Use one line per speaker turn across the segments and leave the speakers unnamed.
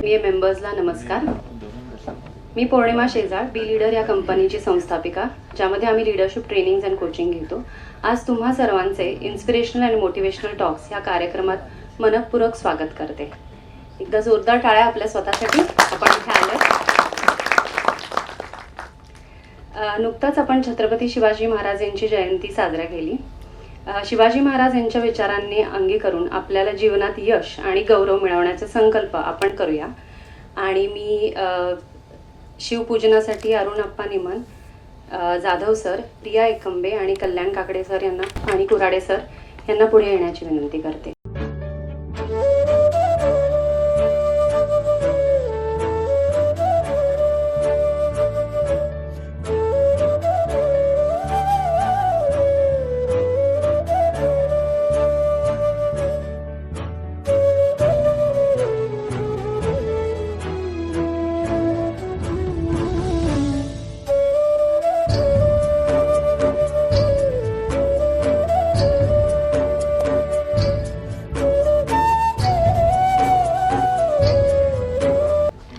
MBA मेंबर्सला नमस्कार. मी पौर्णिमा शेजाळ, बी leader या कंपनीची संस्थापिका, ज्यामध्ये आम्ही लीडरशिप ट्रेनिंग्स अँड कोचिंग घेतो. आज तुम्हा सर्वांचे इन्स्पिरेशनल आणि मोटिवेशनल टॉक्स या कार्यक्रमात मनपूर्वक स्वागत करते. एकदा जोरदार टाळ्या आपल्या स्वतःसाठी. आपण इथे आलो. नुकताच आपण छत्रपती शिवाजी महाराज यांची जयंती साजरा केली. शिवाजी महाराज यांच्या विचारांनी अंगीकरून आपल्याला जीवनात यश आणि गौरव मिळवण्याचा संकल्प आपण करूया. आणि मी शिवपूजनासाठी अरुण अप्पा निमन, जाधव सर, प्रिया एकंबे आणि कल्याण काकडे सर यांना आणि कुराडे सर यांना पुढे येण्याची विनंती करते.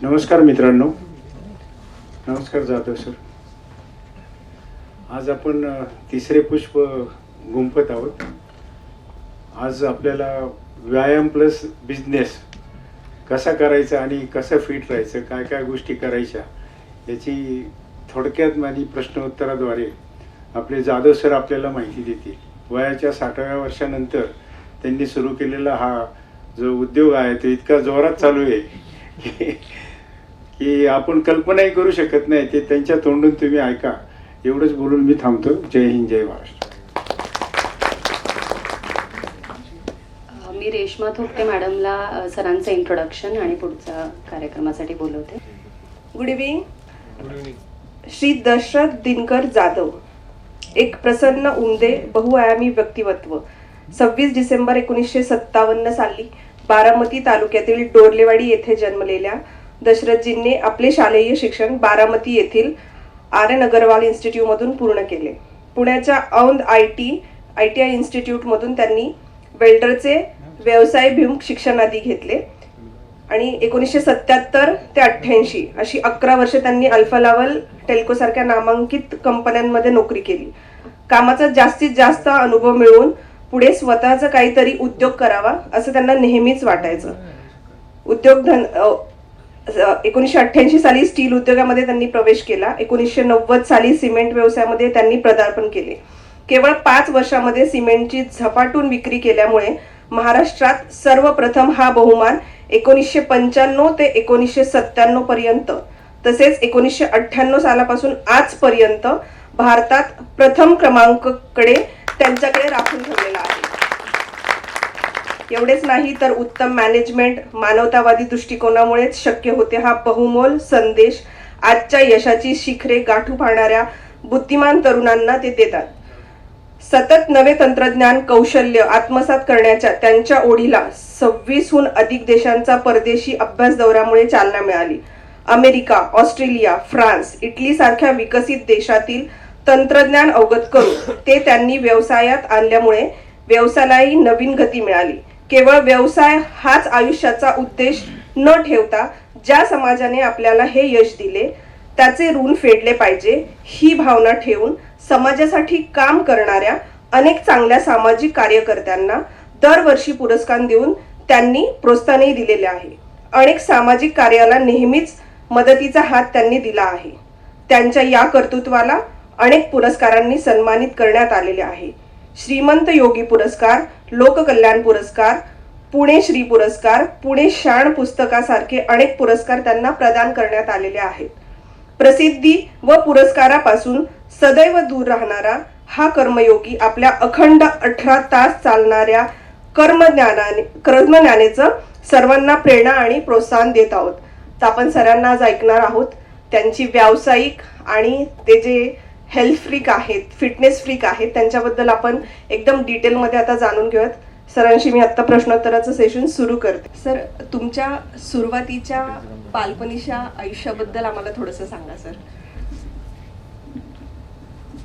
नमस्कार मित्रांनो. नमस्कार जाधव सर. आज आपण तिसरे पुष्प गुंफत आहोत. आज आपल्याला व्यायाम प्लस बिझनेस कसा करायचा आणि कसं फिट राहायचं, काय काय गोष्टी करायच्या याची थोडक्यात माझी प्रश्नोत्तराद्वारे आपले जाधव सर आपल्याला माहिती देतील. वयाच्या 60व्या वर्षानंतर त्यांनी सुरू केलेला हा जो उद्योग आहे तो इतका जोरात चालू आहे की आपण कल्पनाही करू शकत नाही. ते त्यांच्या तोंडून तुम्ही ऐका. एवढंच बोलून मी थांबतो. जय हिंद, जय महाराष्ट्र.
मी रेश्मा थोपटे मॅडमला सरांचं इंट्रोडक्शन आणि पुढच्या कार्यक्रमासाठी बोलवते.
Good evening. श्री दशरथ दिनकर जाधव एक प्रसन्न, उमदे, बहुआयामी व्यक्तिमत्व. 26 डिसेंबर 1957 साली बारामती तालुक्यातील डोरलेवाडी येथे जन्मलेल्या दशरथजींनी आपले शालेय शिक्षण बारामती येथील RN अगरवाल इन्स्टिट्यूटमधून पूर्ण केले. पुण्याच्या औंध ITI इन्स्टिट्यूटमधून त्यांनी वेल्डरचे व्यवसायाभिमुख शिक्षण आधी घेतले आणि 1977 ते 88 अशी 11 वर्ष त्यांनी अल्फा लावल टेल्को सारख्या नामांकित कंपन्यांमध्ये नोकरी केली. कामाचा जास्तीत जास्त अनुभव मिळवून पुढे स्वतःचा काहीतरी उद्योग करावा असं त्यांना नेहमीच वाटायचं. 1988 साली स्टील उद्योगामध्ये त्यांनी प्रवेश केला. 1990 साली सिमेंट व्यवसायामध्ये त्यांनी पदार्पण केले. केवळ 5 वर्षामध्ये सिमेंटची झपाटून विक्री केल्यामुळे महाराष्ट्रात सर्वप्रथम हा बहुमान 1995 ते 1997 पर्यंत तसेच 1998 सालापासून आजपर्यंत भारतात प्रथम क्रमांकाकडे त्यांच्याकडे राखून ठेवलेला आहे. एवढेच नाही तर उत्तम मॅनेजमेंट, मानवतावादी दृष्टिकोनामुळेच शक्य होते हा बहुमोल संदेश आजच्या यशाची शिखरे गाठू पाहणाऱ्या बुद्धिमान तरुणांना ते देतात. सतत नवे तंत्रज्ञान कौशल्य आत्मसात करण्याच्या त्यांच्या ओढीला 26हून अधिक देशांचा परदेशी अभ्यास दौऱ्यामुळे चालना मिळाली. अमेरिका, ऑस्ट्रेलिया, फ्रान्स, इटली सारख्या विकसित देशातील तंत्रज्ञान अवगत करून ते त्यांनी व्यवसायात आणल्यामुळे व्यवसायालाही नवीन गती मिळाली. केवळ व्यवसाय हाच आयुष्याचा उद्देश न ठेवता ज्या समाजाने आपल्याला हे यश दिले त्याचे ऋण फेडले पाहिजे ही भावना ठेवून समाजासाठी काम करणाऱ्या अनेक चांगल्या सामाजिक कार्यकर्त्यांना दरवर्षी पुरस्कार देऊन त्यांनी प्रोत्साहनही दिलेले आहे. अनेक सामाजिक कार्याला नेहमीच मदतीचा हात त्यांनी दिला आहे. त्यांच्या या कर्तृत्वाला अनेक पुरस्कारांनी सन्मानित करण्यात आलेले आहे. श्रीमंत योगी पुरस्कार, लोककल्याण पुरस्कार, पुणे श्री पुरस्कार, पुणे शाण पुस्तकासारखे अनेक पुरस्कार त्यांना प्रदान करण्यात आलेले आहेत. प्रसिद्धी व पुरस्कारापासून सदैव दूर राहणारा हा कर्मयोगी आपल्या अखंड 18 तास चालणाऱ्या कर्मज्ञानेचं सर्वांना प्रेरणा आणि प्रोत्साहन देत आहोत. तर आपण सरांना आज ऐकणार आहोत. त्यांची व्यावसायिक आणि ते जे हेल्थ फ्रीक आहेत, फिटनेस फ्रीक आहेत, त्यांच्याबद्दल आपण एकदम डिटेलमध्ये आता जाणून घेऊयात. सरांशी मी आता प्रश्नोत्तराचं सेशन सुरू करते. सर, तुमच्या सुरुवातीच्या बालपणीच्या आयुष्याबद्दल आम्हाला थोडंसं सांगा सर.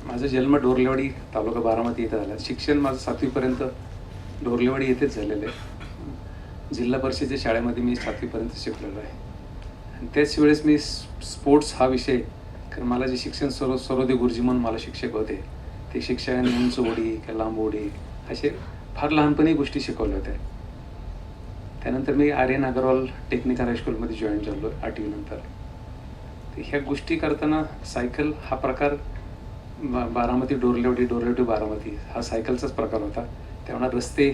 माझा जन्म डोरलेवाडी तालुका बारामती इथं झाला. शिक्षण माझं 7वी पर्यंत डोरलेवाडी येथेच झालेलं आहे. जिल्हा परिषदेच्या शाळेमध्ये मी 7वी पर्यंत शिकलेलो आहे. आणि त्याच वेळेस मी स्पोर्ट्स हा विषय, कारण मला जे शिक्षण सरोदे गुरुजी म्हणून मला शिक्षक होते, ते शिक्षकांनी उंच उडी किंवा लांब उडी असे फार लहानपणी गोष्टी शिकवल्या होत्या. त्यानंतर मी आर्यन अग्रवाल टेक्निकल हायस्कूलमध्ये जॉईन झालो 8वी नंतर. ह्या गोष्टी करताना सायकल हा प्रकार बारामती डोरलेवडी बारामती हा सायकलचाच प्रकार होता. त्यामुळे रस्ते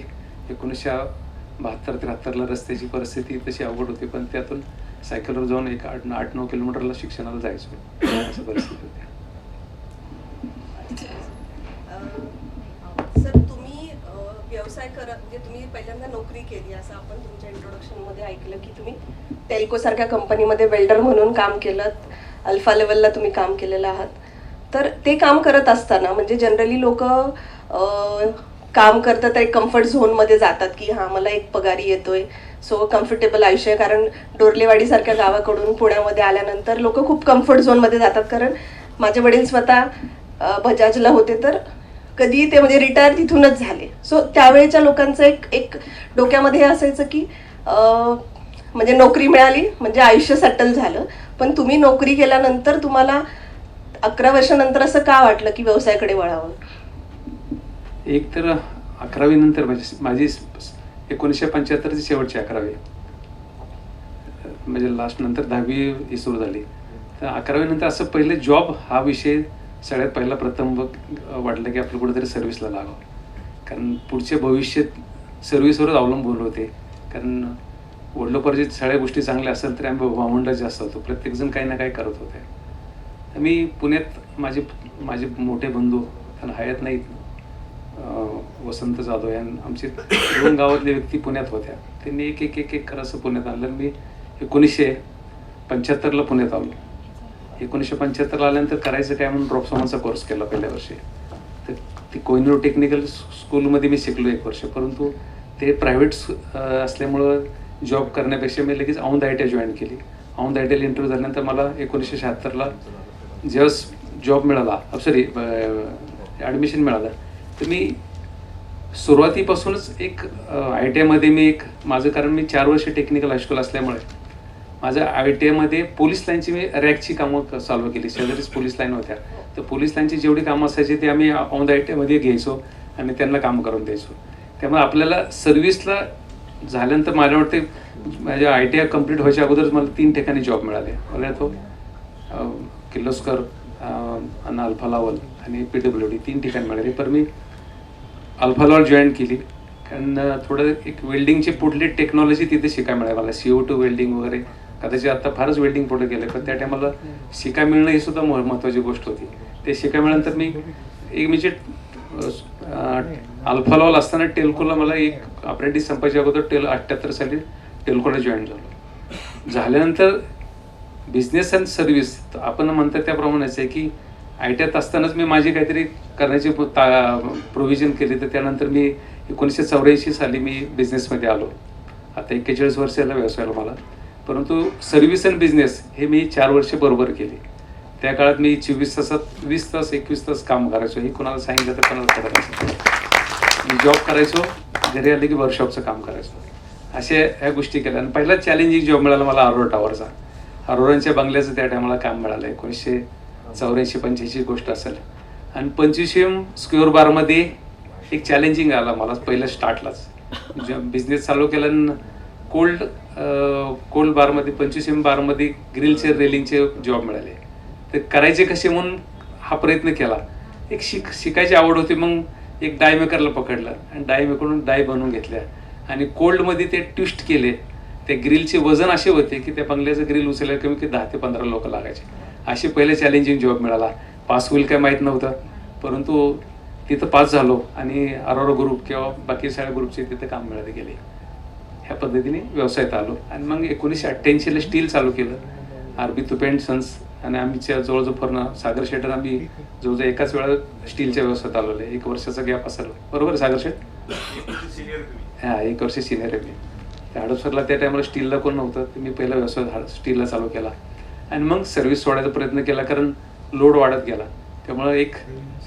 1972-73ला रस्त्याची परिस्थिती तशी अवघड होती, पण त्यातून सायकलवर जाऊन एक 8-9 किलोमीटरला शिक्षणाला जायचो, असं परिस्थिती होती.
सर, तुम्ही व्यवसाय करत म्हणजे तुम्ही पहिल्यांदा नोकरी केली असं आपण तुमच्या इंट्रोडक्शनमध्ये ऐकलं की तुम्ही टेल्को सारख्या कंपनीमध्ये वेल्डर म्हणून काम केलं, अल्फा लेवलला तुम्ही काम केलेलं आहात. तर ते काम करत असताना म्हणजे जनरली लोक काम करतात एक कम्फर्ट झोनमध्ये जातात की हां मला एक पगारी येतोय, सो कम्फर्टेबल आयुष्य आहे. कारण डोरलेवाडीसारख्या गावाकडून पुण्यामध्ये आल्यानंतर लोक खूप कम्फर्ट झोनमध्ये जातात. कारण माझे वडील स्वतः बजाजला होते, तर कधी ते म्हणजे रिटायर तिथूनच झाले. सो त्यावेळेच्या लोकांचं एक डोक्यामध्ये हे असायचं की म्हणजे नोकरी मिळाली म्हणजे आयुष्य सेटल झालं. पण तुम्ही नोकरी केल्यानंतर तुम्हाला 11 वर्षानंतर असं का वाटलं की व्यवसायाकडे वळावं?
एक तर 11वी नंतर माझी 1975ची शेवटची 11वी, म्हणजे लास्ट नंतर 10वी ही सुरू झाली. तर 11वी नंतर असं पहिले जॉब हा विषय सगळ्यात पहिला प्रथम वाटलं की आपलं कुठेतरी सर्व्हिसला लागावं, कारण पुढचे भविष्य सर्व्हिसवरच अवलंबून होते. कारण वडिलोपार्जित सगळ्या गोष्टी चांगल्या असेल तरी आम्ही भावंडं जास्त होतो, प्रत्येकजण काही ना काही करत होते. मी पुण्यात माझे मोठे बंधू त्यांना हयात नाहीत, वसंत जाधव या आमचे 2 गावातले व्यक्ती पुण्यात होत्या. त्यांनी एक असं पुण्यात आणलं. मी 1975ला पुण्यात आलो. 1975ला आल्यानंतर करायचं काय म्हणून ड्रॉपसॉमचा कोर्स केला पहिल्या वर्षी. तर ती कोहिनूर टेक्निकल स्कूलमध्ये मी शिकलो 1 वर्ष, परंतु ते प्रायव्हेट असल्यामुळं जॉब करण्यापेक्षा मी लगेच औंध ITI जॉईन केली. औंध ITIला इंटरव्ह्यू झाल्यानंतर मला 1976ला जेव्हा जॉब मिळाला, ॲडमिशन मिळालं, तर मी सुरुवातीपासूनच एक ITIमध्ये मी माझं, कारण मी 4 वर्ष टेक्निकल हायस्कूल असल्यामुळे माझं ITIमध्ये पोलीस लाईनची मी रॅकची कामं चालू केली. शेजारीच पोलीस लाईन होत्या, तर पोलीस लाईनची जेवढी कामं असायची ते आम्ही औंध ITIमध्ये घ्यायचो आणि त्यांना काम करून द्यायचो. त्यामुळे आपल्याला सर्व्हिसला झाल्यानंतर माझ्या वाटते माझ्या ITI कम्प्लीट व्हायच्या अगोदरच मला 3 ठिकाणी जॉब मिळाले. मला तो किर्लोस्कर आणि अल्फा लावल आणि PWD 3 ठिकाणी मिळाले. पण मी अल्फा लावल जॉईन केली कारण थोडं एक वेल्डिंगची पुढली टेक्नॉलॉजी तिथे शिकायला मिळाली मला. CO2 वेल्डिंग वगैरे, कदाचित आता फारच वेल्डिंग पुढे गेलं, पण त्या टायमाला शिकाय मिळणं ही सुद्धा महत्त्वाची गोष्ट होती. ते शिकाय मिळाल्यानंतर मी म्हणजे अल्फा लावल असताना टेल्कोला मला एक अप्रेंटिस संपायच्या अगोदर 78 साली टेल्कोला जॉईन झाल्यानंतर बिझनेस अँड सर्व्हिस आपण म्हणतात त्याप्रमाणेच आहे की ITIत असतानाच मी माझी काहीतरी करण्याची प्रोव्हिजन केली. तर त्यानंतर मी 1984 साली मी बिझनेसमध्ये आलो. आता 41 वर्षाला व्यवसायाला मला, परंतु सर्व्हिस अँड बिझनेस हे मी 4 वर्ष बरोबर केली. त्या काळात मी 24 तासात 20 तास 21 तास काम करायचो. हे कोणाला सांगितलं तर कोणाला करायचं. मी जॉब करायचो, घरी आले की वर्कशॉपचं काम करायचो. अशा ह्या गोष्टी केल्या. आणि पहिला चॅलेंजिंग जॉब मिळाला मला अरोरा टॉवरचा. अरोरांच्या बंगल्याचं त्या टायमाला काम मिळालं. 1984-85 गोष्ट असेल. आणि 25 स्क्वेअर बारमध्ये एक चॅलेंजिंग आला मला पहिल्या स्टार्टलाच. बिझनेस चालू केला कोल्ड बारमध्ये 25 बारमध्ये ग्रिलचे रेलिंगचे जॉब मिळाले. ते करायचे कसे म्हणून हा प्रयत्न केला. एक शिकायची आवड होती. मग एक डाय मेकरला पकडलं आणि डाय मेकरकडून डाय बनवून घेतल्या आणि कोल्डमध्ये ते ट्विस्ट केले. ते ग्रिलचे वजन असे होते की त्या बंगल्याचं ग्रिल उचलायला कमी की 10 ते 15 लोक लागायचे. असे पहिले चॅलेंजिंग जॉब मिळाला. पास होईल काय माहीत नव्हतं, परंतु तिथं पास झालो आणि अरोरा ग्रुप किंवा बाकी सगळ्या ग्रुपचे तिथे काम मिळाले गेले. ह्या पद्धतीने व्यवसायात आलो. आणि मग 1988ला स्टील चालू केलं. RB तुपे अँड सन्स आणि आमच्या जवळजवळ पूर्ण सागर शेटर आम्ही जवळजवळ एकाच वेळा स्टीलच्या व्यवसायात आलेलो आहे. 1 वर्षाचा गॅप असेल, बरोबर सागर शेट? हां, 1 वर्ष सिनियर आहे मी. त्या हडपसरला त्या टायमाला स्टीलला कोण नव्हतं, तर मी पहिला व्यवसाय स्टीलला चालू केला. आणि मग सर्व्हिस सोडायचा प्रयत्न केला कारण लोड वाढत गेला. त्यामुळे एक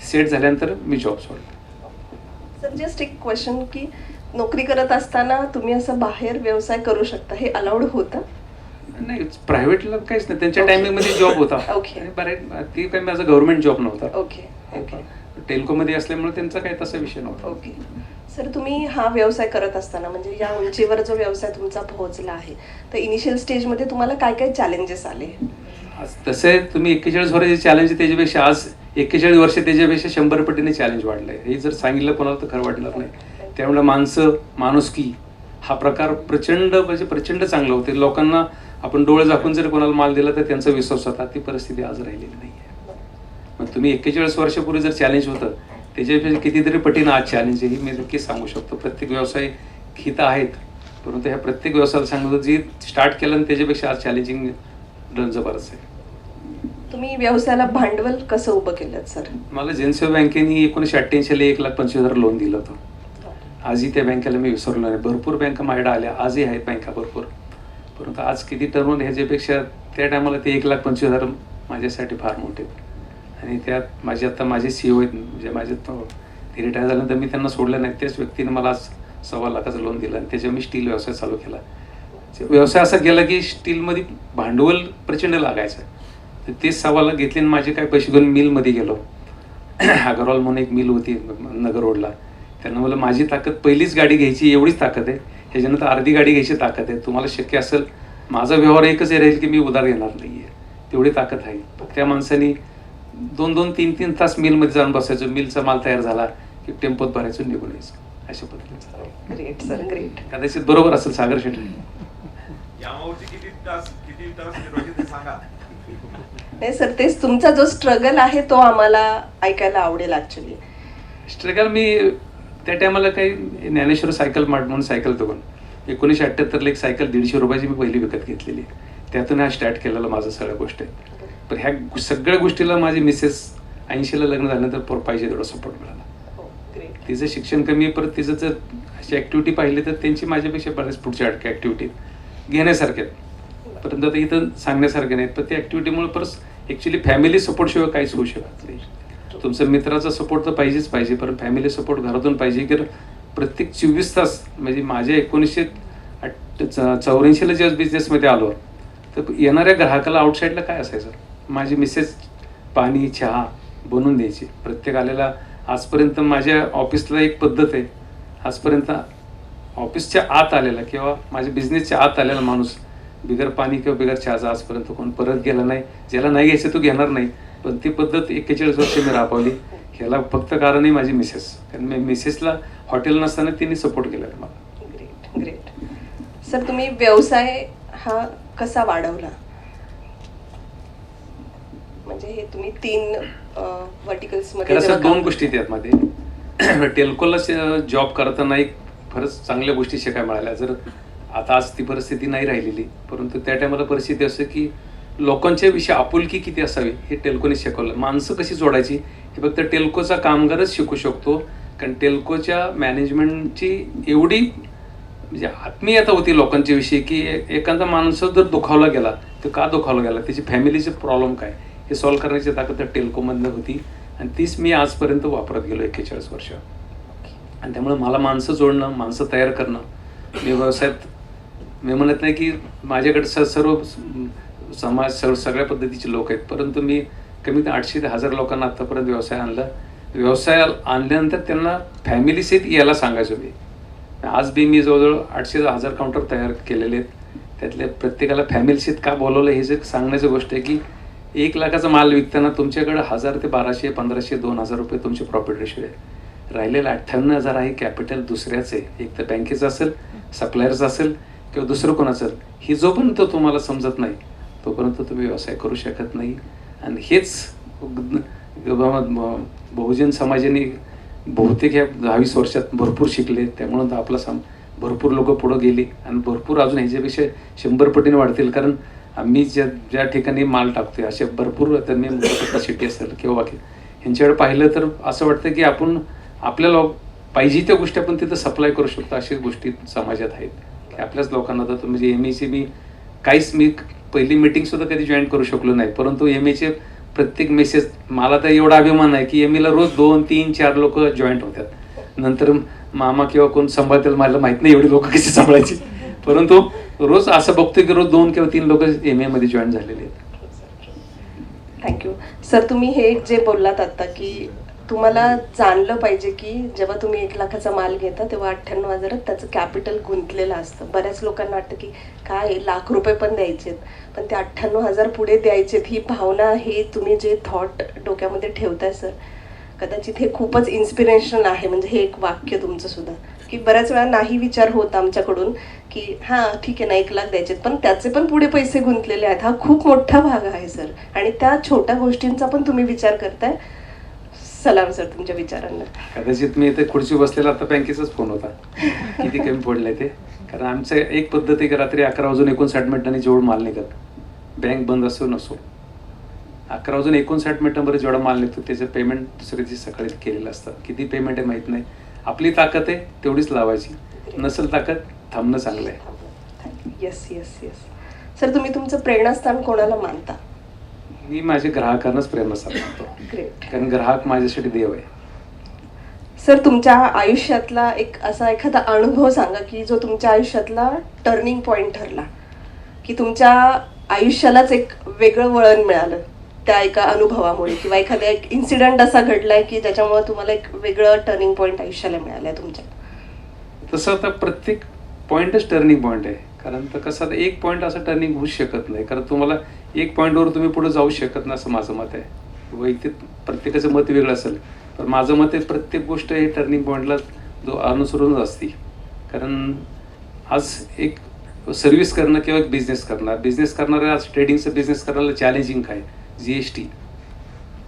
सेट झाल्यानंतर मी जॉब सोडला.
सर, जस्ट एक क्वेश्चन की नोकरी करत असताना तुम्ही असं बाहेर व्यवसाय करू शकता, हे अलाउड होतं?
नाही प्रायव्हेटला काहीच नाही, त्यांच्या
Okay.
टायमिंगमध्ये जॉब होता.
Okay.
आणि बरेच ती काही माझा गव्हर्नमेंट जॉब नव्हता.
ओके ओके
टेल्कोमध्ये असल्यामुळे त्यांचा काही तसा विषय नव्हता.
ओके. सर तुम्ही हा व्यवसाय करत असताना म्हणजे या उंचीवर जो व्यवसाय तुमचा पोहोचला आहे तर इनिशियल स्टेजमध्ये तुम्हाला काय काय चॅलेंजेस आले?
आज तसे तुम्ही 41 वर्षाचे चॅलेंज त्याच्यापेक्षा आज 41 वर्ष त्याच्यापेक्षा 100 पटीने चॅलेंज वाढलंय. हे जर सांगितलं कोणाला तर खरं वाटणार नाही. त्यामुळे माणुसकी हा प्रकार प्रचंड चांगला होते. लोकांना आपण डोळे झाकून जर कोणाला माल दिला तर त्यांचा विश्वास होता. ती परिस्थिती आज राहिलेली नाही आहे. मग तुम्ही 41 वर्षापूर्वी जर चॅलेंज होतं त्याच्यापेक्षा कितीतरी पटीनं आज चॅलेंज आहे, ही मी नक्कीच सांगू शकतो. प्रत्येक व्यवसाय हित आहेत, परंतु ह्या प्रत्येक व्यवसायाला सांगतो जी स्टार्ट केलं आणि त्याच्यापेक्षा आज चॅलेंजिंग जबरदस्त आहे.
तुम्ही व्यवसायाला भांडवल कसं उभं केलं सर?
मला जनसेवा बँकेने 1988 ला 1,25,000 लोन दिलं होतं. आजही त्या बँकेला मी विसरलो नाही. भरपूर बँका माझ्याकडे आल्या, आजही आहेत बँका भरपूर, परंतु आज किती टर्न ह्याच्यापेक्षा त्या टायमाला ते 1,25,000 माझ्यासाठी फार मोठे. आणि त्यात माझे CEO आहेत, म्हणजे माझे ते रिटायर झाल्यानंतर मी त्यांना सोडलं नाही. त्याच व्यक्तीने मला आज 1.25 लाखाचं लोन दिलं आणि त्याच्यावर मी स्टील व्यवसाय चालू केला. व्यवसाय असा गेला की स्टीलमध्ये भांडवल प्रचंड लागायचं. तर तेच 1.25 लाख घेतले आणि माझे काय पैसे घेऊन मिलमध्ये गेलो. अगरवाल म्हणून एक मिल होती नगर रोडला. त्यांना मला माझी ताकद पहिलीच गाडी घ्यायची एवढीच ताकद आहे, ह्याच्यानंतर अर्धी गाडी घ्यायची ताकद आहे. तुम्हाला शक्य असेल माझा व्यवहार एकच हे राहील की मी उधार घेणार नाही आहे, तेवढी ताकद आहे. त्या माणसाने 2-2, 3-3 तास मिलमध्ये जाऊन बसायचो. मिलचा माल तयार झाला की टेम्पोत भरायचो, निघून यायचं. अशा पद्धतीने.
Great sir great.
कदाचित बरोबर असेल सागर शेट्टी.
नाही सर तेच तुमचा जो स्ट्रगल आहे तो आम्हाला ऐकायला आवडेल ऍक्च्युली.
स्ट्रगल मी त्या टायमाला काही ज्ञानेश्वर सायकल मार्ट म्हणून सायकल बघून 1978ला एक सायकल 150 रुपयाची मी पहिली विकत घेतलेली. त्यातून हा स्टार्ट केलेला माझं सगळ्या गोष्टी. पण ह्या सगळ्या गोष्टीला माझी मिसेस 80ला लग्न झाल्यानंतर पाहिजे तेवढा सपोर्ट मिळाला. तिचं शिक्षण कमी, परत तिचं जर अशी ॲक्टिव्हिटी पाहिली तर त्यांची माझ्यापेक्षा बऱ्याच पुढच्या ॲक्टिव्हिटी घेण्यासारख्या आहेत, परंतु आता इथं सांगण्यासारख्या नाहीत. पण त्या ॲक्टिव्हिटीमुळे परत ॲक्च्युली फॅमिली सपोर्टशिवाय काहीच होऊ शकत नाही. तुमचा मित्राचा सपोर्ट तर पाहिजेच पाहिजे, पण फॅमिली सपोर्ट घरातून पाहिजे. की प्रत्येक 24 तास म्हणजे माझ्या 1984ला जेव्हा बिझनेसमध्ये आलो तर येणाऱ्या ग्राहकाला आउटसाईडला काय असायचं, माझी मिसेस पाणी चहा बनवून द्यायची प्रत्येक आलेला. आजपर्यंत माझ्या ऑफिसला एक पद्धत आहे, आजपर्यंत ऑफिसच्या आत आलेला किंवा माझ्या बिझनेसच्या आत आलेला माणूस बिगर पाणी किंवा बिगर चहाचा आजपर्यंत कोण परत गेला नाही. ज्याला नाही घ्यायचं तो घेणार नाही. पण ती पद्धत 41 वर्ष मी राबवली. ह्याला फक्त कारण आहे माझी मिसेस, कारण मी मिसेसला हॉटेल नसताना तिने सपोर्ट केला मला.
Great great. सर तुम्ही व्यवसाय हा कसा वाढवला? म्हणजे हे तुम्ही 3 व्हर्टिकल्स मध्ये
खरं 2 गोष्टी त्यामध्ये. टेल्कोला जॉब करताना एक खरंच चांगल्या गोष्टी शिकायला मिळाल्या. जर आता आज ती परिस्थिती नाही राहिलेली, परंतु त्या टायमाला परिस्थिती असं की लोकांच्या विषयी आपुलकी किती असावी हे टेल्कोने शिकवलं. माणसं कशी जोडायची हे फक्त टेल्कोचा कामगारच शिकू शकतो. कारण टेल्कोच्या मॅनेजमेंटची एवढी म्हणजे आत्मीयता होती लोकांच्या विषयी की एखादा माणूस जर दुखावला गेला तर का दुखावला गेला, त्याची फॅमिलीचे प्रॉब्लेम काय हे सॉल्व्ह करण्याची ताकद त्या टेल्कोमधनं होती. आणि तीच मी आजपर्यंत वापरत गेलो 41 वर्ष. आणि त्यामुळे मला माणसं जोडणं, माणसं तयार करणं, मी व्यवसायात मी म्हणत नाही की माझ्याकडे सर्व समाज सगळ्या पद्धतीचे लोक आहेत, परंतु मी कमीत 800 ते 1000 लोकांना आत्तापर्यंत व्यवसाय आणला. व्यवसाय आणल्यानंतर त्यांना फॅमिलीसहित यायला सांगायचो मी. आज बी मी जवळजवळ 800 ते 1000 काउंटर तयार केलेले आहेत. त्यातल्या प्रत्येकाला फॅमिलीसहित का बोलवलं हे जे सांगण्याची गोष्ट आहे की 1 लाखाचा माल विकताना तुमच्याकडे 1000 ते 1200, 1500, 2000 रुपये तुमचे प्रॉफिट रेशिओ आहे. राहिलेलं 58,000 आहे कॅपिटल दुसऱ्याच आहे, एक तर बँकेचं असेल, सप्लायर्स असेल किंवा दुसरं कोण असेल. ही जोपर्यंत तुम्हाला समजत नाही तोपर्यंत तुम्ही व्यवसाय करू शकत नाही. आणि हेच बहुजन समाजाने बहुतेक ह्या 20 वर्षात भरपूर शिकले. त्यामुळं आपला भरपूर लोक पुढं गेली आणि भरपूर अजून ह्याच्यापेक्षा 100 पटीने वाढतील. कारण आम्ही ज्या ठिकाणी माल टाकतोय असे भरपूर, तर मी सिटी असेल किंवा बाकी ह्यांच्याकडे पाहिलं तर असं वाटतं की आपण आपल्याला पाहिजे त्या गोष्टी आपण तिथं सप्लाय करू शकतो. अशा गोष्टी समाजात आहेत की आपल्याच लोकांना तर म्हणजे MAची मी पहिली मीटिंगसुद्धा कधी जॉईन करू शकलो नाही, परंतु MAचे प्रत्येक मेसेज मला तर एवढा अभिमान आहे की MAला रोज 2, 3, 4 लोक जॉईंट होतात. नंतर मामा किंवा कोण सांभाळतील मला माहीत नाही एवढी लोक कशी सांभाळायची, परंतु रोज असं बघतोय की रोज 2 किंवा 3 लोक MA मध्ये जॉईन झालेले आहेत.
Thank you sir. तुम्ही हे जे बोललात आता की तुम्हाला जाणलं पाहिजे की जेव्हा तुम्ही 1 लाखाचा माल घेता तेव्हा 98,000 त्याचं कॅपिटल गुंतलेलं असतं. बऱ्याच लोकांना वाटतं की काय लाख रुपये पण द्यायचेत, पण ते 98,000 पुढे द्यायचेत ही भावना, हे तुम्ही जे थॉट डोक्यामध्ये ठेवताय सर, कदाचित हे खूपच इन्स्पिरेशनल आहे. म्हणजे हे एक वाक्य तुमचं सुद्धा, की बऱ्याच वेळा नाही विचार होत आमच्याकडून की हां ठीक आहे ना 1 लाख द्यायचेत, पण त्याचे पण पुढे पैसे गुंतलेले आहेत. हा खूप मोठा भाग आहे सर, आणि त्या छोट्या गोष्टींचा पण तुम्ही विचार करताय. सलाम सर तुमच्या विचारांना.
कदाचित मी इथे खुर्ची बसलेला आता बँकेचाच फोन होता, किती कमी पडलाय ते. कारण आमचं एक पद्धत आहे की रात्री 11 वाजून 59 मिनिटांनी जेवढं माल निघत, बँक बंद असो नसो, 11 वाजून 59 मिनिटांपर्यंत जेवढा माल निघतो त्याचं पेमेंट दुसऱ्या दिवशी सकाळी केलेलं असतं. किती पेमेंट आहे माहीत नाही. आपली ताकद आहे तेवढीच लावायची, नसेल ताकद थांबणं चांगलं आहे.
Yes yes yes sir. तुम्ही तुमचं प्रेरणास्थान कोणाला मानता?
मी माझ्या ग्राहकांनाच प्रेरणास्थान मानतो,
ग्रेट.
कारण ग्राहक माझ्यासाठी देव आहे.
सर तुमच्या आयुष्यातला एक असा एखादा अनुभव सांगा की जो तुमच्या आयुष्यातला टर्निंग पॉइंट ठरला, की तुमच्या आयुष्यालाच एक वेगळं वळण मिळालं त्या एका अनुभवामुळे, किंवा एखादा एक इन्सिडेंट असा घडलाय की ज्याच्यामुळे तुम्हाला एक वेगळं टर्निंग पॉइंट आयुष्याला मिळालंय तुमच्या.
तसं आता प्रत्येक पॉईंटच टर्निंग पॉईंट आहे. कारण तर कसं आता एक पॉईंट असं टर्निंग होऊच शकत नाही, कारण तुम्हाला एक पॉईंटवर तुम्ही पुढे जाऊ शकत नाही असं माझं मत आहे. वैयक्तिक प्रत्येकाचं मत वेगळं असेल, पण माझं मत आहे प्रत्येक गोष्ट हे टर्निंग पॉईंटला जो अनुसरूनच असते. कारण आज एक सर्व्हिस करणं किंवा एक बिझनेस करणाऱ्या, आज ट्रेडिंगचं बिझनेस करण्याला चॅलेंजिंग काय, GST,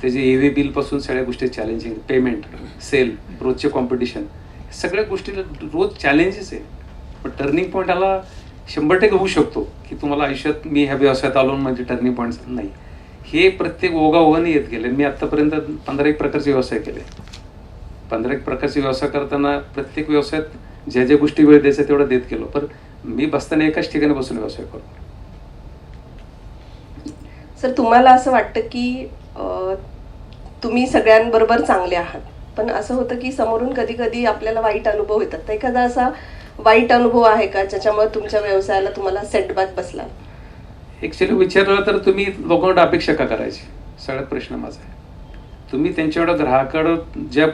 त्याचे EV बिलपासून सगळ्या गोष्टी चॅलेंजिंग, पेमेंट, सेल, रोजचे कॉम्पिटिशन, सगळ्या गोष्टीला रोज चॅलेंजेस आहे. पण टर्निंग पॉईंट आला 100% होऊ शकतो की तुम्हाला आयुष्यात मी ह्या व्यवसायात आलो म्हणजे टर्निंग पॉईंट नाही. हे प्रत्येक ओघाओघाने येत गेले. मी आत्तापर्यंत 15 प्रकारचे व्यवसाय केले. 15 प्रकारचे व्यवसाय करताना प्रत्येक व्यवसायात ज्या ज्या गोष्टी वेळ द्यायचा तेवढा देत गेलो, पण मी बसताना एकाच ठिकाणी बसून व्यवसाय करतो.
सर तुम्हाला असं वाटतं की तुम्ही सगळ्यांबरोबर चांगले आहात, पण असं होतं की समोरून कधी कधी आपल्याला वाईट अनुभव येतात. तर एखादा असा वाईट अनुभव आहे का ज्याच्यामुळे तुमच्या व्यवसायाला तुम्हाला सेटबॅक बसला?
ॲक्च्युली विचारलं तर तुम्ही लोकांकडे अपेक्षा का करायची, सगळ्यात प्रश्न माझा आहे. तुम्ही त्यांच्याकडं ग्राहकाकडं ज्या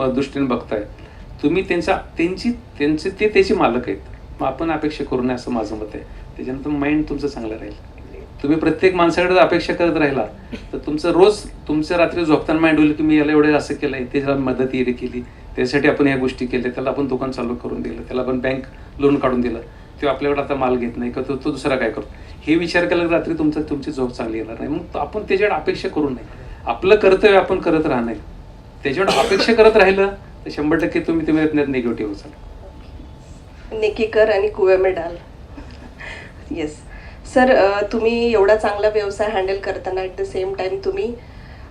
दृष्टीने बघताय, तुम्ही त्यांचे ते त्याचे मालक आहेत, मग आपण अपेक्षा करू नये असं माझं मत आहे. त्याच्यानंतर माइंड तुमचं चांगलं राहील. तुम्ही प्रत्येक माणसाकडे अपेक्षा करत राहिला तर तुमचं रात्री झोपताना माइंड होईल की मी याला एवढं असं केलंय, त्याला मदत येणे केली, त्यासाठी आपण ह्या गोष्टी केल्या, त्याला आपण दुकान चालू करून दिलं, त्याला आपण बँक लोन काढून दिलं, तो आपल्याकडे आता माल घेत नाही किंवा तो दुसरा काय करतो, हे विचार केला रात्री तुमची झोप चांगली येणार नाही. मग आपण त्याच्याकडे अपेक्षा करू नये. आपलं कर्तव्य आपण करत राहणं, त्याच्याकडे अपेक्षा करत राहिलं तर 100% तुम्ही निगेटिव्ह असाल.
नेकी कर आणि कुवे में डाल. Yes sir. तुम्ही एवढा चांगला व्यवसाय हँडल करताना ॲट द सेम टाइम तुम्ही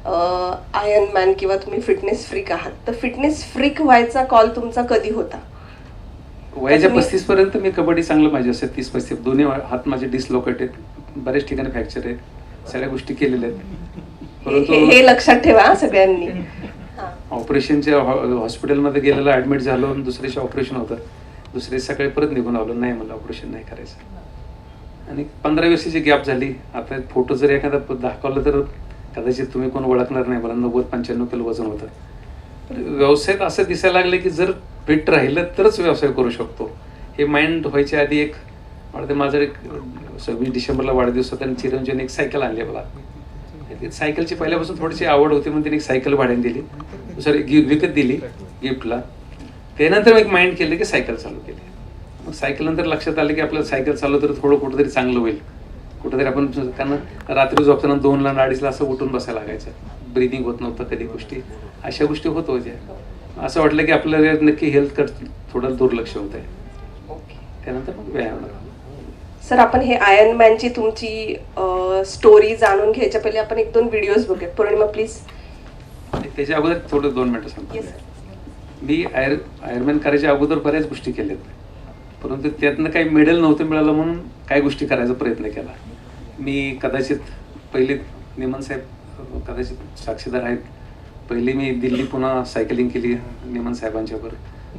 आयर्न मॅन किंवा तुम्ही फिटनेस फ्रीक आहात. तर फिटनेस फ्रीक व्हायचा कॉल तुमचा कधी होता?
वयाच्या 35 पर्यंत मी कबड्डी चांगलं पाहिजे असेल. 30-35 दोन्ही हात माझे डिसलोकेट आहेत, बऱ्याच ठिकाणी फ्रॅक्चर आहेत, सगळ्या गोष्टी केलेल्या आहेत. परंतु
हे लक्षात ठेवा सगळ्यांनी.
ऑपरेशनच्या हॉस्पिटलमध्ये गेलेलं ॲडमिट झालो, दुसऱ्याचे ऑपरेशन होतं, दुसरे सकाळी परत निघून आलो, नाही मला ऑपरेशन नाही करायचं. आणि 15 वर्षाची गॅप झाली. आता फोटो जर एखादा दाखवला तर कदाचित तुम्ही कोण ओळखणार नाही. मला 90-95 किलो वजन होतं. व्यवसायात असं दिसायला लागलं की जर फिट राहिलं तरच व्यवसाय करू शकतो, हे माइंड व्हायच्या आधी एक मला ते माझं एक 26 डिसेंबरला वाढदिवस होता आणि चिरंजीवने एक सायकल आणली मला. सायकलची पहिल्यापासून थोडीशी आवड होती म्हणून तिने एक सायकल भाड्याने दिली, दुसरी विकत दिली गिफ्टला. त्यानंतर मी एक माइंड केलं की सायकल चालू केली. मग सायकल नंतर लक्षात आलं की आपल्याला सायकल चालू तर थोडं कुठंतरी चांगलं होईल, कुठंतरी आपण, कारण रात्री झोपताना 2ला 2:30ला असं उठून बसायला लागायचं, ब्रिदिंग होत नव्हतं कधी, गोष्टी अशा गोष्टी होत होत्या. असं वाटलं की आपल्याला नक्की हेल्थकडे थोडं दुर्लक्ष होत आहे. त्यानंतर मग व्यायाम.
सर आपण हे आयर्न मॅनची तुमची स्टोरी जाणून घ्यायच्या पहिले आपण 1-2 व्हिडिओज बघूया. पौर्णिमा प्लीज.
त्याच्या अगोदर थोडं 2 मिनिटं सांगतो. मी आयर्नमॅन करायच्या अगोदर बऱ्याच गोष्टी केल्यात, परंतु त्यातनं काही मेडल नव्हतं मिळालं म्हणून काही गोष्टी करायचा प्रयत्न केला. मी कदाचित पहिले निमन साहेब कदाचित साक्षीदार आहेत, पहिले मी दिल्ली पुन्हा सायकलिंग केली निमन साहेबांच्यावर,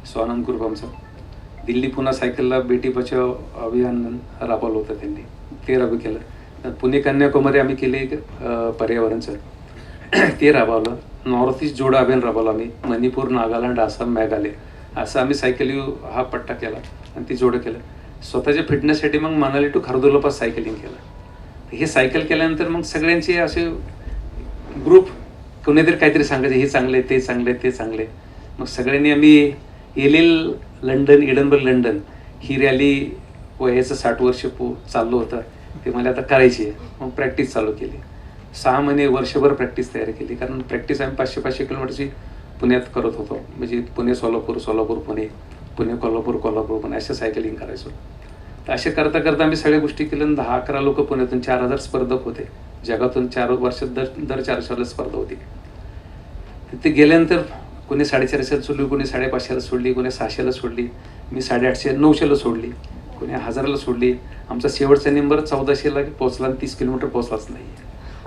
स्वानंद ग्रुप आमचा. दिल्ली पुन्हा सायकलला बेटी बचाव अभियान राबवलं होतं त्यांनी, ते राबू केलं. पुणे कन्याकुमारी आम्ही केले पर्यावरणचं, ते राबवलं. नॉर्थ ईस्ट जोडा अभियान राबवलं आम्ही, मणिपूर, नागालँड, आसाम, मेघालय असं आम्ही सायकल हा पट्टा केला आणि ती जोडं केलं. स्वतःच्या फिटनेससाठी मग मनाली टू खारदुलापास सायकलिंग केलं. हे सायकल केल्यानंतर मग सगळ्यांचे असे ग्रुप, कोणीतरी काहीतरी सांगायचे हे चांगले, ते चांगले, ते चांगले. मग सगळ्यांनी आम्ही एल लंडन, एडनबर्ग लंडन ही रॅली वयाचं 60 वर्ष चाललं होतं, ते मला आता करायची आहे. मग प्रॅक्टिस चालू केली. 6 महिने वर्षभर प्रॅक्टिस तयार केली, कारण प्रॅक्टिस आम्ही 500-500 किलोमीटरची पुण्यात करत होतो. म्हणजे पुणे सोलापूर, सोलापूर पुणे, पुणे कोल्हापूर, कोल्हापूर पुणे अशा सायकलिंग करायचो. तर असे करता करता आम्ही सगळ्या गोष्टी केल्या. 10-11 लोक पुण्यातून, 4000 स्पर्धक होते जगातून. 4 वर्षात दर 4 वर्षाला स्पर्धा होती. तिथे गेल्यानंतर कोणी 450 सोडली, कोणी 550 सोडली, कोणी 600 सोडली, मी 850-900 सोडली, कोणी 1000 सोडली. आमचा शेवटचा नंबर 1400 पोहोचला आणि 30 किलोमीटर पोहोचलाच नाही.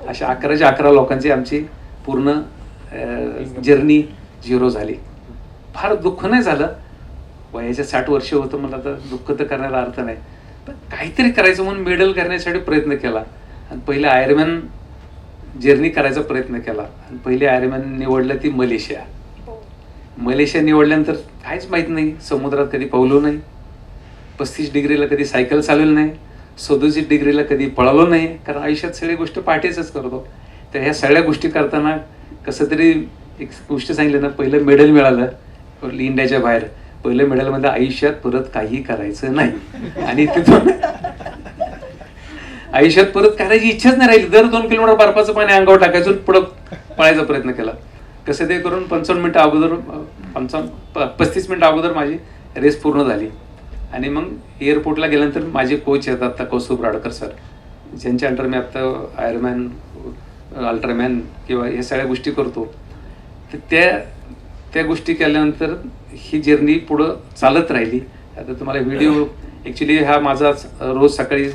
अशा 11 लोकांची आमची पूर्ण जर्नी 0 झाली. फार दुःख नाही झालं. वयाच्या 60 वर्ष होतं, मला तर दुःख तर करण्याला अर्थ नाही, पण काहीतरी करायचं म्हणून मेडल करण्यासाठी प्रयत्न केला. आणि पहिले आयर्नमॅन जर्नी करायचा प्रयत्न केला. आणि पहिले आयर्नमॅन निवडलं ती मलेशिया. मलेशिया निवडल्यानंतर काहीच माहीत नाही, समुद्रात कधी पावलो नाही, 35 डिग्रीला कधी सायकल चालवली नाही, 37 डिग्रीला कधी पळालो नाही, कारण आयुष्यात सगळी गोष्ट पहाटेच करतो. तर ह्या सगळ्या गोष्टी करताना कसं तरी एक गोष्ट सांगितली ना, पहिलं मेडल मिळालं इंडियाच्या बाहेर. पहिलं मेडलमध्ये आयुष्यात परत काही करायचं नाही. आणि तिथून आयुष्यात परत करायची इच्छाच नाही राहिली. दर 2 किलोमीटर बर्फाचं पाणी अंगावर टाकायचं, पुढं पळायचा प्रयत्न केला. कसं ते करून 55 मिनिटं अगोदर, 35 मिनिटं अगोदर माझी रेस पूर्ण झाली. आणि मग एअरपोर्टला गेल्यानंतर माझे कोच आहेत आता कौस्तुभ राडकर सर, ज्यांच्या अंडर मी आत्ता आयर्नमॅन, अल्ट्रामॅन किंवा हे सगळ्या गोष्टी करतो. तर त्या गोष्टी केल्यानंतर ही जर्नी पुढं चालत राहिली. आता तुम्हाला व्हिडिओ, ॲक्च्युली हा माझा रोज सकाळी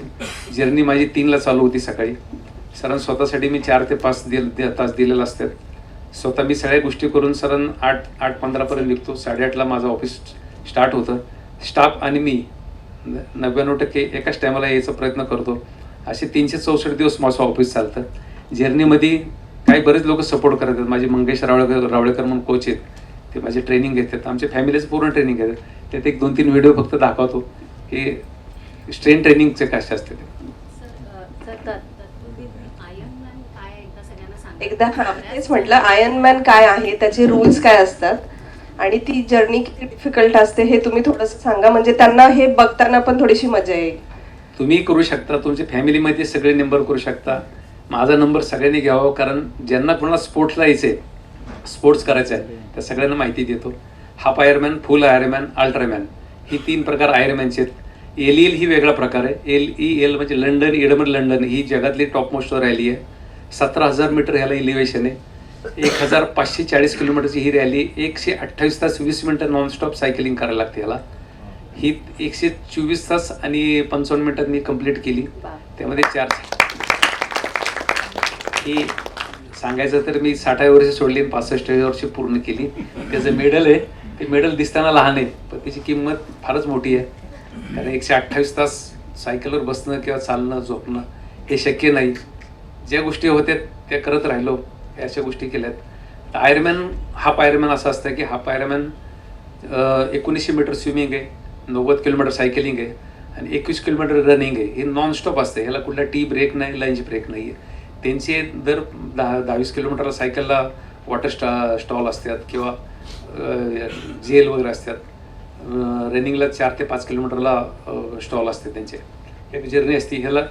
जर्नी माझी 3ला चालू होती सकाळी. सरांनी स्वतःसाठी मी 4 ते 5 तास दिलेले असतात. स्वतः मी सगळ्या गोष्टी करून सरांना 8:15 निघतो. 8:30ला माझं ऑफिस स्टार्ट होतं. स्टाफ आणि मी 99% एकाच टायमाला यायचा प्रयत्न करतो. असे 364 दिवस माझं ऑफिस चालतं. जर्नीमध्ये काही बरेच लोक सपोर्ट करतात. माझे मंगेश रावळेकर म्हणून कोच आहेत, ते माझे ट्रेनिंग घेतात. आमच्या फॅमिलीचं पूर्ण ट्रेनिंग घेतात. त्यात एक 2-3 व्हिडिओ फक्त दाखवतो हे स्ट्रेन ट्रेनिंगचे कसे असते ते.
एकदा तेच म्हटलं, आयर्नमॅन काय आहे, त्याचे रूल्स काय असतात आणि ती जर्नी किती डिफिकल्ट असते हे तुम्ही थोडंसं सांगा, म्हणजे त्यांना हे बघताना पण थोडीशी मजा येईल.
तुम्ही करू शकता, तुमच्या फॅमिलीमध्ये सगळे नंबर करू शकता. माझा नंबर सगळ्यांनी घ्यावा, कारण ज्यांना कोणाला स्पोर्ट्सला यायचे, स्पोर्ट्स करायचं आहे, त्या सगळ्यांना माहिती देतो. हाफ आयर्नमॅन, फुल आयर्नमॅन, अल्ट्रामॅन ही 3 प्रकार आयर्नमॅनचे आहेत. LEL ही वेगळा प्रकार आहे. LEL म्हणजे लंडन, एडनबर्ग लंडन ही जगातली टॉप मोस्ट रॅली आहे. 17,000 मीटर ह्याला इलिव्हेशन आहे. 1540 किलोमीटरची ही रॅली. 128 तास 20 मिनिटं नॉनस्टॉप सायकलिंग करायला लागते याला. ही 124 तास आणि 55 मिनिटात मी कंप्लीट केली. त्यामध्ये 4 ही सांगायचं तर मी 60 वर्ष सोडली, 65 वर्ष पूर्ण केली. त्याचं मेडल आहे, ते मेडल दिसताना लहान आहे, पण त्याची किंमत फारच मोठी आहे. कारण 128 तास सायकलवर बसणं किंवा चालणं, झोपणं हे शक्य नाही. ज्या गोष्टी होत्या त्या करत राहिलो, अशा गोष्टी केल्यात. आयर्नमॅन, हाफ आयर्नमॅन असं असतं की हाफ आयर्नमॅन 1900 मीटर स्विमिंग आहे, 90 किलोमीटर सायकलिंग आहे आणि 21 किलोमीटर रनिंग आहे. हे नॉनस्टॉप असतं. ह्याला कुठला टी ब्रेक नाही, लंच ब्रेक नाही आहे. त्यांचे दर 10-20 किलोमीटरला सायकलला वॉटर स्टॉल असतात किंवा जेल वगैरे असतात. रनिंगला 4 ते 5 किलोमीटरला स्टॉल असते त्यांचे. एक जर्नी असते. ह्याला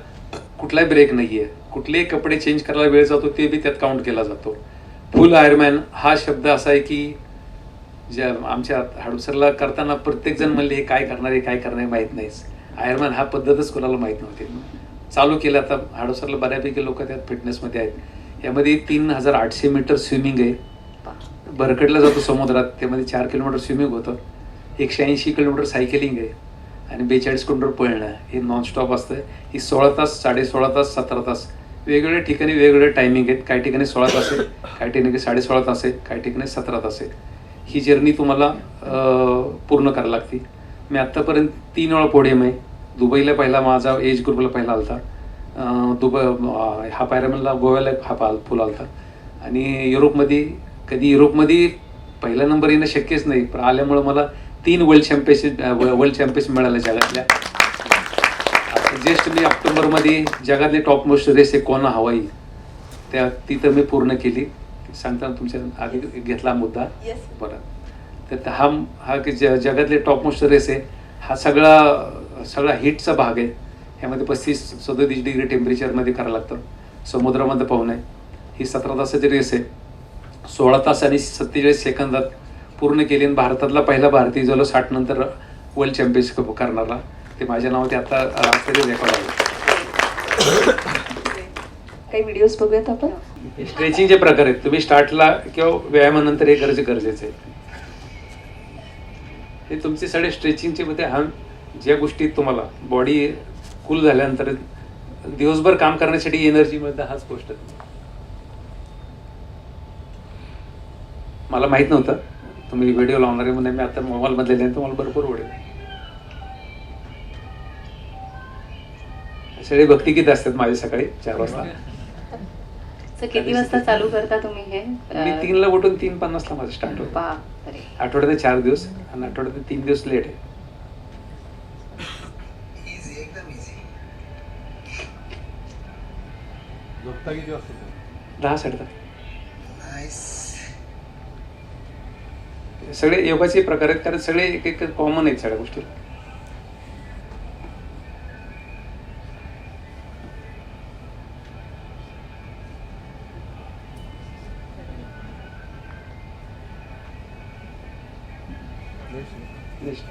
कुठलाही ब्रेक नाही आहे. कुठलेही कपडे चेंज करायला वेळ जातो ते बी त्यात काउंट केला जातो. फुल आयर्नमॅन हा शब्द असा आहे की ज्या आमच्या हाडूसरला करताना प्रत्येकजण म्हणले हे काय करणार आहे, काय करणार आहे माहीत नाहीच. आयर्नमॅन हा पद्धतच कोणाला माहीत नव्हती. चालू केलं. आता हाडूसरला बऱ्यापैकी लोक त्यात फिटनेसमध्ये आहेत. यामध्ये 3800 मीटर स्विमिंग आहे. बरकडला जातो समुद्रात, त्यामध्ये 4 किलोमीटर स्विमिंग होतं. 180 किलोमीटर सायकलिंग आहे आणि 42 किलोमीटर पळणं. हे नॉनस्टॉप असतं. ही 16 तास, 16.5 तास, 17 तास वेगवेगळ्या ठिकाणी वेगवेगळे टायमिंग आहेत. काही ठिकाणी 16 तास आहे, काही ठिकाणी 16.5 तास आहे, काही ठिकाणी 17 तास आहे. ही जर्नी तुम्हाला पूर्ण करायला लागते. मी आत्तापर्यंत 3 वेळा पोडियम आहे. दुबईला पहिला माझा एज ग्रुपला पहिला आलता. हा पॅरामनला गोव्याला हा फुल आलता. आणि युरोपमध्ये पहिला नंबर येणं शक्यच नाही, पण आल्यामुळं मला 3 वर्ल्ड चॅम्पियनशिप मिळाल्या जगातल्या. जस्ट मी ऑक्टोबरमध्ये जगातले टॉप मोस्ट रेस आहे कोना हवाई, तिथं मी पूर्ण केली. सांगताना तुमच्या आधी घेतला मुद्दा बरं. तर हा जगातले टॉप मोस्ट रेस आहे. हा सगळा हिटचा भाग आहे. ह्यामध्ये 35-37 डिग्री टेम्परेचरमध्ये करावं लागतं, समुद्रामध्ये पाहून आहे. ही 17 तासाची रेस आहे. 16 तास आणि 47 सेकंदात पूर्ण केली. आणि भारतातला पहिला भारतीय जो 60 नंतर वर्ल्ड चॅम्पियनशिप करणारा, ते माझ्या नावाने आता राष्ट्रीय रेकॉर्ड आहे.
काही व्हिडिओज बघूयात आपण.
स्ट्रेचिंगचे प्रकार आहेत. तुम्ही स्टार्टला किंवा व्यायामानंतर हे गरजेचं आहे. हे तुमचे सगळे स्ट्रेचिंगचे मध्ये ज्या गोष्टी तुम्हाला बॉडी कूल झाल्यानंतर दिवसभर काम करण्यासाठी एनर्जी मिळते, हाच गोष्ट मला माहित नव्हतं. तुम्ही व्हिडिओ लावणारे म्हणून मी आता मोबाईल मधले तुम्हाला भरपूर आवडेल. सगळे भक्तिगीत असतात माझे सकाळी 4 वाजता.
किती वाजता चालू करता तुम्ही हे?
मी 3ला उठून 3:50ला माझं स्टार्ट होतं.
बापरे.
आठवड्यात 4 दिवस आणि आठवड्यात 3 दिवस लेट आहे.
झोपता किती वाजता?
10-10:30. सगळे योगाचे प्रकार आहेत, कारण सगळे एक कॉमन आहेत सगळ्या गोष्टी.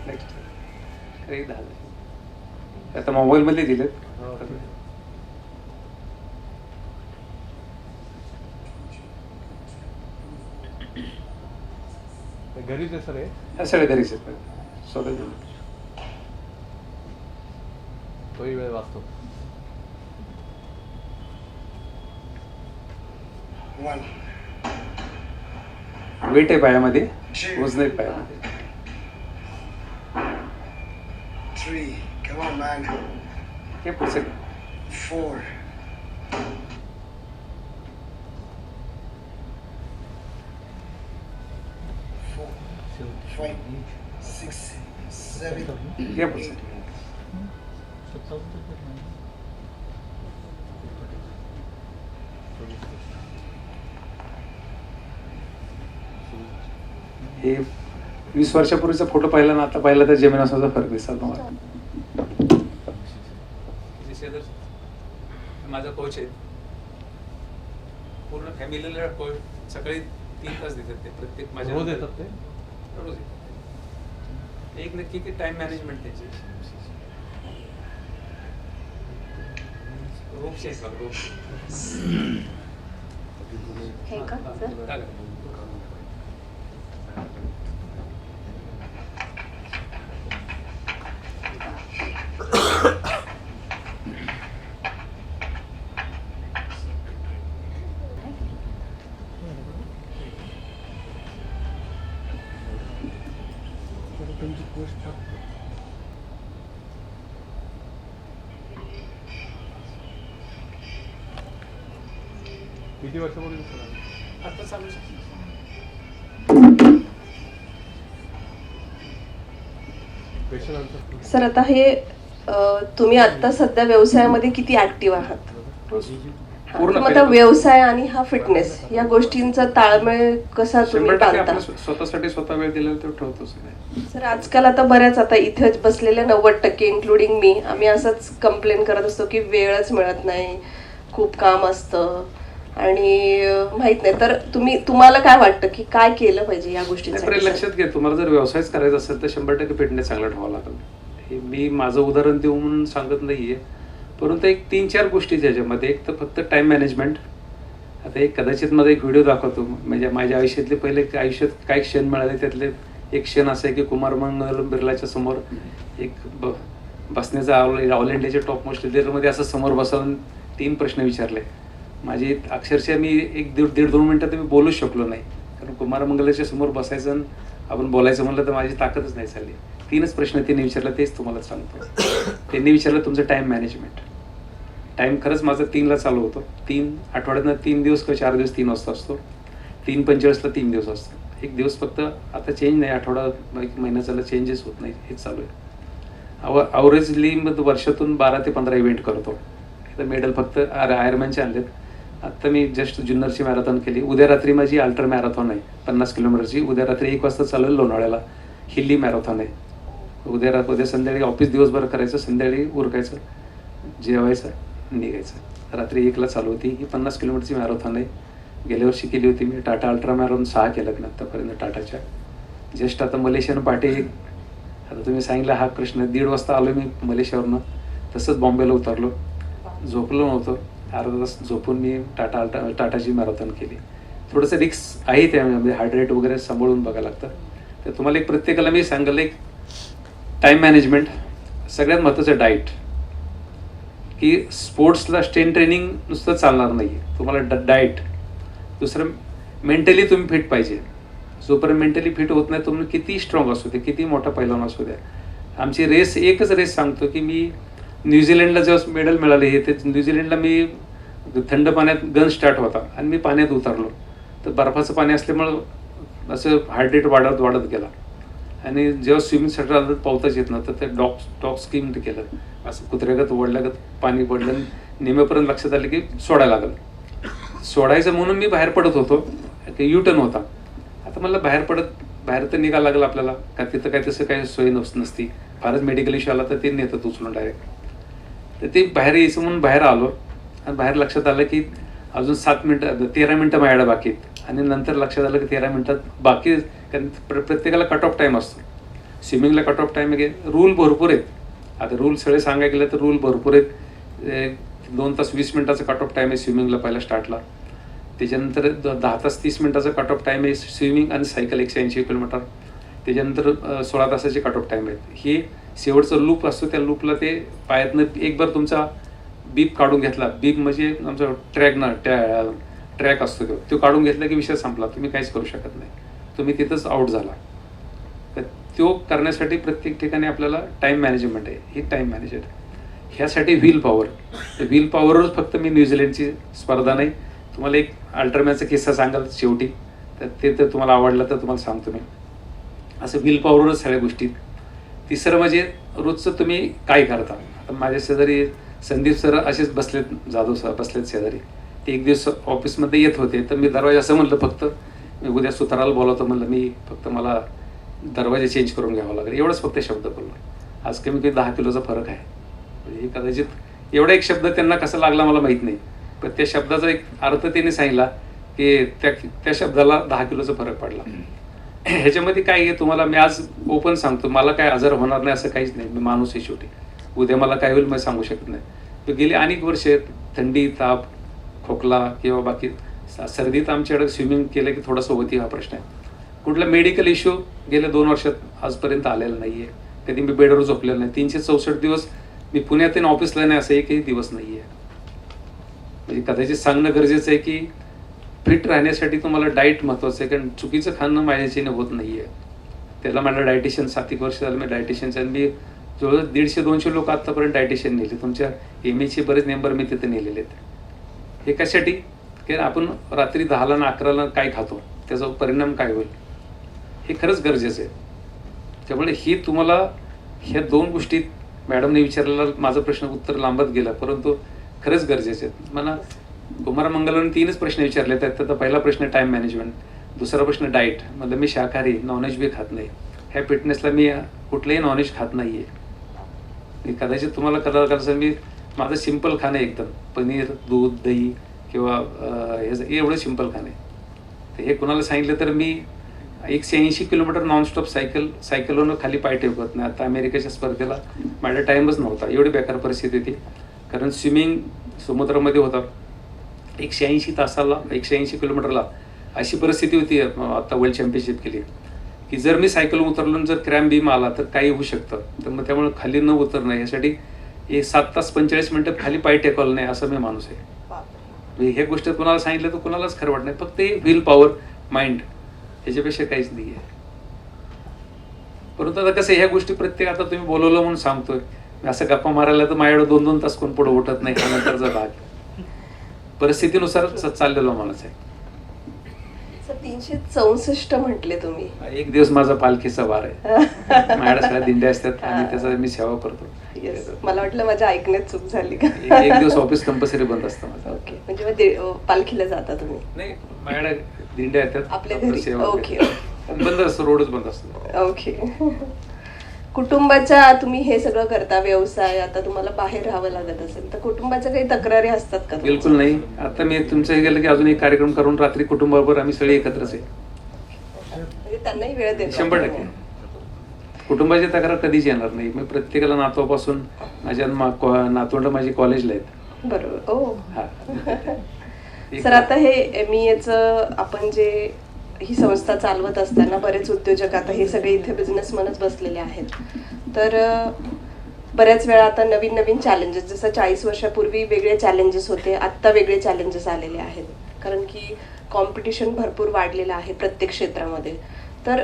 नेक्स्ट एक 10 आता मोबाईल मध्ये दिलेत.
घरीच आहे सर हे?
ह्या सगळ्या घरीच आहेत. स्वतः
तोही वेळ वाचतो.
वेट आहे पायामध्ये, वजन आहे पायामध्ये.
3, come on man.
हे पुढचं
4, 5, 6, 7.
हे पुढचं. हे 20 वर्षापूर्वीचा फोटो पाहिला ना, आता पाहिला तर जमीन असाचा फरक दिसतात तुम्हाला. माझा कोच आहे. पूर्ण फॅमिलीला कोच सकाळी 3 तास देतात ते प्रत्येक माझ्या.
रोज येतात ते?
रोज येतात. एक नक्की की टाइम मॅनेजमेंट त्याची. रोप्स आहेत बघ, रोप्स.
हे का सर?
चालेल.
किती वर्षापूर्वी सर?
आता चालू
क्वेश्चन आन्सर.
सर आता हे तुम्ही आता सध्या व्यवसायामध्ये किती ऍक्टिव्ह आहात? हा,
पूर्ण
मग आता व्यवसाय आणि हा फिटनेस या गोष्टींचा ताळमेळ कसा तुम्ही
100%
बांधता?
आपलं स्वतःसाठी स्वतः वेळ दिला तर ठेवतोच नाही.
सर आजकाल आता बऱ्याच आता इथेच बसलेल्या 90% इन्क्लुडिंग मी, आम्ही असंच कंप्लेन करत असतो की वेळच मिळत नाही, खूप काम असतं आणि माहित नाही. तर तुम्हाला काय वाटतं की काय केलं पाहिजे या गोष्टींसाठी?
त्याकडे लक्षात घ्या, तुम्हाला जर व्यवसायच करायचा असेल तर 100% फिटनेस चांगला ठेवावा लागेल. हे मी माझं उदाहरण देऊ म्हणून सांगत नाहीये, परंतु एक 3-4 गोष्टी त्याच्यामध्ये. एक तर फक्त टाइम मॅनेजमेंट. आता एक कदाचित माझा एक व्हिडिओ दाखवतो, म्हणजे माझ्या आयुष्यातले पहिले आयुष्यात काय क्षण मिळाले त्यातले एक क्षण असं आहे की कुमार मंगलम बिर्लाच्या समोर एक बसण्याचा ऑल इंडियाच्या टॉप मोस्ट लिडरमध्ये असं समोर बसवून 3 प्रश्न विचारले. माझी अक्षरशः मी 1-1.5-2 मिनिटात मी बोलूच शकलो नाही, कारण कुमार मंगलाच्या समोर बसायचं आपण बोलायचं म्हणलं तर माझी ताकदच नाही चालली. 3च प्रश्न त्यांनी विचारला, तेच तुम्हाला सांगतो. त्यांनी विचारलं तुमचं टाईम मॅनेजमेंट. टाईम खरंच माझं 3ला चालू होतो. 3 आठवड्यातनं 3 दिवस किंवा 4 दिवस 3 वाजता असतो. 3:45ला 3 दिवस असतो. एक दिवस फक्त आता चेंज नाही, आठवडा एक महिना झाला चेंजेस होत नाही, हेच चालू आहे. अवरेजली वर्षातून 12 ते 15 इव्हेंट करतो. तर मेडल फक्त आयरमॅनचे आणलेत. आत्ता मी जस्ट जुन्नरची मॅरेथॉन केली. उद्या रात्री माझी अल्ट्रा मॅरेथॉन आहे 50 किलोमीटरची. उद्या रात्री 1 वाजता चालू आहे लोणावळ्याला. हिल्ली मॅरेथॉन आहे. उद्या संध्याकाळी ऑफिस दिवसभर करायचं, संध्याकाळी उरकायचं, जेवायचं, निघायचं. रात्री 1ला चालू होती. ही 50 किलोमीटरची मॅरेथॉन आहे. गेल्या वर्षी केली होती मी. टाटा अल्ट्रा मॅरेथॉन 6 केल्यात मी आत्तापर्यंत टाटाच्या. जस्ट आता मलेशियन पाटे, आता तुम्ही सांगितलं हा प्रश्न, 1:30 वाजता आलो मी मलेशियावरनं. तसंच बॉम्बेला उतरलो. झोपलो नव्हतो. अर्धा तास झोपून मी टाटाची मॅरेथॉन केली. थोडंसं रिस्क आहे त्यामध्ये, हार्ट रेट वगैरे सांभाळून बघायला लागतं. तर तुम्हाला एक प्रत्येकाला मी सांगितलं, एक टाईम मॅनेजमेंट, सगळ्यात महत्त्वाचं डाईट. की स्पोर्ट्सला स्ट्रेंथ ट्रेनिंग नुसतं चालणार नाही आहे, तुम्हाला डाईट. दुसरं, मेंटली तुम्ही फिट पाहिजे. जोपर्यंत मेंटली फिट होत नाही, तुम्ही किती स्ट्रॉंग असू दे, किती मोठा पैलवान असू द्या. आमची रेस, एकच रेस सांगतो की मी न्यूझीलंडला जेव्हा मेडल मिळाले हे, ते न्यूझीलंडला मी थंड पाण्यात गन स्टार्ट होता आणि मी पाण्यात उतरलो. तर बर्फाचं पाणी असल्यामुळं असं हार्ट रेट वाढत वाढत गेला. आणि जेव्हा स्विमिंगसाठी आलं तर पावताच येत नव्हतं. तर डॉग स्कीम केलं, असं कुत्र्यागत ओढल्यागत पाणी पडलं. निमेपर्यंत लक्षात आलं की सोडायला लागलं. सोडायचं म्हणून मी बाहेर पडत होतो, U-टर्न होता. आता मला बाहेर तर निघायला लागलं आपल्याला, का तिथं काय तसं काही सोय नसती. फारच मेडिकल इश्यू आला तर ते नेतात उचलून डायरेक्ट. तर ते बाहेर यायचं म्हणून बाहेर आलो. आणि बाहेर लक्षात आलं की अजून 13 मिनटं माझ्याकडे बाकी आहेत. आणि नंतर लक्षात आलं की 13 मिनटात बाकी, कारण प्रत्येकाला कट ऑफ टाईम असतो. स्विमिंगला कट ऑफ टाईम आहे, रूल भरपूर आहेत. आता रूल सगळे सांगायला गेलं तर रूल भरपूर आहेत. 2 तास 20 मिनिटाचा कट ऑफ टाईम आहे स्विमिंगला पहिला स्टार्टला. त्याच्यानंतर 10 तास 30 मिनिटाचा कट ऑफ टाईम आहे स्विमिंग आणि सायकल 180 किलोमीटर. त्याच्यानंतर 16 तासाचे कट ऑफ टाईम आहेत. हे शेवटचं लूप असतो, त्या लूपला ते पायातनं एक बार तुमचा बीप काढून घेतला. बीप म्हणजे आमचा ट्रॅक असतो, तो काढून घेतला की विषय संपला. तुम्ही काहीच करू शकत नाही, तुम्ही तिथंच आउट झाला. तर तो करण्यासाठी प्रत्येक ठिकाणी आपल्याला टाईम मॅनेजमेंट आहे. ही टाईम मॅनेजमेंट ह्यासाठी व्हील पॉवर. व्हील पॉवरच फक्त मी न्यूझीलंडची स्पर्धा नाही, तुम्हाला एक अल्ट्रामॅनचा किस्सा सांगाल शेवटी, तर ते तर तुम्हाला आवडलं तर तुम्हाला सांगतो मी. असं व्हील पॉवरच सगळ्या गोष्टीत. तिसरं म्हणजे रोजचं तुम्ही काय करता. आता माझ्या शेजारी संदीप सर असेच बसलेत, जाधव सर बसलेत शेजारी. ते एक दिवस ऑफिसमध्ये येत होते, तर मी दरवाजा असं म्हणलं, फक्त मी उद्या सुताराला बोलावतो म्हणलं, मी फक्त मला दरवाजा चेंज करून घ्यावा लागेल, एवढंच फक्त शब्द बोललो. आज कमी कमी 10 किलोचा फरक आहे. म्हणजे कदाचित एवढा एक शब्द त्यांना कसा लागला मला माहीत नाही, पण त्या शब्दाचा एक अर्थ त्यांनी सांगितला की त्या शब्दाला 10 किलोचा फरक पडला. ह्याच्यामध्ये काय आहे, तुम्हाला मी आज ओपन सांगतो, मला काय आजार होणार नाही असं काहीच नाही. मी माणूस आहे शेवटी, उद्या मला काय होईल मी सांगू शकत नाही. तर गेली अनेक वर्षे थंडी, ताप, खोकला किंवा बाकी सर्दीत आमच्याकडे स्विमिंग केलं की थोडासा होती हा प्रश्न आहे. कुठला मेडिकल इश्यू गेल्या 2 वर्षात आजपर्यंत आलेला नाही आहे. कधी मी बेडवर झोपलेलं नाही. 364 दिवस मी पुण्यातून ऑफिसला नाही असं एकही दिवस नाही आहे. म्हणजे कदाचित सांगणं गरजेचं आहे की फिट राहण्यासाठी तुम्हाला डाईट महत्त्वाचं आहे, कारण चुकीचं खाणं माझ्याच्याने होत नाही आहे. त्याला मला डायटिशियन 7 वर्ष झालं मी डायटिशियनचं, आणि मी जवळजवळ 150-200 लोक आत्तापर्यंत डायटिशियन नेले. तुमच्या MAचे बरेच मेंबर मी तिथे नेलेले आहेत. हे कशासाठी, की आपण रात्री 10ला आणि 11ला काय खातो, त्याचा परिणाम काय होईल, हे खरंच गरजेचं आहे. त्यामुळे ही तुम्हाला ह्या 2 गोष्टी मॅडमने विचारलेला माझा प्रश्न उत्तर लांबत गेला, परंतु खरंच गरजेचे आहेत. मला कुमार मंगलवाने 3च प्रश्न विचारले आहेत. त्याचा पहिला प्रश्न टाईम मॅनेजमेंट, दुसरा प्रश्न डाईट. म्हणजे मी शाकाहारी, नॉनव्हेज बी खात नाही. ह्या फिटनेसला मी कुठलंही नॉनव्हेज खात नाही आहे. कदाचित तुम्हाला कसं मी माझं सिम्पल खाणं एकदम, पनीर, दूध, दही किंवा हे एवढं सिम्पल खाणं आहे. तर हे कुणाला सांगितलं तर मी 180 किलोमीटर नॉनस्टॉप सायकलवरून खाली पाय ठेवत नाही. आता अमेरिकेच्या स्पर्धेला माझा टाईमच नव्हता, एवढी बेकार परिस्थिती होती. कारण स्विमिंग समुद्रामध्ये होता 180 किलोमीटरला, अशी परिस्थिती होती. आता वर्ल्ड चॅम्पियनशिप केली की जर मी सायकल उतरलो, जर क्रॅम्प बीम आला तर काही होऊ शकतं. तर मग त्यामुळे खाली न उतरणं यासाठी 7 तास 45 मिनटं खाली पाय टेकवलं नाही असं मी माणूस आहे. म्हणजे हे गोष्ट कुणाला सांगितलं तर कुणालाच खरं वाटत नाही. फक्त व्हील पॉवर, माइंड, ह्याच्यापेक्षा काहीच नाही आहे. परंतु आता कसं ह्या गोष्टी प्रत्येक आता तुम्ही बोलवलं म्हणून सांगतोय, मी असं गप्पा मारायला तर माझ्याकडे 2-2 तास कोण पुढे उठत नाही, त्यानंतरचा भाग परिस्थितीनुसार चाललेलो माणूस आहे.
सर 364 म्हटले तुम्ही.
एक दिवस माझा पालखीचा वार आहे, माझ्याकडे सगळ्या दिंड्या असतात आणि त्याचा मी सेवा करतो.
येस, मला वाटलं माझ्या ऐकण्यात चूक झाली का.
एक दिवस ऑफिस कंपल्सरी बंद असतं माझं.
ओके, म्हणजे मग पालखीला जाता तुम्ही
नाही, माझ्याकडे दिंड्या येतात
आपल्या
फक्त
घरी.
सेवा
ओके.
करतो. बंद असतं, रोडच बंद असतो.
ओके. कुटुंबाच्या तुम्ही हे सगळं करता, व्यवसाय, आता तुम्हाला बाहेर राहावं लागत असेल तर कुटुंबाच्या काही तक्रारी असतात का तुमच्या?
बिलकुल नाही. आता मी तुमचं हे गेलं की अजून एक कार्यक्रम करून रात्री कुटुंबाबरोबर आम्ही सगळे एकत्रच आहे.
म्हणजे त्यांनाही वेळ देता?
100%. कुटुंबाची तक्रार कधीच येणार नाही. मी प्रत्येकाला नातवापासून माझ्या नातवंड माझी कॉलेजला आहेत.
बरोबर. ओ
हा.
सर, आता हे MEA आपण जे ही संस्था चालवत असताना बरेच उद्योजक आता हे सगळे इथे बिझनेसमनच बसलेले आहेत, तर बऱ्याच वेळा आता नवीन नवीन चॅलेंजेस, जसं 40 वर्षापूर्वी वेगळे चॅलेंजेस होते, आत्ता वेगळे चॅलेंजेस आलेले आहेत, कारण की कॉम्पिटिशन भरपूर वाढलेलं आहे प्रत्येक क्षेत्रामध्ये. तर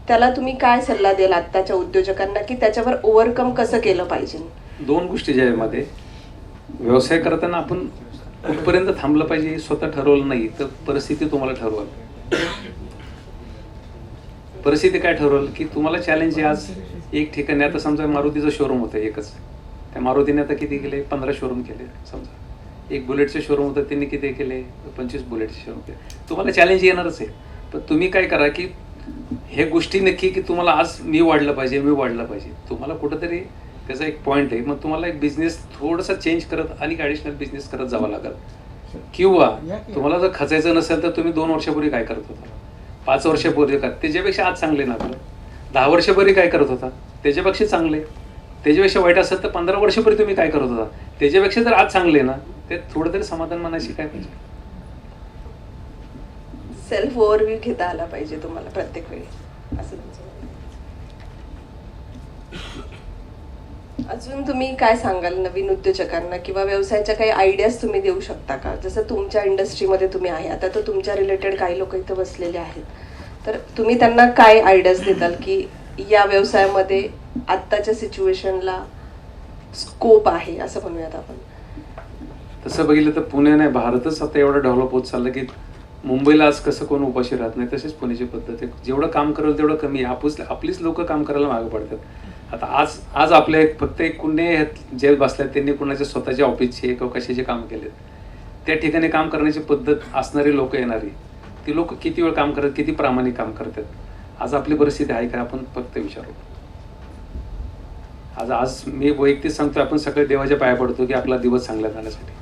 त्याला तुम्ही काय सल्ला द्याल आत्ताच्या उद्योजकांना की त्याच्यावर ओव्हरकम कसं केलं पाहिजे?
2 गोष्टी ज्यामध्ये व्यवसाय करताना आपण कुठपर्यंत थांबलं पाहिजे स्वतः ठरवलं नाही तर परिस्थिती तुम्हाला ठरवल. परिस्थिती काय ठरवल की तुम्हाला चॅलेंज आहे. आज एक ठिकाणी आता समजा मारुतीचं शोरूम होतं एकच, त्या मारुतीने आता किती केले? 15 शोरूम केले. समजा एक बुलेटचं शोरूम होतं, त्यांनी किती केले? 25 बुलेटचे शोरूम केले. तुम्हाला चॅलेंज येणारच आहे, पण तुम्ही काय करा की हे गोष्टी नक्की की तुम्हाला आज मी वाढलं पाहिजे. तुम्हाला कुठंतरी त्याचा एक पॉईंट आहे, मग तुम्हाला एक बिझनेस थोडासा चेंज करत आणि ॲडिशनल बिझनेस करत जावं लागेल. किंवा तुम्हाला जर खचायचं नसेल तर तुम्ही 2 वर्षापूर्वी काय करत होता, 5 वर्षापूर्वी काय, त्याच्यापेक्षा आज चांगले ना आपलं. 10 वर्षापूर्वी काय करत होता, त्याच्यापेक्षा चांगले. त्याच्यापेक्षा वाईट असेल तर 15 वर्षापूर्वी तुम्ही काय करत होता, त्याच्यापेक्षा जर आज चांगले ना, ते थोडं तरी समाधान मनाशी काय पाहिजे.
सेल्फ ओव्हरव्ह्यू घेता आला पाहिजे तुम्हाला प्रत्येक वेळी, असं तुमचं. अजून तुम्ही काय सांगाल नवीन उद्योजकांना किंवा व्यवसायाच्या काही आयडियाज तुम्ही देऊ शकता का? जसं तुमच्या इंडस्ट्रीमध्ये तुम्ही आहे आता, तर तुमच्या रिलेटेड काही लोक इथं बसलेले आहेत, तर तुम्ही त्यांना काय आयडियाज देताल की या व्यवसायामध्ये आत्ताच्या सिच्युएशनला स्कोप आहे असं म्हणूयात आपण?
तसं बघितलं तर पुणे नाही, भारतच आता एवढं डेव्हलप होत चाललं की मुंबईला आज कसं कोण उपाशी राहत नाही, तसेच पुण्याची पद्धत आहे. जेवढं काम करेल तेवढं कमी आहे. आपलीच लोक काम करायला मागे पडतात. आता आज आपले फक्त एक कुणी जे बसल्यात त्यांनी कुणाच्या स्वतःच्या ऑफिसचे किंवा कशाचे काम केलेत, त्या ठिकाणी काम करण्याची पद्धत असणारी लोक येणारी, ती लोक किती वेळ काम करतात, किती प्रामाणिक काम करतात. आज आपली परिस्थिती आहे का आपण फक्त विचारू. आज मी वैयक्तिक सांगतो, आपण सगळे देवाच्या पाया पडतो की आपला दिवस चांगला जाण्यासाठी.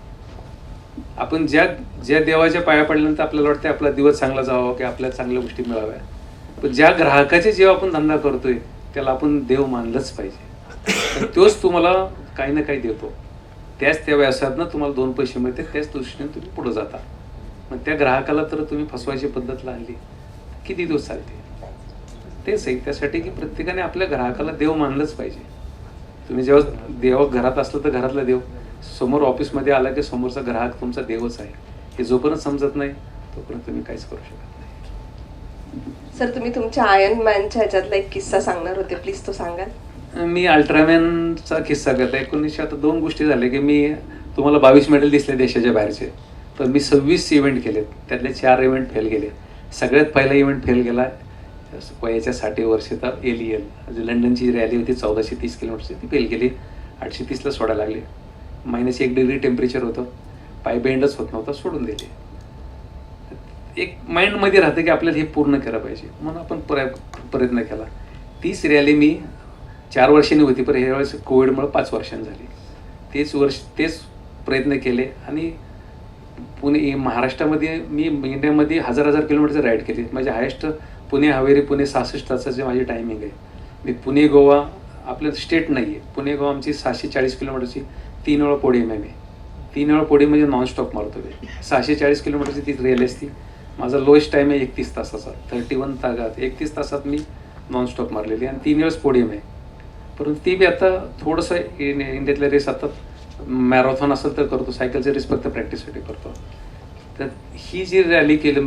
आपण ज्या देवाच्या पाया पडल्यानंतर आपल्याला वाटतं आपला दिवस चांगला जावा की आपल्याला चांगल्या गोष्टी मिळाव्या, पण ज्या ग्राहकाचे जेव्हा आपण धंदा करतोय त्याला आपण देव मानलंच पाहिजे. तोच तुम्हाला काही ना काही देतो. त्या व्यवसायातनं तुम्हाला 2 पैसे मिळते, त्याच दृष्टीने तुम्ही पुढे जाता. मग त्या ग्राहकाला तर तुम्ही फसवायची पद्धत लागली किती दिवस चालते. तेच आहे त्यासाठी की प्रत्येकाने आपल्या ग्राहकाला देव मानलंच पाहिजे. तुम्ही जेव्हा देव घरात असलं तर घरातला देव, समोर ऑफिसमध्ये आला की समोरचा ग्राहक तुमचा देवच आहे. हे जोपर्यंत समजत नाही तोपर्यंत तुम्ही काहीच करू शकत नाही.
सर, तुम्ही तुमच्या आयर्न मॅनच्या ह्याच्यातला एक किस्सा सांगणार होते, प्लीज तो सांगाल?
मी अल्ट्रामॅनचा किस्सा करतो. 1900 आता 2 गोष्टी झाल्या की मी तुम्हाला 22 मेडल दिसले देशाच्या बाहेरचे, पण मी 26 इव्हेंट केलेत, त्यातले 4 इव्हेंट फेल गेले. सगळ्यात पहिला इव्हेंट फेल गेला वयाच्या 60 वर्षाचा LEL, लंडनची रॅली होती 1430 किलोमीटरची, ती फेल गेली. 830ला सोडायला लागले. -1 डिग्री टेम्परेचर होतं, पाय बेंडच होत नव्हता, सोडून दिले. एक माइंडमध्ये राहतं की आपल्याला हे पूर्ण केलं पाहिजे, म्हणून आपण प्रयत्न केला. 30 रॅली मी 4 वर्षांनी होती, पण ह्या वेळेस कोविडमुळे 5 वर्षांनी झाली. तेच प्रयत्न केले आणि पुणे महाराष्ट्रामध्ये मी इंडियामध्ये 1000 किलोमीटरचं राईड केली. माझे हायेस्ट पुणे हवेली पुणे 66 तासाची माझी टायमिंग आहे. मी पुणे गोवा, आपलं स्टेट नाही आहे, पुणे गोवा आमची 640 किलोमीटरची 3 वेळा पोडियम आहे. मी 3 वेळा पोडियम म्हणजे नॉनस्टॉप मारतो मी. 640 किलोमीटरची ती रेल असती. माझा लोएस्ट टाईम आहे 31 तासाचा, 31 तासात 31 तासात मी नॉनस्टॉप मारलेली आणि 3 वेळेस पोडियम आहे. परंतु ती बी आता थोडंसं इंडियातल्या रेस आता मॅरेथॉन असेल तर करतो, सायकलचे रेस फक्त प्रॅक्टिससाठी करतो. तर ही जी रॅली केली,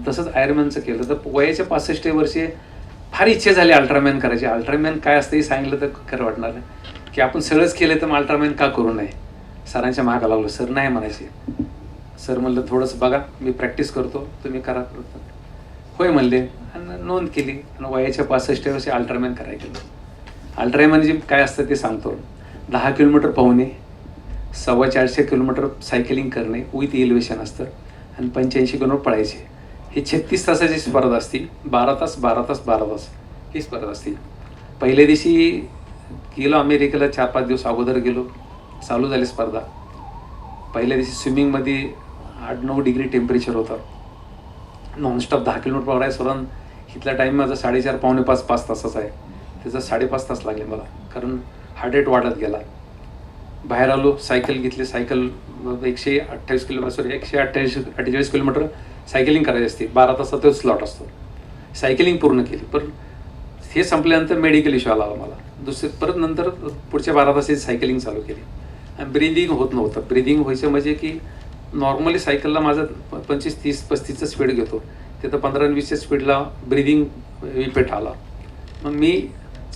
तसंच आयर्नमॅनचं केलं तर वयाच्या 65 वर्षे फार इच्छा झाली अल्ट्रामॅन करायची. अल्ट्रामॅन काय असतं हे सांगितलं तर खरं वाटणार नाही की आपण सगळंच केलं तर मग अल्ट्रामॅन का करू नये. सरांच्या मागं लागलो. सर नाही म्हणायचे. सर म्हणलं थोडंसं बघा, मी प्रॅक्टिस करतो, तुम्ही करा. होय म्हणले आणि नोंद केली आणि वयाच्या 65 वर्षी अल्ट्रामॅन करायला गेलो. अल्ट्रामॅन जे काय असतं ते सांगतो. 10 किलोमीटर पोहणे, 450 किलोमीटर सायकलिंग करणे विथ एलिव्हेशन असतं आणि 85 किलोमीटर पळायचे. ही 36 तासाची स्पर्धा असते. 12 तास 12 तास 12 तास ही स्पर्धा असते. पहिल्या दिवशी गेलो अमेरिकेला, 4-5 दिवस अगोदर गेलो. चालू झाली स्पर्धा. पहिल्या दिवशी स्विमिंगमध्ये 8-9 डिग्री टेम्परेचर होतं. नॉनस्टॉप 10 किलोमीटर पळायचं सोडून इथला टाईम माझा 4.5 पावणे 5 तासाचा आहे. त्याचा 5.5 तास लागले मला, कारण हार्ट रेट वाढत गेला. बाहेर आलो, सायकल घेतली. सायकल 128 किलोमीटर 148 किलोमीटर सायकलिंग करायची असते. 12 तासाचा स्लॉट असतो. सायकलिंग पूर्ण केली. पण हे संपल्यानंतर मेडिकल इश्यू आला मला. परत नंतर पुढच्या 12 तासाची सायकलिंग चालू केली आणि ब्रिदिंग होत नव्हतं. ब्रिदिंग व्हायचं म्हणजे की नॉर्मली सायकलला माझं 25, 30, 35चं स्पीड घेतो, तिथं 15 आणि 20च्या स्पीडला ब्रिदिंग इफेक्ट आला. मग मी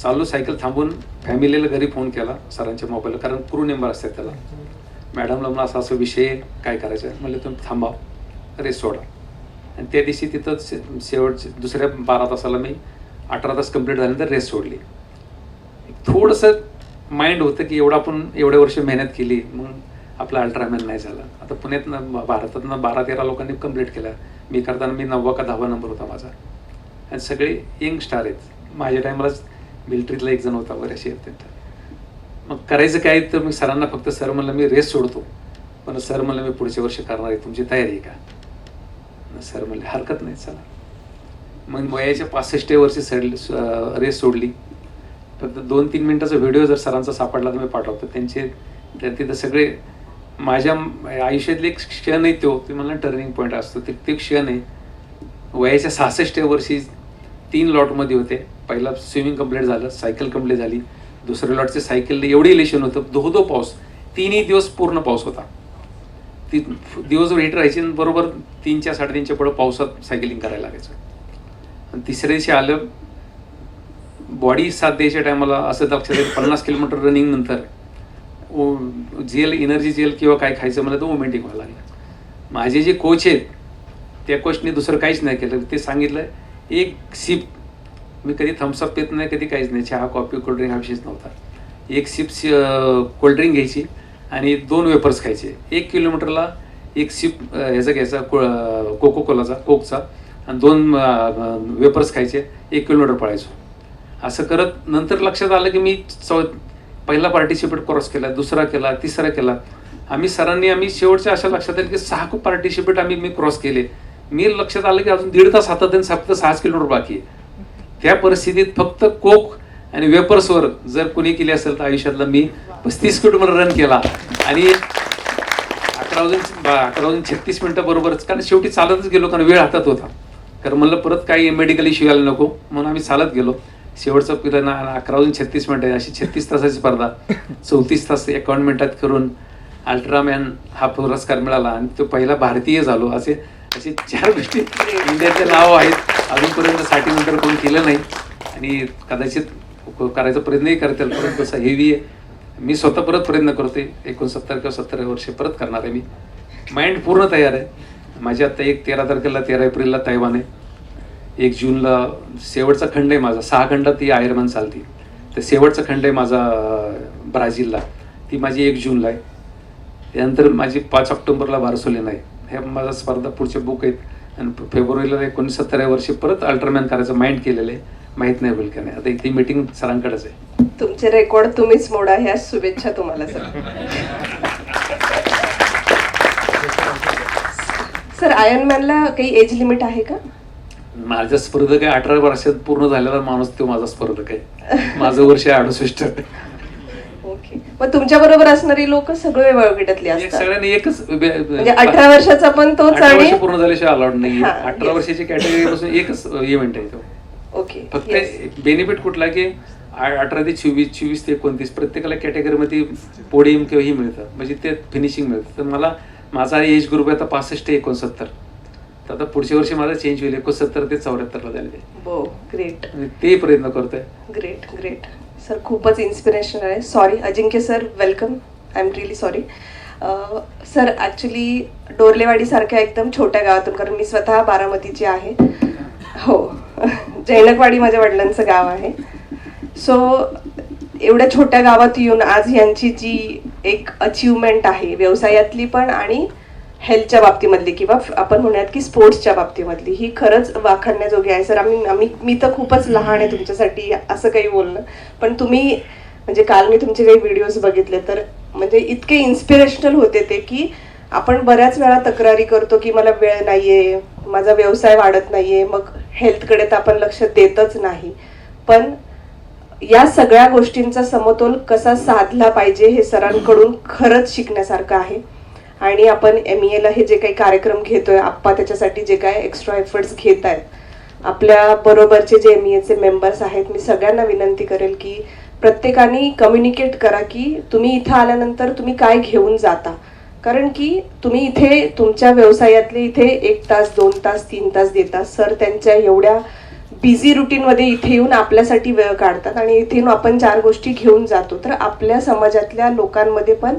चालू सायकल थांबून फॅमिलीला घरी फोन केला सरांच्या मोबाईलला, कारण क्रू नंबर असतात त्याला. मॅडमला मला असा विषय काय करायचा आहे. म्हणलं तुम्ही थांबा, रेस्ट सोडा. आणि त्या दिवशी तिथं शेवटच्या दुसऱ्या 12 तासाला मी 18 तास कंप्लीट झाल्यानंतर रेस्ट सोडली. थोडंसं माइंड होतं की एवढं आपण एवढ्या वर्ष मेहनत केली, मग आपला अल्ट्रामॅन नाही झाला. आता पुण्यातनं भारतातनं 12-13 लोकांनी कंप्लीट केला. मी करताना मी 9वा का 10वा नंबर होता माझा. आणि सगळे यंग स्टार आहेत. माझ्या टायमालाच मिलिटरीतला एक जण होता वगैरे असे आहेत. मग करायचं काय तर मी सरांना फक्त सर म्हणलं मी रेस्ट सोडतो, पण सर म्हणलं मी पुढच्या वर्षी करणार आहे, तुमची तयारी आहे का. सर म्हणले हरकत नाही, चला. मग वयाच्या 65 वर्षी रेस सोडली. फक्त 2-3 मिनिटाचा व्हिडिओ जर सरांचा सापडला तर मी पाठवतो. तिथं सगळे माझ्या आयुष्यातले एक क्षण आहे ते मला टर्निंग पॉईंट असतो. ते क्षण आहे. वयाच्या 66 वर्षी 3 लॉटमध्ये होते. पहिला स्विमिंग कंप्लीट झालं, सायकल कंप्लीट झाली. दुसऱ्या लॉटचे सायकलला एवढी इलेक्शन होतं, धो पाऊस, 3ही दिवस पूर्ण पाऊस होता. ती दिवसभर हिट राहायची आणि बरोबर 3च्या 3:30च्या पुढं पावसात सायकलिंग करायला लागायचं. आणि तिसऱ्या दिवशी आलं, बॉडी साथ द्यायच्या टायमाला असं लक्षात येईल 50 किलोमीटर रनिंग नंतर एनर्जी जेल किंवा काय खायचं मला तर वोमिटिंग व्हायला लागलं. माझे जे कोच आहेत त्या कोचने दुसरं काहीच नाही केलं. ते सांगितलं एक सिप, मी कधी थम्सअप पित नाही, कधी काहीच नाही, चहा कॉफी कोल्ड्रिंक हा विषयच नव्हता. एक सिप कोल्ड्रिंक घ्यायची आणि 2 वेपर्स खायचे. 1 किलोमीटरला एक सिप ह्याचा घ्यायचा कोको कोलाचा, कोकचा, आणि 2 वेपर्स खायचे. 1 किलोमीटर पळायचो. असं करत नंतर लक्षात आलं की मी पहिला पार्टिसिपेट क्रॉस केला, दुसरा केला, तिसरा केला. आम्ही शेवटच्या अशा लक्षात आलं की 6 पार्टिसिपेट मी क्रॉस केले. मी लक्षात आलं की अजून 1.5 तास हातात आणि फक्त 6 किलोमीटर बाकी आहे. त्या परिस्थितीत फक्त कोक आणि वेपर्सवर जर कुणी केली असेल तर आयुष्यातला मी 35 किलोमीटर रन केला. आणि 11 वाजून 36 मिनिटं बरोबरच, कारण शेवटी चालतच गेलो, कारण वेळ हातात होता. कारण म्हणलं परत काही मेडिकल इश्यू आला नको म्हणून आम्ही चालत गेलो. शेवटचं पिलं 11 वाजून 36 मिनिटं अशी 36 तासाची स्पर्धा 34 तास 51 मिनिटात करून अल्ट्रामॅन हा पुरस्कार मिळाला आणि तो पहिला भारतीय झालो. असे 4 गोष्टी इंडियाचे नाव आहेत. अजूनपर्यंत 60 नंतर कोण केलं नाही आणि कदाचित करायचा प्रयत्नही करतील. परत तसा हेवी आहे. मी स्वतः परत प्रयत्न करतोय. 69 किंवा 70 वर्षे परत करणार आहे. मी माइंड पूर्ण तयार आहे. माझी आता 13 तारखेला 13 एप्रिलला तैवान आहे. 1 जूनला शेवटचा खंड आहे माझा. 6 खंडात ती आयर्मॅन चालती. तर शेवटचा खंड आहे माझा ब्राझीलला, ती माझी 1 जूनला आहे. त्यानंतर माझी 5 ऑक्टोबरला बार्सिलोना आहे. हे माझा स्पर्धा पुढचे बुक आहेत. आणि फेब्रुवारीला 1970 वर्षी परत अल्ट्रामॅन करायचं माइंड केलेलं आहे. माहीत नाही होईल का नाही. आता ती मीटिंग सरांकडेच आहे.
तुमचे रेकॉर्ड तुम्हीच मोडा, ह्या शुभेच्छा तुम्हाला सर. सर आयर्नमॅनला काही एज लिमिट आहे का?
माझा स्पर्धक आहे 18 वर्षात पूर्ण झालेला माणूस, तो माझा स्पर्धक आहे. माझं वर्ष आहे 68.
ओके. मग तुमच्या बरोबर असणारी लोक सगळे वयोगटातली असतात?
सगळ्यांनी एकच
म्हणजे 18 वर्षाचा पण तोच
18 वर्ष
आणि
पूर्ण झाल्याशिवाय अलाउड नाही.
हा,
18 वर्षाची कॅटेगरी पासून एकच इव्हेंट आहे तो.
ओके.
फक्त बेनिफिट कुठला की 18 ते 24 ते 29 प्रत्येकाला कॅटेगरीमध्ये पोडियम किंवा ही मिळतं, म्हणजे ते फिनिशिंग मिळतं. तर माझा एज ग्रुप आहे आता 65 ते 69. तर आता पुढच्या वर्षी माझा चेंज होईल 69 ते 74ला जाईल ते.
हो, ग्रेट
आणि ते प्रयत्न करतोय.
ग्रेट ग्रेट सर, खूपच इन्स्पिरेशनल आहे. Sorry Ajinkya sir, welcome. I am really sorry sir. Actually डोरलेवाडीसारख्या एकदम छोट्या गावातून, कारण मी स्वतः बारामतीची आहे. हो, जैनकवाडी माझ्या वडिलांचं गाव आहे. सो एवढ्या छोट्या गावात येऊन आज यांची जी एक अचिव्हमेंट आहे व्यवसायातली पण आणि हेल्थच्या बाबतीमधली, किंवा आपण म्हणूयात की स्पोर्ट्सच्या बाबतीमधली, ही खरंच वाखाणण्याजोगी आहे. सर मी तर खूपच लहान आहे तुमच्यासाठी असं काही बोलणं, पण तुम्ही म्हणजे काल मी तुमचे काही व्हिडिओज बघितले तर म्हणजे इतके इन्स्पिरेशनल होते ते, की आपण बऱ्याच वेळा तक्रारी करतो की मला वेळ नाहीये, माझा व्यवसाय वाढत नाहीये, मग हेल्थकडे तर आपण लक्ष देतच नाही. पण या सगळ्या गोष्टींचा समतोल कसा साधला पाहिजे हे सरांकडून खरंच शिकण्यासारखं आहे. आणि आपण MEAला हे जे काही कार्यक्रम घेतोय, आप्पा त्याच्यासाठी जे काही एक्स्ट्रा एफर्ट्स घेत आहेत, आपल्या बरोबरचे जे MEAचे मेंबर्स आहेत, मी सगळ्यांना विनंती करेल की प्रत्येकाने कम्युनिकेट करा की तुम्ही इथं आल्यानंतर तुम्ही काय घेऊन जाता. कारण की तुम्ही इथे तुमच्या व्यवसायातले इथे 1 तास 2 तास 3 तास देता. सर त्यांच्या एवढ्या बिझी रुटीनमध्ये इथे येऊन आपल्यासाठी वेळ काढतात आणि इथे येऊन आपण 4 गोष्टी घेऊन जातो. तर आपल्या समाजातल्या लोकांमध्ये पण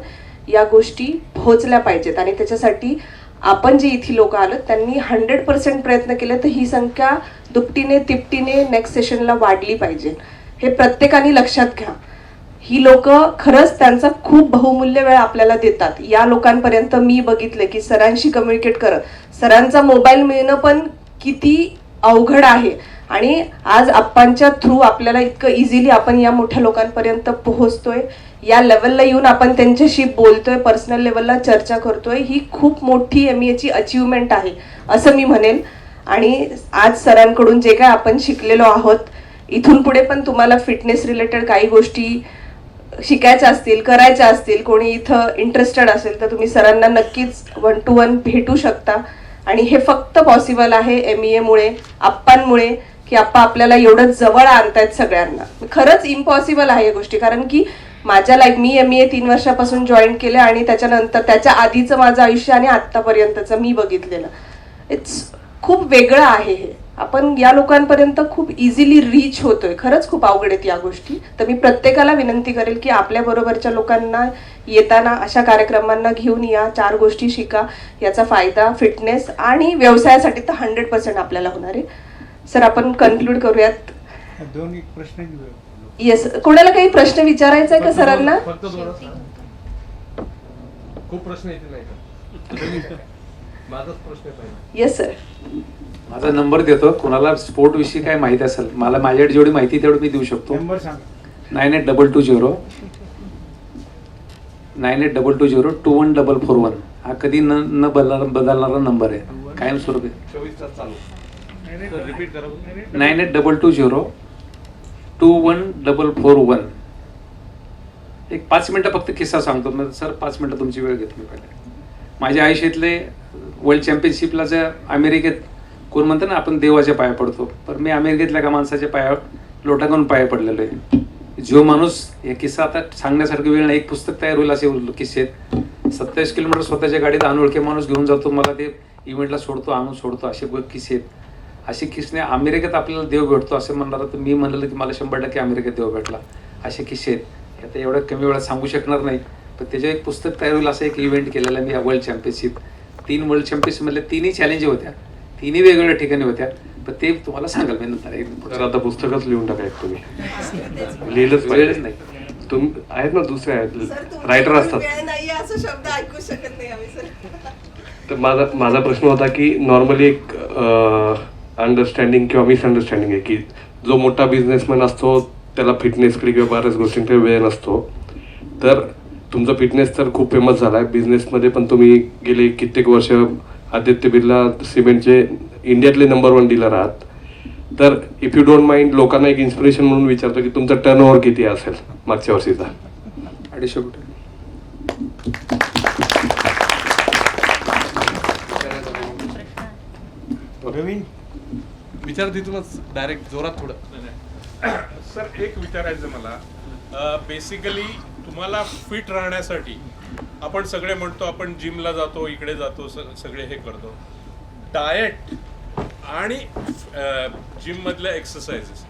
या गोष्टी पोहोचल्या पाहिजेत आणि त्याच्यासाठी आपण जे इथे लोक आलं त्यांनी 100% प्रयत्न केले तर ही संख्या दुपटीने तिपटीने नेक्स्ट सेशनला वाढली पाहिजे. हे प्रत्येकाने लक्षात घ्या. ही लोक खरंच त्यांचा खूप बहुमूल्य वेळ आपल्याला देतात. या लोकांपर्यंत मी बघितलं की सरांशी कम्युनिकेट करत, सरांचा मोबाईल मिळणं पण किती अवघड आहे आणि आज आप्पांच्या थ्रू आपल्याला इतकं इझिली आपण या मोठ्या लोकांपर्यंत पोहोचतोय, या लेवलला येऊन आपण त्यांच्याशी बोलतोय, पर्सनल लेवलला चर्चा करतोय. ही खूप मोठी MEAची अचिव्हमेंट आहे असं मी म्हणेल. आणि आज सरांकडून जे काय आपण शिकलेलो आहोत, इथून पुढे पण तुम्हाला फिटनेस रिलेटेड काही गोष्टी शिकायच्या असतील, करायच्या असतील, कोणी इथं इंटरेस्टेड असेल तर तुम्ही सरांना नक्कीच 1 to 1 भेटू शकता. आणि हे फक्त पॉसिबल आहे MEAमुळे, आप्पांमुळे, की आप्पा आपल्याला एवढं जवळ आणतायत सगळ्यांना. खरंच इम्पॉसिबल आहे या गोष्टी, कारण की माझ्या मी MEA 3 वर्षापासून जॉईन केलं आणि त्याच्यानंतर त्याच्या आधीचं माझं आयुष्य आणि आत्तापर्यंतचं मी बघितलेलं इट्स खूप वेगळं आहे. हे आपण या लोकांपर्यंत खूप इझिली रीच होतोय. खरंच खूप अवघड आहेत या गोष्टी. तर मी प्रत्येकाला विनंती करेल की आपल्या बरोबरच्या लोकांना येताना अशा कार्यक्रमांना घेऊन या, 4 गोष्टी शिका. याचा फायदा फिटनेस आणि व्यवसायासाठी तर 100% आपल्याला होणार आहे. सर आपण कन्क्लूड करूयात.
2 प्रश्न.
येस, कोणाला काही प्रश्न विचारायचा आहे का सरांना?
फक्त खूप प्रश्न येतील नाही का? माझाच प्रश्न आहे.
Yes sir.
माझा नंबर देतो, कोणाला स्पोर्ट विषयी काय माहिती असेल, मला माझ्याकडे जेवढी माहिती तेवढी मी देऊ शकतो.
नंबर सांगा.
9822 9822 हा कधी न बदलणारा नंबर आहे, कायमस्वरूपी.
24 तास चालू. रिपीट करा.
9822 एक 5 मिनिटं फक्त किस्सा सांगतो मी. सर 5 मिनिटं तुमची वेळ घेतो मी. पहिले माझ्या आयुष्यातले वर्ल्ड चॅम्पियनशिपला जर अमेरिकेत कोण म्हणतं ना आपण देवाच्या पाया पडतो, पण मी अमेरिकेतल्या का माणसाच्या पाया लोटांगून पाया पडलेलो आहे. जो माणूस हे किस्सा आता सांगण्यासारखं वेळ नाही, एक पुस्तक तयार होईल असे किस्से आहेत. 27 किलोमीटर स्वतःच्या गाडीत अनोळखी माणूस घेऊन जातो, मला ते इव्हेंटला सोडतो, आणून सोडतो, असे किस्से आहेत. असे किस्से अमेरिकेत आपल्याला देव भेटतो असं म्हणणार तर मी म्हणलं की मला 100% अमेरिकेत देव भेटला, असे किस्से आहेत. आता एवढ्या कमी वेळात सांगू शकणार नाही, पण त्याचं एक पुस्तक तयार होईल असं एक इव्हेंट केलेला मी. वर्ल्ड चॅम्पियनशिप 3 वर्ल्ड चॅम्पियनशिपमधल्या 3ही चॅलेंज होत्या, 3ही वेगवेगळ्या ठिकाणी होत्या, पण ते तुम्हाला सांगाल मी नंतर.
तर आता पुस्तकच लिहून टाकायचं तुम्ही. लिहिलंच
वेळच
पाहिजे.
नाही.
तुम्ही आहेत ना दुसरे आहेत रायटर असतात.
असं शब्द ऐकू शकत नाही आम्ही सर.
तर माझा प्रश्न होता की नॉर्मली एक अंडरस्टँडिंग किंवा मिसअंडरस्टँडिंग आहे की जो मोठा बिझनेसमॅन असतो त्याला फिटनेसकडे किंवा बऱ्याच गोष्टींकडे वेळ नसतो. तर तुमचा फिटनेस तर खूप फेमस झाला आहे, बिझनेसमध्ये पण तुम्ही गेले कित्येक वर्ष आदित्य बिर्ला सिमेंटचे इंडियातले नंबर 1 डीलर आहात. तर इफ यू डोंट माइंड, लोकांना एक इन्स्पिरेशन म्हणून विचारतो की तुमचा टर्नओव्हर किती असेल मागच्या वर्षीचा?
250 कोटी.
रवीन
विचार तिथूनच डायरेक्ट जोरात थोडं.
सर एक विचारायचं मला, बेसिकली तुम्हाला फिट राहण्यासाठी आपण सगळे म्हणतो, आपण जिमला जातो, इकडे जातो, सगळे हे करतो. डाएट आणि जिम मधल्या एक्सरसाइजेस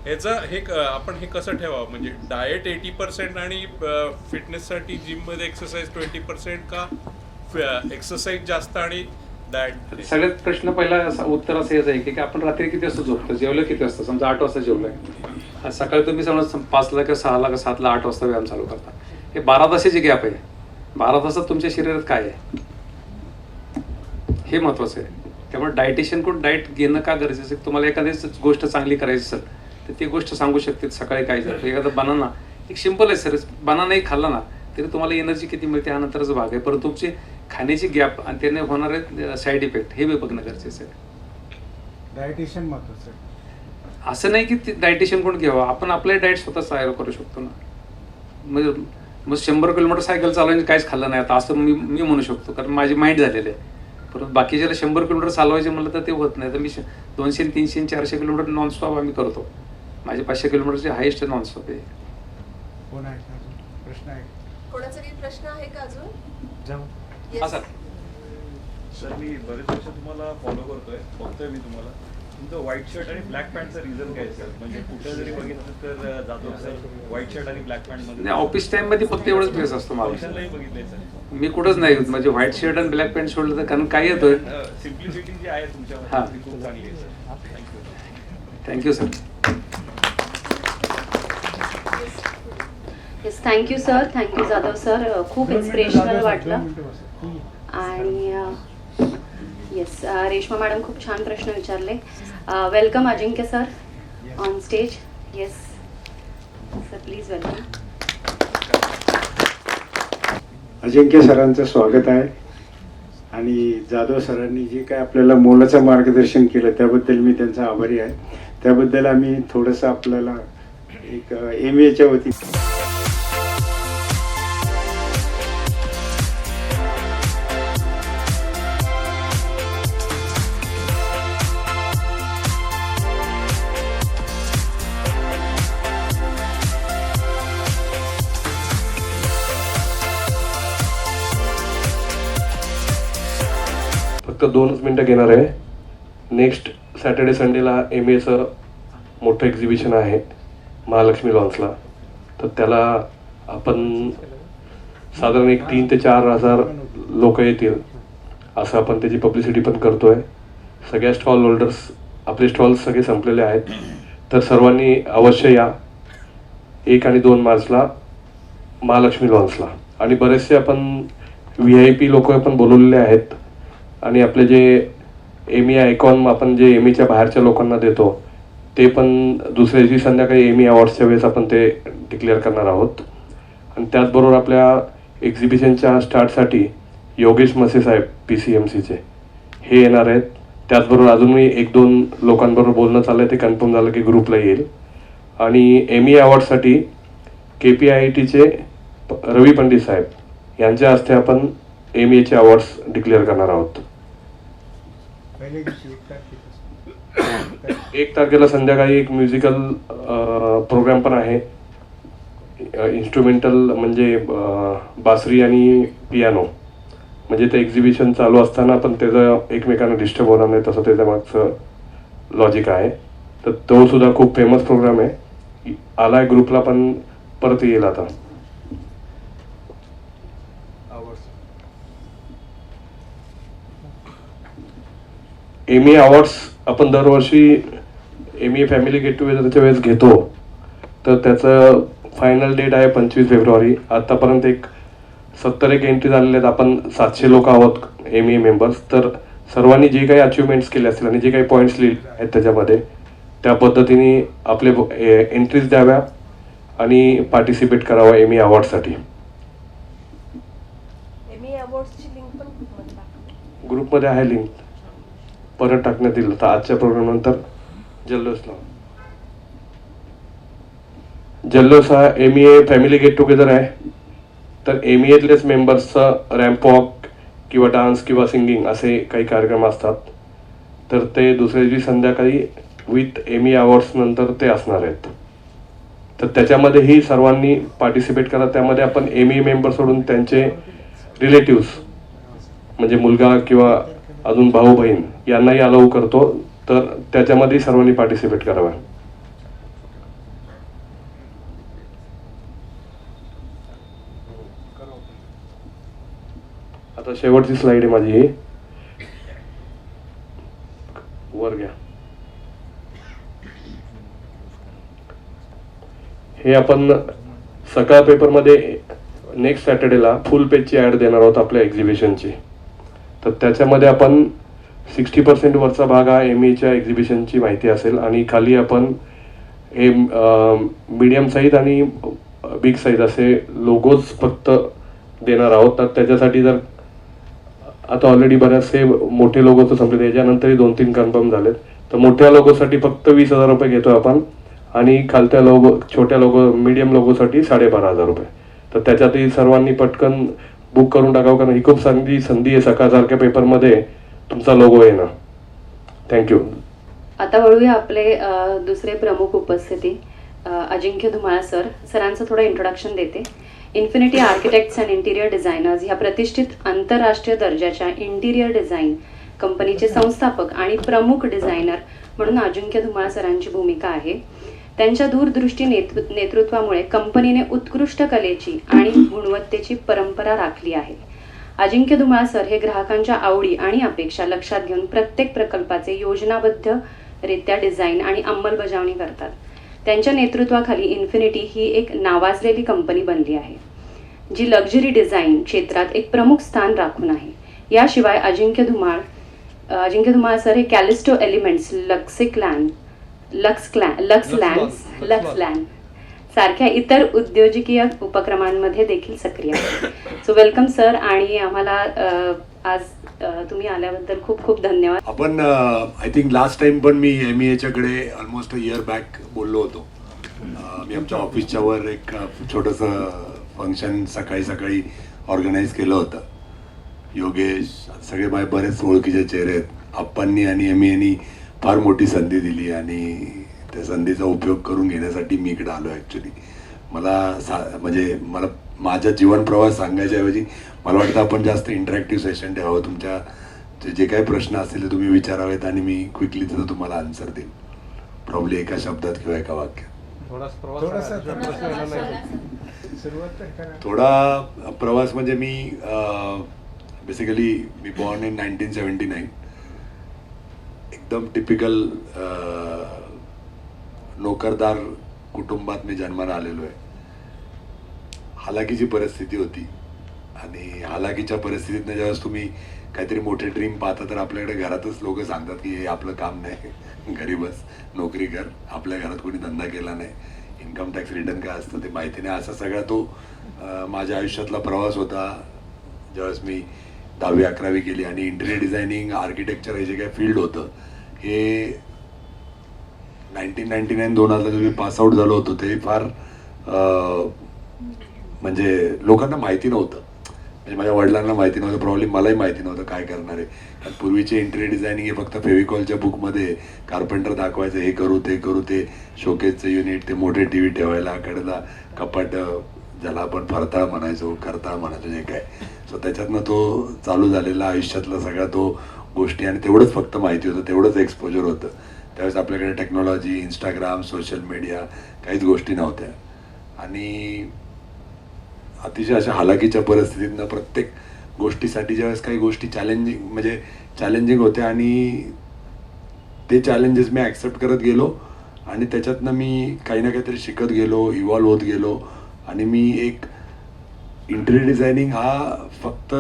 ह्याचं आपण हे कसं ठेवावं, म्हणजे डाएट 80% आणि फिटनेससाठी जिममध्ये एक्सरसाइज 20% का एक्सरसाइज जास्त आणि डाएट?
सगळ्यात प्रश्न पहिला उत्तर असं यायचं आहे की आपण रात्री किती वाजता झोपतो, जेवलं किती वाजता? समजा 8 वाजता जेवलंय, सकाळी तुम्ही समजा 5ला किंवा 6ला किंवा 7ला 8 वाजता व्यायाम चालू करता. हे 12 तासाची गॅप आहे. 12 तासात तुमच्या शरीरात काय आहे हे महत्वाचं आहे. त्यामुळे डायटिशियनकडून डाएट घेणं का गरजेचं आहे? तुम्हाला एखादी गोष्ट चांगली करायची असेल तर ती गोष्ट सांगू शकते. सकाळी काय जर एखादा बनाना, एक सिंपल आहे सर, बनानाही खाल्ला ना तरी तुम्हाला एनर्जी किती मिळते हा नंतरच भाग आहे, परंतु तुमची खाण्याची गॅप आणि त्याने होणारे साईड इफेक्ट हे बी बघणं गरजेचं आहे.
डायटिशियन महत्वाचं आहे.
असं नाही की डायटिशियन कोण घ्यावं, आपण आपले डाएट स्वतःच तयार करू शकतो ना. म्हणजे मग 100 किलोमीटर सायकल चालवायची काहीच खाल्लं नाही आता असं मी म्हणू शकतो, कारण माझी माइंड झालेली आहे. परंतु बाकीच्याला 100 किलोमीटर चालवायचे म्हणलं तर ते होत नाही. तर मी 200, 300, 400 किलोमीटर नॉनस्टॉप आम्ही करतो. माझे 500 किलोमीटरचे हायेस्ट नॉनस्टॉप आहे.
कोण आहे प्रश्न आहे?
कोणाचा काही प्रश्न आहे का अजून?
जाऊ.
हा सर.
सर मी बरेच वर्ष तुम्हाला फॉलो करतोय, बघतोय मी तुम्हाला. तुमचं व्हाईट शर्ट आणि ब्लॅक पॅन्टचं रिझन काय आहे सर? म्हणजे कुठं जरी बघितलं तर जातो सर व्हाईट शर्ट आणि ब्लॅक पॅन्ट मध्ये.
ऑफिस टाइम मध्ये फक्त एवढंच ड्रेस असतो माझा.
फंक्शनलाही बघितलंय सर
मी कुठंच नाही म्हणजे व्हाईट शर्ट आणि ब्लॅक पॅन्ट सोडलं तर, कारण काय येतोय.
सिम्प्लिसिटी जी आहे
हा.
तुमच्यामध्ये ती खूप चांगली आहे sir.
Thank you sir.
Yes, thank you sir, thank you Jadhav sir. खूप इन्स्पिरेशनल वाटलं. आणि येस, रेश्मा मॅडम खूप छान प्रश्न विचारले. Welcome Ajinkya sir on stage. Yes sir, please welcome.
Ajinkya सरांचं स्वागत आहे. आणि जाधव सरांनी जे काय आपल्याला मोलाचं मार्गदर्शन केलं त्याबद्दल मी त्यांचा आभारी आहे. त्याबद्दल आम्ही थोडंसं आपल्याला एक MA वती
फक्त 2च मिनटं घेणार आहे. नेक्स्ट सॅटर्डे संडेला MAचं मोठं एक्झिबिशन आहे महालक्ष्मी लॉन्सला. तर त्याला आपण साधारण एक 3 ते 4 हजार लोक येतील असं आपण त्याची पब्लिसिटी पण करतोय. सगळ्या स्टॉल होल्डर्स, आपले स्टॉल्स सगळे संपलेले आहेत, तर सर्वांनी अवश्य या 1 आणि 2 मार्चला महालक्ष्मी लॉन्सला. आणि बरेचसे आपण VIP लोक आपण बोलवलेले आहेत. आणि आपले जे MA आयकॉन आपण जे MAच्या बाहेरच्या लोकांना देतो ते पण दुसऱ्या दिवशी संध्याकाळी MA अवॉर्ड्सच्या वेळेस आपण ते डिक्लेअर करणार आहोत. आणि त्याचबरोबर आपल्या एक्झिबिशनच्या स्टार्टसाठी योगेश मसे साहेब PCMCचे हे येणार आहेत. त्याचबरोबर अजूनही 1-2 लोकांबरोबर बोलणं चाललं आहे, ते कन्फर्म झालं की ग्रुपला येईल. आणि MA अवॉर्डसाठी KPIITचे रवी पंडित साहेब यांच्या हस्ते आपण MAचे अवॉर्ड्स डिक्लेअर करणार आहोत. 1 तारखेला संध्याकाळी एक म्युझिकल प्रोग्राम पण आहे. इन्स्ट्रुमेंटल म्हणजे बासरी आणि पियानो. म्हणजे ते एक्झिबिशन चालू असताना पण त्याचं एकमेकांना डिस्टर्ब होणार नाही तसं त्याच्या मागचं लॉजिक आहे. तर तो सुद्धा खूप फेमस प्रोग्राम आहे. आलाय ग्रुपला पण परत येईल आता. MA अवॉर्ड्स आपण दरवर्षी MA फॅमिली गेट टुगेदरच्या वेळेस घेतो. तर त्याचं फायनल डेट आहे 25 फेब्रुवारी. आतापर्यंत एक 70 एंट्री झालेल्या आहेत. आपण 700 लोक आहोत MA मेंबर्स. तर सर्वांनी जे काही अचिव्हमेंट्स केले असतील आणि जे काही पॉईंट्स लिहिले आहेत त्याच्यामध्ये त्या पद्धतीने आपले एंट्रीज द्याव्या आणि पार्टिसिपेट करावं MA अवॉर्डसाठी.
MA अवॉर्ड्सची लिंक पण ग्रुपमध्ये टाका.
ग्रुपमध्ये आहे लिंक, परत टाकण्यात येईल. तर आजच्या प्रोग्राम नंतर जल्लोष हा MA फॅमिली गेट टुगेदर आहे. तर MAतलेच मेंबर्सचं रॅम्प वॉक किंवा डान्स किंवा सिंगिंग असे काही कार्यक्रम असतात. तर ते दुसऱ्या दिवशी संध्याकाळी विथ MA अवॉर्ड्स नंतर ते असणार आहेत. तर त्याच्यामध्येही सर्वांनी पार्टिसिपेट करा. त्यामध्ये आपण MA मेंबर सोडून त्यांचे रिलेटिव्स म्हणजे मुलगा किंवा अजून भाऊ बहीण यांनाही अलाउ करतो, तर त्याच्यामध्ये सर्वांनी पार्टिसिपेट करावं. आता शेवटची स्लाइड आहे माझी ही, वर घ्या. हे आपण सकाळ पेपरमध्ये नेक्स्ट सॅटर्डेला फुल पेजची ॲड देणार आहोत आपल्या एक्झिबिशनची. तर त्याच्यामध्ये आपण 60% वरचा भाग हा ME च्या एक्झिबिशनची माहिती असेल आणि खाली आपण हे मीडियम साईज आणि बिग साईज असे लोगोज फक्त देणार आहोत. तर त्याच्यासाठी जर आता ऑलरेडी बरेचसे मोठे लोगो तर संपले, त्याच्यानंतरही 2-3 कन्फर्म झालेत. तर मोठ्या लोगोसाठी फक्त 20,000 रुपये घेतो आपण आणि खालच्या लोगो छोट्या लोगो मीडियम लोगोसाठी 12,500 रुपये. तर त्याच्यातही सर्वांनी पटकन बुक करून टाकावं, कारण ही खूप चांगली संधी आहे सकाळसारख्या पेपरमध्ये तुमचा लोगो येणं. थँक्यू.
आता वळूया आपले दुसरे प्रमुख उपस्थिती अजिंक्य धुमाळ सर. सरांचं थोडं इंट्रोडक्शन देते. Infinity architects and interior designers ह्या प्रतिष्ठित आंतरराष्ट्रीय दर्जाच्या इंटिरियर डिझाईन कंपनीचे संस्थापक आणि प्रमुख डिझायनर म्हणून अजिंक्य धुमाळ सरांची भूमिका आहे. त्यांच्या दूरदृष्टी नेतृत्वामुळे कंपनीने उत्कृष्ट कलेची आणि गुणवत्तेची परंपरा राखली आहे. अजिंक्य धुमाळ सर हे ग्राहकांच्या आवडी आणि अपेक्षा लक्षात घेऊन प्रत्येक प्रकल्पाचे योजनाबद्धरित्या डिझाईन आणि अंमलबजावणी करतात. त्यांच्या नेतृत्वाखाली इन्फिनिटी ही एक नावाजलेली कंपनी बनली आहे, जी लक्झरी डिझाईन क्षेत्रात एक प्रमुख स्थान राखून आहे. याशिवाय अजिंक्य धुमाळ सर हे कॅलिस्टो एलिमेंट्स, लक्सलँड सारख्या इतर उद्योजकीय उपक्रमांमध्ये देखील सक्रिय आहे. सो वेलकम सर, आणि आम्हाला आज तुम्ही आल्याबद्दल खूप खूप धन्यवाद.
आपण आय थिंक लास्ट टाइम पण मी MEAच्याकडे ऑलमोस्ट अ इयर बॅक बोललो होतो. मी आमच्या ऑफिसच्या वर एक छोटंसं फंक्शन सकाळी ऑर्गनाईज केलं होतं. योगेश, सगळे माझे बरेच ओळखीचे चेहरे आहेत. आप्पांनी आणि MEAनी फार मोठी संधी दिली आणि त्या संधीचा उपयोग करून घेण्यासाठी मी इकडे आलो. ॲक्च्युली मला मला माझा जीवन प्रवास सांगायच्याऐवजी मला वाटतं आपण जास्त इंटरॅक्टिव्ह सेशन ठेवावं. तुमच्या जे काही प्रश्न असतील ते तुम्ही विचारावेत आणि मी क्विकली त्याचा तुम्हाला आन्सर देईन, प्रॉब्ली एका शब्दात किंवा एका वाक्यात. थोडा प्रवास म्हणजे मी बेसिकली बॉर्न इन 1979. एकदम टिपिकल नोकरदार कुटुंबात मी जन्माला आलेलो आहे. हालाकीची परिस्थिती होती आणि हालाकीच्या परिस्थितीतनं ज्यावेळेस तुम्ही काहीतरी मोठे ड्रीम पाहता तर आपल्याकडे घरातच लोक सांगतात की हे आपलं काम नाही, घरी बस, नोकरी कर. आपल्या घरात कोणी धंदा केला नाही, इन्कम टॅक्स रिटर्न काय असतं ते माहिती नाही. असा सगळा तो माझ्या आयुष्यातला प्रवास होता. ज्यावेळेस मी 10वी-11वी केली आणि इंटिरियर डिझायनिंग, आर्किटेक्चर हे जे काही फील्ड होतं हे 1999-2000 जो मी पासआउट झालो होतो ते फार म्हणजे लोकांना माहिती नव्हतं. म्हणजे माझ्या वडिलांना माहिती नव्हतं, प्रॉब्ली मलाही माहिती नव्हतं काय करणार आहे. कारण पूर्वीचे इंटिरियर डिझायनिंग हे फक्त फेविकॉलच्या बुकमध्ये कार्पेंटर दाखवायचं, हे करू ते शोकेसचं युनिट, ते मोठे TV ठेवायला, कडेला कपाट, ज्याला आपण फरताळ म्हणायचो, करताळ म्हणायचो, जे काय. सो त्याच्यातनं तो चालू झालेला आयुष्यातला सगळा तो गोष्टी आणि तेवढंच फक्त माहिती होतं, तेवढंच एक्सपोजर होतं. त्यावेळेस आपल्याकडे टेक्नॉलॉजी, इंस्टाग्राम, सोशल मीडिया काहीच गोष्टी नव्हत्या. आणि अतिशय अशा हालाकीच्या परिस्थितीतनं प्रत्येक गोष्टीसाठी ज्यावेळेस काही गोष्टी चॅलेंजिंग होत्या आणि ते चॅलेंजेस मी ॲक्सेप्ट करत गेलो आणि त्याच्यातनं मी काही ना काहीतरी शिकत गेलो, इव्हॉल्व होत गेलो. आणि मी एक इंटिरियर डिझायनिंग हा फक्त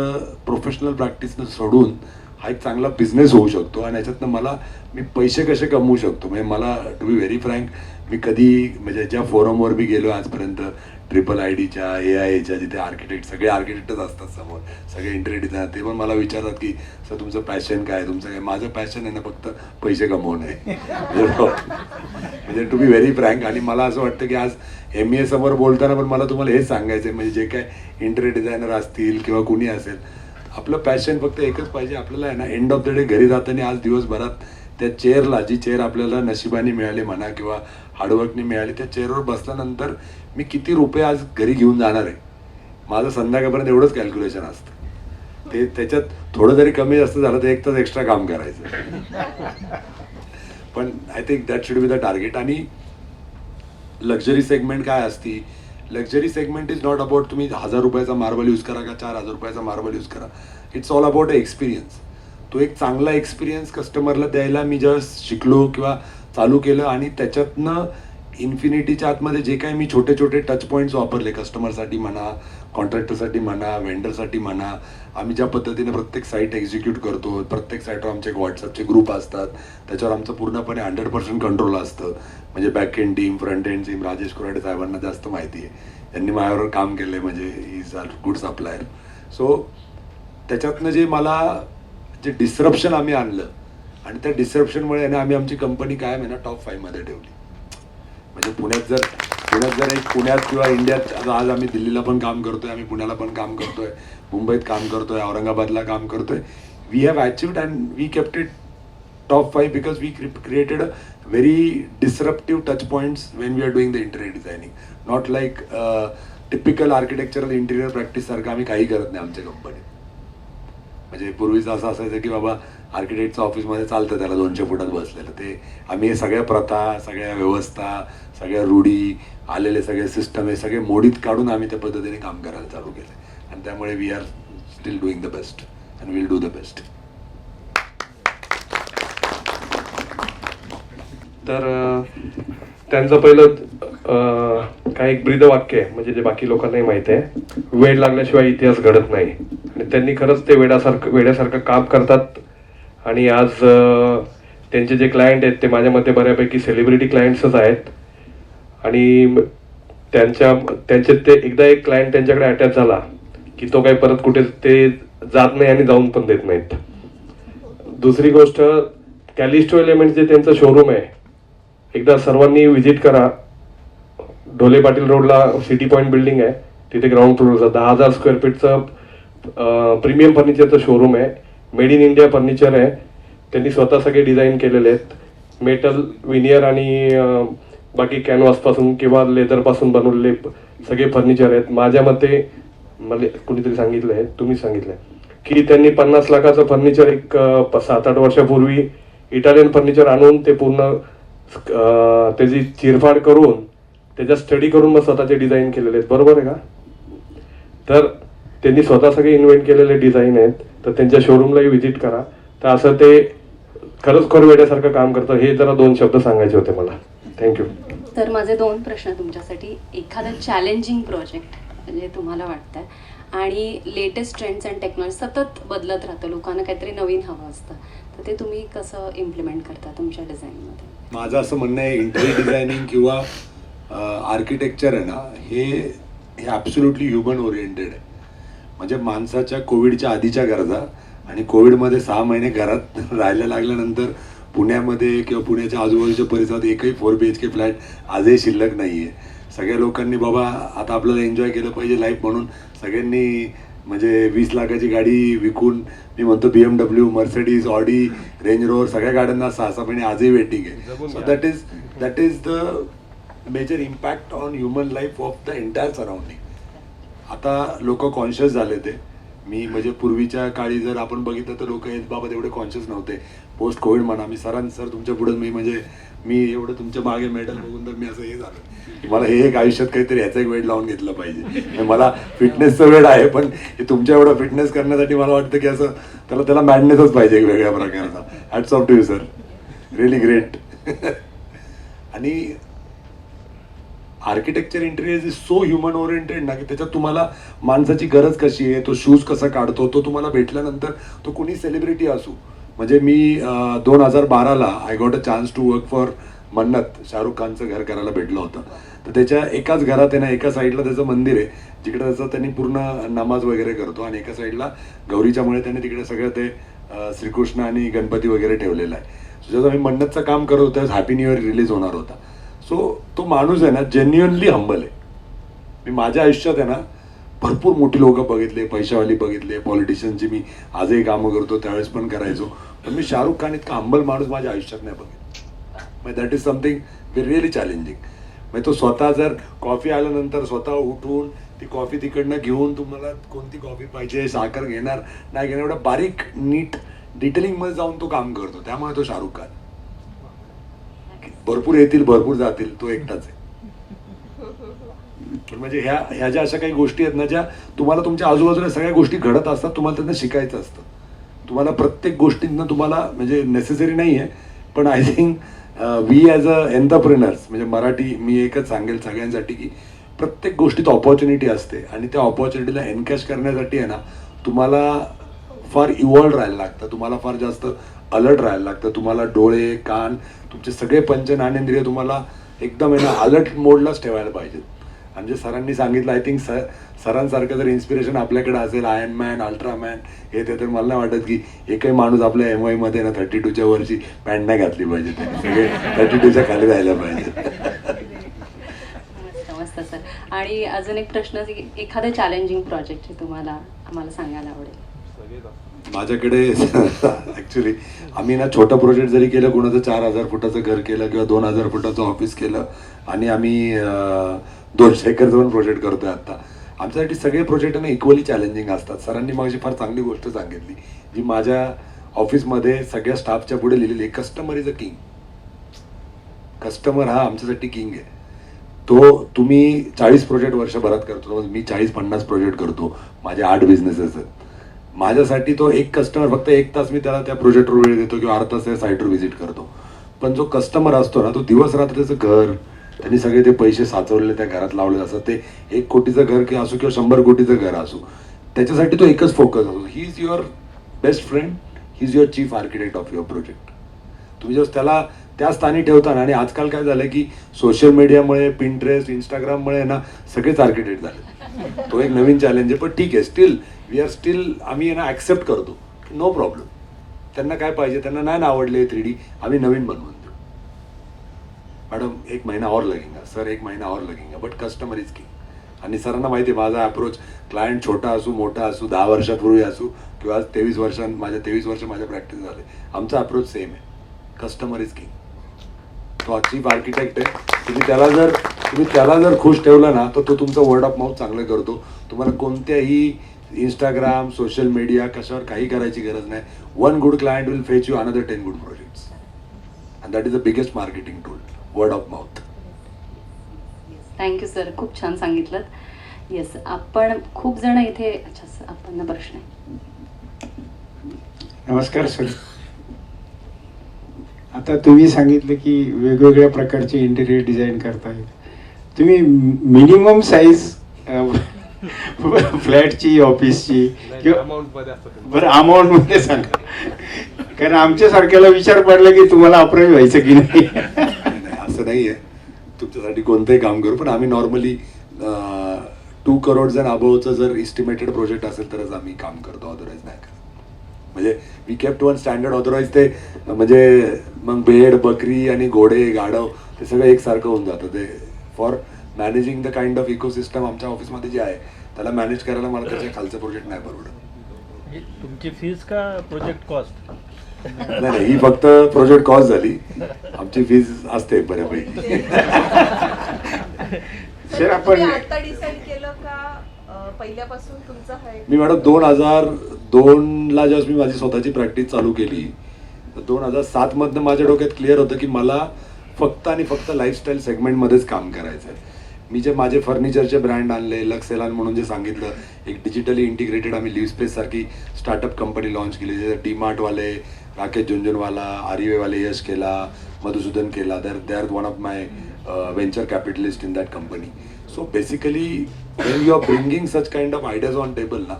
प्रोफेशनल प्रॅक्टिसनं सोडून हा एक चांगला बिझनेस होऊ शकतो आणि याच्यातनं मी पैसे कसे कमवू शकतो. म्हणजे मला टू बी व्हेरी फ्रँक, मी कधी म्हणजे ज्या फोरमवर मी गेलो आजपर्यंत, IIIDच्या, AIAच्या, जिथे सगळे आर्किटेक्टच असतात समोर, सगळे इंटिरियर डिझायनर, ते पण मला विचारतात की सर तुमचं पॅशन काय, तुमचं काय. माझं पॅशन आहे ना फक्त पैसे कमवणं आहे. म्हणजे टू बी व्हेरी फ्रँक. आणि मला असं वाटतं की आज MEA समोर बोलताना पण मला तुम्हाला हेच सांगायचं आहे, म्हणजे जे काय इंटिरियर डिझायनर असतील किंवा कुणी असेल, आपलं पॅशन फक्त एकच पाहिजे. आपल्याला आहे ना एंड ऑफ द डे घरी जाताना आज दिवसभरात त्या चेअरला, जी चेअर आपल्याला नशिबाने मिळाली म्हणा किंवा हार्डवर्कने मिळाली, त्या चेअरवर बसल्यानंतर मी किती रुपये आज घरी घेऊन जाणार आहे, माझं संध्याकाळपर्यंत एवढंच कॅल्क्युलेशन असतं. ते त्याच्यात थोडं जरी कमी जास्त झालं तर एक तास एक्स्ट्रा काम करायचं. पण I think that should be the target. आणि लक्झरी सेगमेंट काय असती, luxury segment is not about तुम्ही 1000 रुपयाचा मार्बल यूज करा का 4000 रुपयाचा मार्बल यूज करा. It's all about a experience. तो एक चांगला एक्सपिरियन्स कस्टमरला द्यायला मी जेव्हा शिकलो किंवा चालू केलं आणि त्याच्यातनं इन्फिनिटीच्या आतमध्ये जे काही मी छोटे छोटे टच पॉईंट्स वापरले कस्टमरसाठी म्हणा, कॉन्ट्रॅक्टरसाठी म्हणा, वेंडरसाठी म्हणा, आम्ही ज्या पद्धतीने प्रत्येक साईट एक्झिक्यूट करतो, प्रत्येक साईटवर आमचे एक व्हॉट्सअपचे ग्रुप असतात, त्याच्यावर आमचं पूर्णपणे 100% कंट्रोल असतं. म्हणजे back end team, front end team, Rajesh Kurade साहेबांना जास्त माहिती आहे, त्यांनी माझ्यावर काम केलं आहे, म्हणजे is are good supplier. So त्याच्यातनं जे मला जे डिस्रप्शन आम्ही आणलं आणि त्या डिस्रप्शनमुळे आम्ही आमची कंपनी कायम आहे ना टॉप 5 मध्ये ठेवली. म्हणजे पुण्यात जर एक पुण्यात किंवा इंडियात आज आम्ही दिल्लीला पण काम करतोय, आम्ही पुण्याला पण काम करतोय, मुंबईत काम करतोय, औरंगाबादला काम करतोय. We have achieved and we kept it top 5 because we created a very disruptive touch points when we are doing the interior designing. Not like typical architectural interior practice सारखं आम्ही काही करत नाही आमच्या कंपनीत. म्हणजे पूर्वीचं असं असायचं की बाबा आर्किटेक्टचं ऑफिसमध्ये चालतं त्याला 200 फुटात बसलेलं. ते आम्ही हे सगळ्या प्रथा, सगळ्या व्यवस्था, सगळ्या रूढी, आलेले सगळे सिस्टम हे सगळे मोडीत काढून आम्ही त्या पद्धतीने काम करायला चालू केलं. आणि त्यामुळे we are still doing the best and will do the best.
तर त्यांचं पहिलं काय एक ब्रीद वाक्य आहे, म्हणजे जे बाकी लोकांनाही माहिती आहे, वेळ लागल्याशिवाय इतिहास घडत नाही. आणि त्यांनी खरंच ते वेड्यासारखं काम करतात. आणि आज त्यांचे जे क्लायंट आहेत ते माझ्या मते बऱ्यापैकी सेलिब्रिटी क्लायंट्सच आहेत. आणि त्यांचे ते एकदा एक क्लायंट त्यांच्याकडे अटॅच झाला की तो काही परत कुठे ते जात नाही आणि जाऊन पण देत नाहीत. दुसरी गोष्ट, कॅलिस्टो एलिमेंट्स जे त्यांचं शोरूम आहे, एकदा सर्वांनी व्हिजिट करा. ढोले पाटील रोडला सिटी पॉईंट बिल्डिंग आहे, तिथे ग्राउंड फ्लोअरचं 10,000 स्क्वेअर फीटचं प्रीमियम फर्निचरचं शोरूम आहे. मेड इन इंडिया फर्निचर आहे. त्यांनी स्वतः सगळे डिझाईन केलेले आहेत. मेटल, विनियर आणि बाकी कॅनव्हासपासून किंवा लेदरपासून बनवलेले सगळे फर्निचर आहेत. माझ्या मते मला कुणीतरी सांगितलं आहे, तुम्ही सांगितलं आहे की त्यांनी 50 लाखाचं फर्निचर एक 7-8 वर्षापूर्वी इटालियन फर्निचर आणून ते पूर्ण त्याची चिरफाड करून त्याच्या स्टडी करून मग स्वतःचे डिझाईन केलेले आहेत. बरोबर आहे का? तर त्यांनी स्वतः सगळे इन्व्हेंट केलेले डिझाईन आहेत. तर त्यांच्या शोरूमलाही व्हिजिट करा. तर असं ते खरंच वेड्यासारखं काम करतं. हे जरा 2 शब्द सांगायचे होते मला. थँक्यू.
तर माझे 2 प्रश्न तुमच्यासाठी. एखादं चॅलेंजिंग प्रोजेक्ट म्हणजे तुम्हाला वाटतं आणि लेटेस्ट ट्रेंड्स अँड टेक्नॉलॉजी सतत बदलत राहतं, लोकांना काहीतरी नवीन हवं असतं, तर ते तुम्ही कसं इम्प्लिमेंट करता तुमच्या डिझाईनमध्ये?
माझं असं म्हणणं आहे, इंटेरियर डिझायनिंग किंवा आर्किटेक्चर आहे ना, हे ॲब्सोल्युटली ह्युमन ओरिएंटेड आहे. म्हणजे माणसाच्या कोविडच्या आधीच्या गरजा आणि कोविडमध्ये 6 महिने घरात राहायला लागल्यानंतर पुण्यामध्ये किंवा पुण्याच्या आजूबाजूच्या परिसरात एकही 4 BHK फ्लॅट आजही शिल्लक नाही आहे. सगळ्या लोकांनी बाबा आता आपल्याला एन्जॉय केलं पाहिजे लाईफ म्हणून सगळ्यांनी म्हणजे 20 लाखाची गाडी विकून, मी म्हणतो BMW, Mercedes, Audi, Range Rover सगळ्या गाड्यांना 6-6 महिने आजही वेटिंग आहे. So that is the major impact on human life of the entire surrounding. आता लोक कॉन्शियस झाले ते. मी म्हणजे पूर्वीच्या काळी जर आपण बघितलं तर लोक हेच बाबत एवढे कॉन्शियस नव्हते. पोस्ट कोविड म्हणा, मी सर तुमच्या पुढे मी एवढं तुमच्या मागे मेडल बघून तर मी असं हे झालं की मला हे एक आयुष्यात काहीतरी ह्याचा एक वेळ लावून घेतलं पाहिजे. मला फिटनेसचं वेळ आहे, पण हे तुमच्या एवढं फिटनेस करण्यासाठी मला वाटतं की असं त्याला मॅडनेसच पाहिजे एक वेगळ्या प्रकारचा. Hats off to you sir, really great. आणि architecture interior is so human oriented ना की त्याच्यात तुम्हाला माणसाची गरज कशी आहे, तो शूज कसा काढतो, तो तुम्हाला भेटल्यानंतर तो कुणी सेलिब्रिटी असू. म्हणजे मी 2012ला I got a chance to work for Mannat, Shahrukh खानचं घर करायला भेटलं होतं. तर त्याच्या एकाच घरात आहे ना, एका साईडला त्याचं मंदिर आहे जिकडे त्याचं त्यांनी पूर्ण नमाज वगैरे करतो आणि एका साईडला गौरीच्यामुळे त्यांनी तिकडे सगळं ते श्रीकृष्ण आणि गणपती वगैरे ठेवलेलं आहे. सो जेव्हा मी मन्नतचं काम करत होतो त्यावेळेस हॅपी न्यू इयर रिलीज होणार होता. सो तो माणूस आहे ना जेन्युअनली हंबल आहे. मी माझ्या आयुष्यात आहे ना भरपूर मोठी लोकं बघितले, पैशावाली बघितले, पॉलिटिशियनची मी आजही कामं करतो, त्यावेळेस पण करायचो. पण मी शाहरुख खान इतका हंबल माणूस माझ्या आयुष्यात नाही बघितला. म्हणजे that is something really challenging. म्हणजे तो स्वतः जर कॉफी आल्यानंतर स्वतः उठून ती कॉफी तिकडनं घेऊन तुम्हाला कोणती कॉफी पाहिजे, साखर घेणार नाही घेणार, एवढं बारीक नीट डिटेलिंगमध्ये जाऊन तो काम करतो. त्यामुळे तो शाहरुख खान. भरपूर येतील भरपूर जातील, तो एकटाच आहे. पण म्हणजे ह्या ज्या अशा काही गोष्टी आहेत ना, ज्या तुम्हाला तुमच्या आजूबाजूला सगळ्या गोष्टी घडत असतात, तुम्हाला त्यांना शिकायचं असतं. तुम्हाला प्रत्येक गोष्टींना तुम्हाला म्हणजे नेसेसरी नाही आहे, पण I think we as a entrepreneurs म्हणजे मराठी मी एकच सांगेल सगळ्यांसाठी की प्रत्येक गोष्टीत ऑपॉर्च्युनिटी असते आणि त्या ऑपॉर्च्युनिटीला एनकॅश करण्यासाठी आहे ना तुम्हाला फार इव्हॉल्व राहायला लागतं, तुम्हाला फार जास्त अलर्ट राहायला लागतं. तुम्हाला डोळे कान तुमचे सगळे पंच ज्ञानेंद्रिय तुम्हाला एकदम आहे ना अलर्ट मोडलाच ठेवायला पाहिजेत. आणि जे सरांनी सांगितलं आय थिंक सरांसारखं जर इन्स्पिरेशन आपल्याकडे असेल आयर्न मॅन अल्ट्रामॅन हे ते, तर मला नाही वाटत की एकही माणूस आपल्या एम वायमध्ये ना 32च्या वरची पॅन्ट नाही घातली पाहिजे, त्यांनी सगळे 32च्या खाली राहायला पाहिजे.
मस्त सर. आणि अजून एक प्रश्न, एखादं चॅलेंजिंग प्रोजेक्ट तुम्हाला आम्हाला सांगायला आवडेल.
माझ्याकडे ॲक्च्युली आम्ही ना छोटं प्रोजेक्ट जरी केलं, कोणाचं 4000 फुटाचं घर केलं किंवा 2000 फुटाचं ऑफिस केलं आणि आम्ही 200 एकरचं पण प्रोजेक्ट करतोय आता. आमच्यासाठी सगळे प्रोजेक्ट ना इक्वली चॅलेंजिंग असतात. सरांनी माझी फार चांगली गोष्ट सांगितली जी माझ्या ऑफिसमध्ये सगळ्या स्टाफच्या पुढे लिहिलेली आहे, customer is a king. Customer हा आमच्यासाठी किंग आहे. तो तुम्ही 40 प्रोजेक्ट वर्षभरात करतो, मी 40-50 प्रोजेक्ट करतो, माझे 8 बिझनेसेस आहेत. माझ्यासाठी तो एक कस्टमर फक्त 1 तास मी त्याला त्या प्रोजेक्टवर वेळ देतो किंवा अर्धा तास त्या साईटवर व्हिजिट करतो. पण जो कस्टमर असतो ना तो दिवस रात्र त्याचं घर, त्यांनी सगळे ते पैसे साचवलेले त्या घरात लावले असतात, ते 1 कोटीचं घर असो किंवा 100 कोटीचं घर असो, त्याच्यासाठी तो एकच फोकस असतो. He is your best friend, he is your chief architect of your project. तुम्ही जर त्याला त्या स्थानी ठेवताना, आणि आजकाल काय झालं की सोशल मीडियामुळे पिंटरेस्ट इंस्टाग्राममुळे ना सगळेच आर्किटेक्ट झाले. तो एक नवीन चॅलेंज आहे, पण ठीक आहे, स्टील आम्ही ना ॲक्सेप्ट करतो, नो प्रॉब्लेम. त्यांना काय पाहिजे, त्यांना नाही आवडले 3D, आम्ही नवीन बनवून देऊ. मॅडम 1 महिना और लगेगा, सर 1 महिना और लगेगा, बट कस्टमर इज किंग. आणि सरांना माहिती आहे माझा अप्रोच, क्लायंट छोटा असू मोठा असू 10 वर्षापूर्वी असू किंवा आज 23 वर्ष माझ्या प्रॅक्टिस झाले, आमचा अप्रोच सेम आहे, कस्टमर इज किंग. तो चीफ आर्किटेक्ट आहे. तुम्ही त्याला जर खुश ठेवलं ना तर तो तुमचं वर्ड ऑफ माउथ चांगलं करतो. तुम्हाला कोणत्याही इंस्टाग्राम सोशल मीडिया कशावर काही करायची गरज नाही. 1 good client will fetch you another 10 good projects, and that is the biggest marketing tool, word of mouth.
Thank you sir, खूप छान सांगितलं. येस, आपण खूप जण इथे, अच्छा सर आपण प्रश्न आहे.
नमस्कार सर. आता तुम्ही सांगितलं की वेगवेगळ्या प्रकारचे इंटेरियर डिझाईन करताय. तुम्ही मिनिमम साईज फ्लॅटची ऑफिसची किंवा बरं अमाऊंटमध्ये सांगा, कारण आमच्यासारख्याला विचार पडला की तुम्हाला अप्रोच व्हायचं की नाही.
असं नाही आहे, तुमच्यासाठी कोणतंही काम करू, पण आम्ही नॉर्मली 2 करोड अँड अबोवचं जर इस्टिमेटेड प्रोजेक्ट असेल तरच आम्ही काम करतो, अदरवाईज नाही करत. म्हणजे वी केप्ट 1 स्टँडर्ड, अदरवाईज ते म्हणजे मग बेड बकरी आणि घोडे गाढव ते सगळं एकसारखं होऊन जातं. ते for managing the kind of ecosystem आमच्या ऑफिसमध्ये जे आहे त्याला मॅनेज करायला मला त्याच्या खालचं प्रोजेक्ट नाही परवडत.
तुमची फीज का प्रोजेक्ट कॉस्ट?
नाही, ही फक्त प्रोजेक्ट कॉस्ट झाली, आमची फीज असते बऱ्यापैकी.
सर आपण
आता डिसाईड केलं का पहिल्यापासून तुमचं आहे?
मी मॅडम 2002ला जेव्हा मी माझी स्वतःची प्रॅक्टिस चालू केली, तर 2007 मधनं माझ्या डोक्यात क्लिअर होतं की मला फक्त आणि फक्त लाईफस्टाईल सेगमेंटमध्येच काम करायचं आहे. मी जे माझे फर्निचरचे ब्रँड आणले, लक्स एलान म्हणून जे सांगितलं, एक डिजिटली इंटिग्रेटेड आम्ही लिव्ह स्पेस सारखी स्टार्टअप कंपनी लॉन्च केली, जे डीमार्टवाले राकेश झुंझुनवाला, आरिवेवाले यश केला, मधुसूदन केला, they are one of my venture capitalist in that company. So basically when you are bringing such kind of ideas on table ना,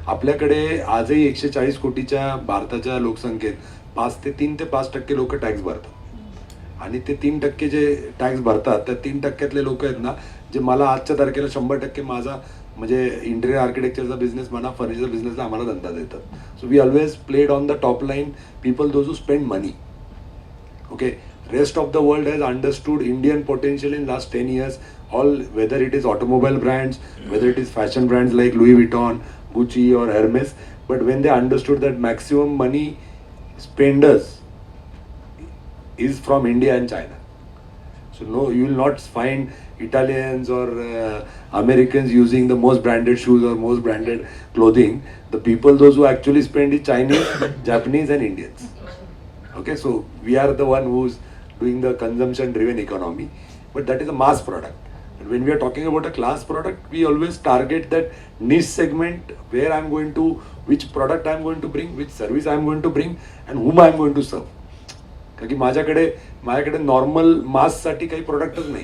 आपल्याकडे आजही 140 कोटीच्या भारताच्या लोकसंख्येत 3 ते 5% लोक टॅक्स भरतात. आणि ते 3% जे टॅक्स भरतात त्या 3%तले लोक आहेत ना, जे मला आजच्या तारखेला 100% माझा म्हणजे इंटेरियर आर्किटेक्चरचा बिझनेस म्हणा, फर्निचर बिझनेसला आम्हाला धंदा देतात. So we always played on the top line people those who spend money. Okay, rest of the world has understood Indian potential in last 10 years, all whether it is automobile brands, whether it is fashion brands like Louis Vuitton, Gucci or Hermes, but when they understood that maximum money spenders is from India and China. So no, you will not find Italians or Americans using the most branded shoes or most branded clothing. The people, those who actually spend is Chinese, Japanese and Indians. Okay, so we are the one who's doing the consumption driven economy, but that is a mass product. And when we are talking about a class product, we always target that niche segment where I'm going to, which product I'm going to bring, which service I'm going to bring and whom I'm going to serve. कारण की माझ्याकडे normal माससाठी काही प्रोडक्टच नाही.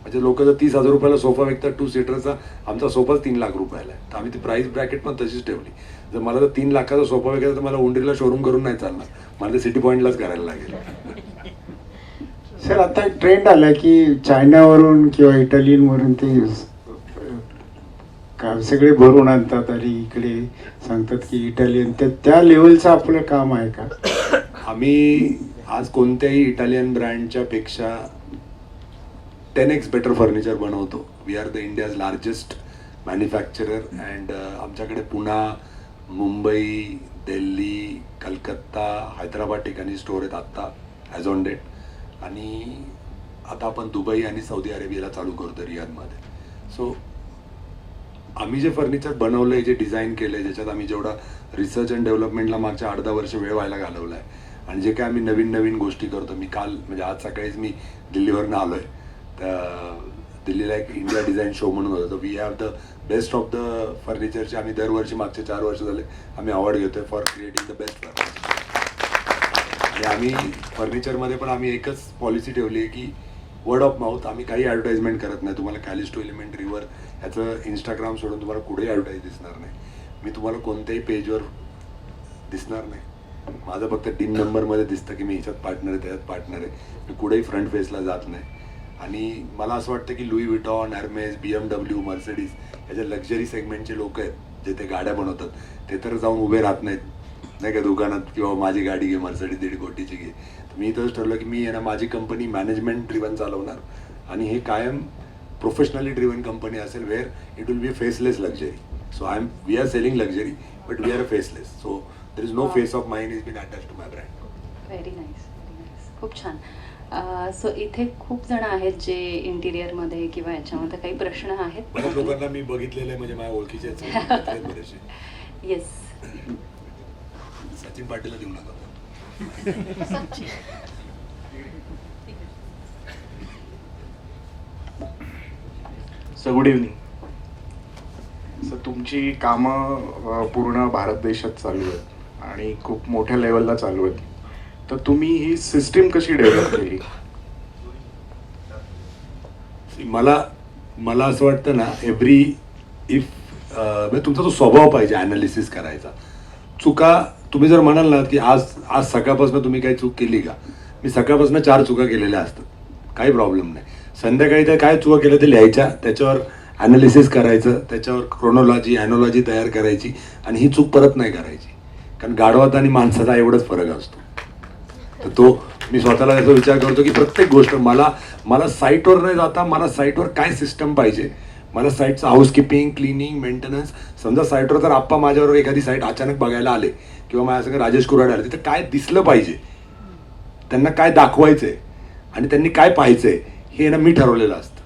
म्हणजे लोक जर 30,000 रुपयाला sofa विकतात 2 सीटरचा, आमचा सोफाच 3 लाख रुपयाला आहे. तर आम्ही ती प्राइस ब्रॅकेट पण तशीच ठेवली. जर मला जर 3 लाखाचा सोफा विकायचा तर मला उंडरीला शोरूम करून नाही चालणार, मला ते सिटी पॉईंटलाच करायला लागेल.
सर आता एक ट्रेंड आला की चायनावरून किंवा इटालियनवरून ते सगळे भरून आणतात आणि इकडे सांगतात की इटालियन, त्या लेवलचं आपलं काम आहे का?
आम्ही आज कोणत्याही इटालियन ब्रँडच्या पेक्षा 10x बेटर फर्निचर बनवतो. We are the India's largest manufacturer and आमच्याकडे पुणा, मुंबई, दिल्ली, कलकत्ता, हैदराबाद ठिकाणी स्टोर आहेत आत्ता ॲज ऑन डेट. आणि आता आपण दुबई आणि सौदी अरेबियाला चालू करतो रियादमध्ये. सो आम्ही जे फर्निचर बनवलं आहे, जे डिझाईन केलं आहे, ज्याच्यात आम्ही जेवढा रिसर्च अँड डेव्हलपमेंटला मागच्या 8-10 वर्ष वेळ व्हायला घालवला आहे आणि जे काय आम्ही नवीन गोष्टी करतो. मी काल म्हणजे आज सकाळीच मी दिल्लीवरनं आलो आहे. तर दिल्लीला एक इंडिया डिझाईन शो म्हणून होतं. तर we have the best of the फर्निचरचे आम्ही दरवर्षी मागचे 4 वर्ष झाले आम्ही अवॉर्ड घेतो आहे for creating the best furniture. आणि आम्ही फर्निचरमध्ये पण आम्ही एकच पॉलिसी ठेवली आहे की वर्ड ऑफ माउथ. आम्ही काही ॲडव्हर्टाइजमेंट करत नाही. तुम्हाला कॅलिस्टो एलिमेंट रिव्हर ह्याचं इंस्टाग्राम सोडून तुम्हाला कुठेही ॲडव्हर्टाईज दिसणार नाही. मी तुम्हाला कोणत्याही पेजवर दिसणार नाही. माझं फक्त टीम नंबरमध्ये दिसतं की मी ह्याच्यात पार्टनर आहे, त्याच्यात पार्टनर आहे. मी कुठेही फ्रंट फेसला जात नाही. आणि मला असं वाटतं की Louis Vuitton, Hermès, BMW, Mercedes ह्याच्या लक्झरी सेगमेंटचे लोक आहेत जे ते गाड्या बनवतात, ते तर जाऊन उभे राहत नाहीत नाही का दुकानात किंवा माझी गाडी घे मर्सिडीज 1.5 कोटीची घे. तर मी तसंच ठरलं की मी आहे ना माझी कंपनी मॅनेजमेंट ड्रिवन चालवणार आणि हे कायम प्रोफेशनली ड्रिवन कंपनी असेल where it will be faceless luxury. So we are selling luxury but we are a faceless. So there is no face of mind is been attach to my brand.
Very nice, खूप छान. So इथे खूप जण आहेत जे इंटिरियरमध्ये किंवा याच्यामध्ये काही प्रश्न आहेत.
बऱ्याच लोकांना मी बघितलेलं आहे म्हणजे माझ्या ओळखीचे आहेत बरेचसे.
येस,
सचिन पाटीलला देऊ नका.
Sir good evening. सर तुमची कामं पूर्ण भारत देशात चालू आहेत आणि खूप मोठ्या लेवलला चालू आहेत. तर तुम्ही ही सिस्टीम कशी डेव्हलप केली?
मला असं वाटतं ना म्हणजे तुमचा तो स्वभाव पाहिजे ॲनालिसिस करायचा. चुका तुम्ही जर म्हणाल ना की आज सकाळपासून तुम्ही काही चूक केली का, मी सकाळपासून 4 चुका केलेल्या असतात, काही प्रॉब्लेम नाही. संध्याकाळी त्या काय चुका केल्या ते लिहायच्या, त्याच्यावर ॲनालिसिस करायचं, त्याच्यावर क्रोनॉलॉजी ॲनॉलॉजी तयार करायची आणि ही चूक परत नाही करायची. कारण गाढवात आणि माणसाचा एवढाच फरक असतो. तर तो मी स्वतःला याचा विचार करतो की प्रत्येक गोष्ट मला साईटवर नाही जाता मला साईटवर काय सिस्टम पाहिजे, मला साईटचं हाऊसकीपिंग, क्लिनिंग, मेंटेनन्स. समजा साईटवर जर आप्पा माझ्यावर एखादी साईट अचानक बघायला आले किंवा माझ्यासंग राजेश कुराडे आले, तिथं काय दिसलं पाहिजे, त्यांना काय दाखवायचंय आणि त्यांनी काय पाहायचंय हे ना मी ठरवलेलं असतं.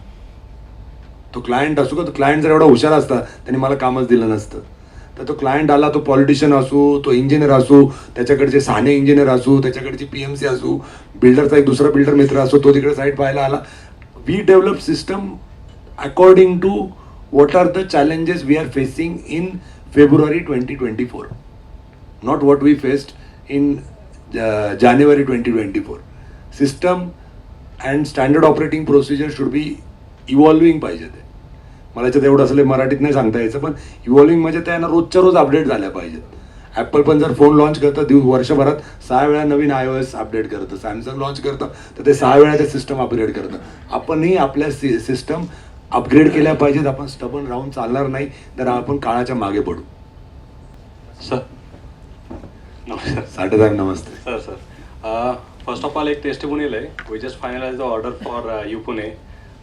तो क्लायंट असू का, तो क्लायंट जर एवढा हुशार असता त्यांनी मला कामच दिलं नसतं. तर तो क्लायंट आला, तो पॉलिटिशियन असू, तो इंजिनियर असू, त्याच्याकडचे साने इंजिनियर असू, त्याच्याकडची PMC असू, बिल्डरचा एक दुसरा बिल्डर मित्र असो, तो तिकडे साईट पाहायला आला. We develop system according to what are the challenges we are facing in February 2024, not what we faced in January 2024. System and standard operating procedure should be evolving पाहिजे. ते मला याच्यात एवढं असले मराठीत नाही सांगता यायचं, पण इव्हॉल्विंग म्हणजे त्यांना रोजच्या रोज अपडेट झाल्या पाहिजेत. ॲपल पण जर फोन लॉन्च करतं वर्षभरात 6 वेळा नवीन iOS अपडेट करतं, सॅमसंग लॉन्च करतं तर ते 6 वेळा ते सिस्टम अपग्रेड करतं. आपणही आपल्या सिस्टम अपग्रेड केल्या पाहिजेत. आपण स्टबन राहून चालणार नाही, तर आपण काळाच्या मागे पडू.
सर नमस्कार.
साठेदार नमस्ते.
सर फर्स्ट ऑफ ऑल एक टेस्टिमोनियल आहे. We just finalise the order for you Pune.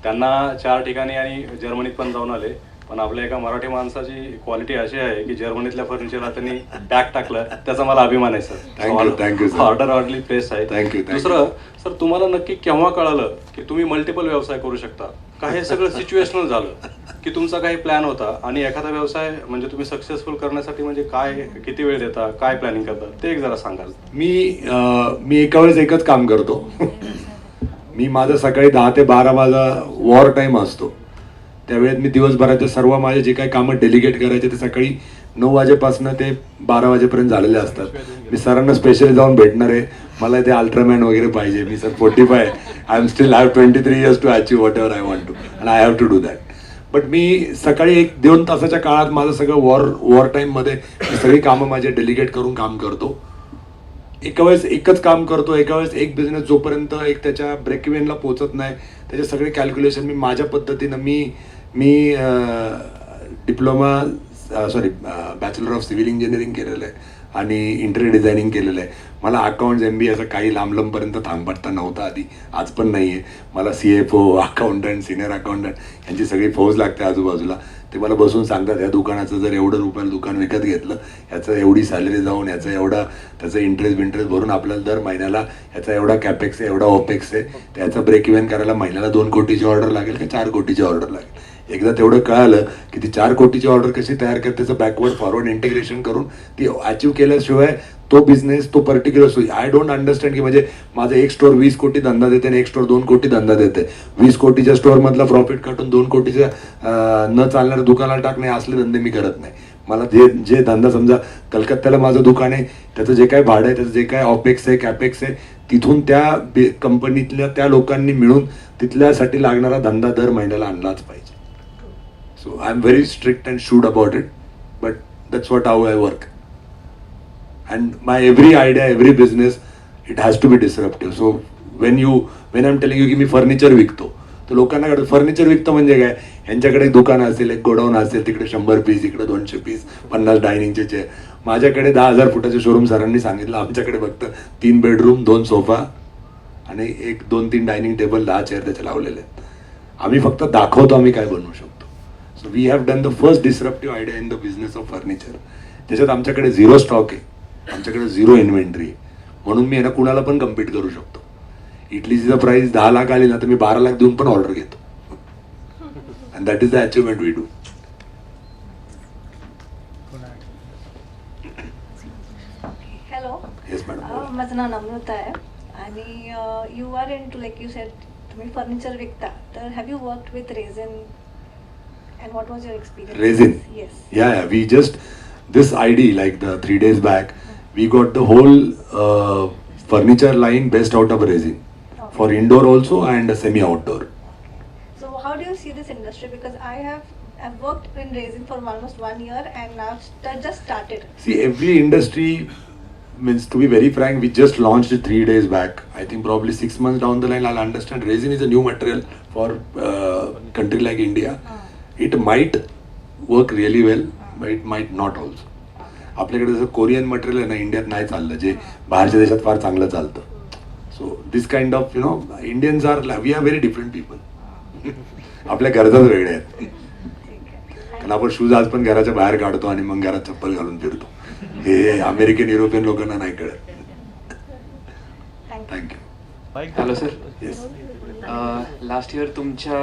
त्यांना 4 ठिकाणी आणि जर्मनीत पण जाऊन आले. पण आपल्या एका मराठी माणसाची क्वालिटी अशी आहे की जर्मनीतल्या फर्निचरला त्यांनी टॅग टाकलं, त्याचा मला अभिमान आहे
Thank you,
sir.
sir.
Order place आहे.
Thank you.
दुसरं सर, तुम्हाला नक्की केव्हा कळालं की तुम्ही मल्टिपल व्यवसाय करू शकता? का हे सगळं सिच्युएशनल झालं की तुमचा काही प्लॅन होता आणि एखादा व्यवसाय म्हणजे तुम्ही सक्सेसफुल करण्यासाठी म्हणजे काय, किती वेळ देता, काय प्लॅनिंग करता, ते एक जरा सांगाल?
मी एका वेळेस एकच काम करतो. मी माझं सकाळी 10 ते 12 माझा वॉर टाईम असतो. त्यावेळेत मी दिवसभराचे सर्व माझे जे काही कामं डेलिगेट करायचे ते सकाळी 9 वाजेपासून ते 12 वाजेपर्यंत झालेले असतात. मी सरांना स्पेशली जाऊन भेटणार आहे, मला ते अल्ट्रामॅन वगैरे पाहिजे. मी sir 45, I am still have 23 years to achieve whatever I want to and I have to do that. But मी सकाळी 1-2 तासाच्या काळात माझं सगळं वॉर टाईममध्ये सगळी कामं माझे डेलिगेट करून काम करतो. एका वेळेस एकच काम करतो, एका वेळेस एक बिझनेस जोपर्यंत एक त्याच्या ब्रेकइव्हनला पोहोचत नाही त्याचे सगळे कॅल्क्युलेशन मी माझ्या पद्धतीनं मी बॅचलर ऑफ सिव्हिल इंजिनिअरिंग केलेलं आहे आणि इंटेरियर डिझायनिंग केलेलं आहे. मला अकाउंट्स MBA असं काही लांबपर्यंत थांबता नव्हता आधी, आज पण नाही आहे. मला CFO, अकाउंटंट, सिनियर अकाउंटंट यांची सगळी फौज लागते आजूबाजूला. ते मला बसून सांगतात, या दुकानाचं जर एवढं रुपयाला दुकान विकत घेतलं, याचं एवढी सॅलरी जाऊन याचं एवढा त्याचं इंटरेस्ट भरून आपल्याला दर महिन्याला याचा एवढा कॅपेक्स आहे, एवढा ऑपेक्स आहे, त्याचं ब्रेक इव्हन करायला महिन्याला 2 कोटीची ऑर्डर लागेल का 4 कोटीची ऑर्डर लागेल. एकदा तेवढं कळालं की ती 4 कोटीची ऑर्डर कशी तयार करते, त्याचं बॅकवर्ड फॉरवर्ड इंटिग्रेशन करून ती अचीव केल्याशिवाय तो बिझनेस तो पर्टिक्युलर आय डोंट अंडरस्टँड की म्हणजे माझं एक स्टोअर 20 कोटी धंदा देते आणि एक स्टोअर 2 कोटी धंदा देते. 20 कोटीच्या स्टोअरमधला प्रॉफिट काढून 2 कोटीच्या न चालणाऱ्या दुकानाला टाकणे असले धंदे मी करत नाही. मला जे धंदा समजा कलकत्त्याला माझं दुकान आहे, त्याचं जे काय भाडं आहे, त्याचं जे काय ऑपेक्स आहे, कॅपेक्स आहे, तिथून त्या कंपनीतल्या त्या लोकांनी मिळून तिथल्यासाठी लागणारा धंदा दर महिन्याला आणलाच पाहिजे. So I'm very strict and shrewd about it, but that's what how I work. And my every idea, every business, it has to be disruptive. So when I'm telling you की मी फर्निचर विकतो, तर लोकांना furniture विकतो म्हणजे काय, यांच्याकडे एक दुकान असेल, एक गोडाऊन असेल, तिकडे 100 पीस, इकडे 200 पीस, 50 डायनिंगचे चेअर. माझ्याकडे 10,000 फुटाचे शोरूम सरांनी सांगितलं, आमच्याकडे फक्त 3 बेडरूम, 2 सोफा आणि 2-3 डायनिंग टेबल, 10 चेअर त्याचे लावलेले आहेत. आम्ही फक्त दाखवतो आम्ही काय बनवू शकतो. So we have done the first disruptive idea in the business of furniture. त्याच्यात आमच्याकडे 0 स्टॉक आहे, आमच्याकडे 0 इन्व्हेंटरी आहे, म्हणून मी यांना कुणाला पण कम्पीट करू शकतो. इडलीचं प्राइस 10 लाख आली ना तर मी 12 लाख देऊन पण ऑर्डर घेतो. And that is the achievement we do.
Hello.
Yes madam.
माझं नाव नम्रता आहे आणि you are in to like you said तुम्ही फर्निचर विकता, तर have you worked with resin? And what was your experience?
Resin.
Yes.
Yeah. We just this ID like the 3 days back, we got the whole furniture line based out of resin,
Okay.
for indoor also and semi-outdoor.
So how do you see this industry? Because I've worked in resin for almost 1 year and now just started.
See, every industry means, to be very frank, we just launched it 3 days back. I think probably 6 months down the line, I'll understand resin is a new material for country like India. It might work really well, but it might not also. आपल्याकडे जसं Korean material आहे ना, इंडियात नाही चाललं, जे बाहेरच्या देशात फार चांगलं चालतं. So this kind of Indians we are very different people. आपल्या गरजाच वेगळ्या आहेत. कारण आपण शूज आज पण घराच्या बाहेर काढतो आणि मग घरात चप्पल घालून फिरतो. हे अमेरिकन युरोपियन लोकांना नाही कळत. Thank you.
Hello sir.
Yes.
Last year तुमच्या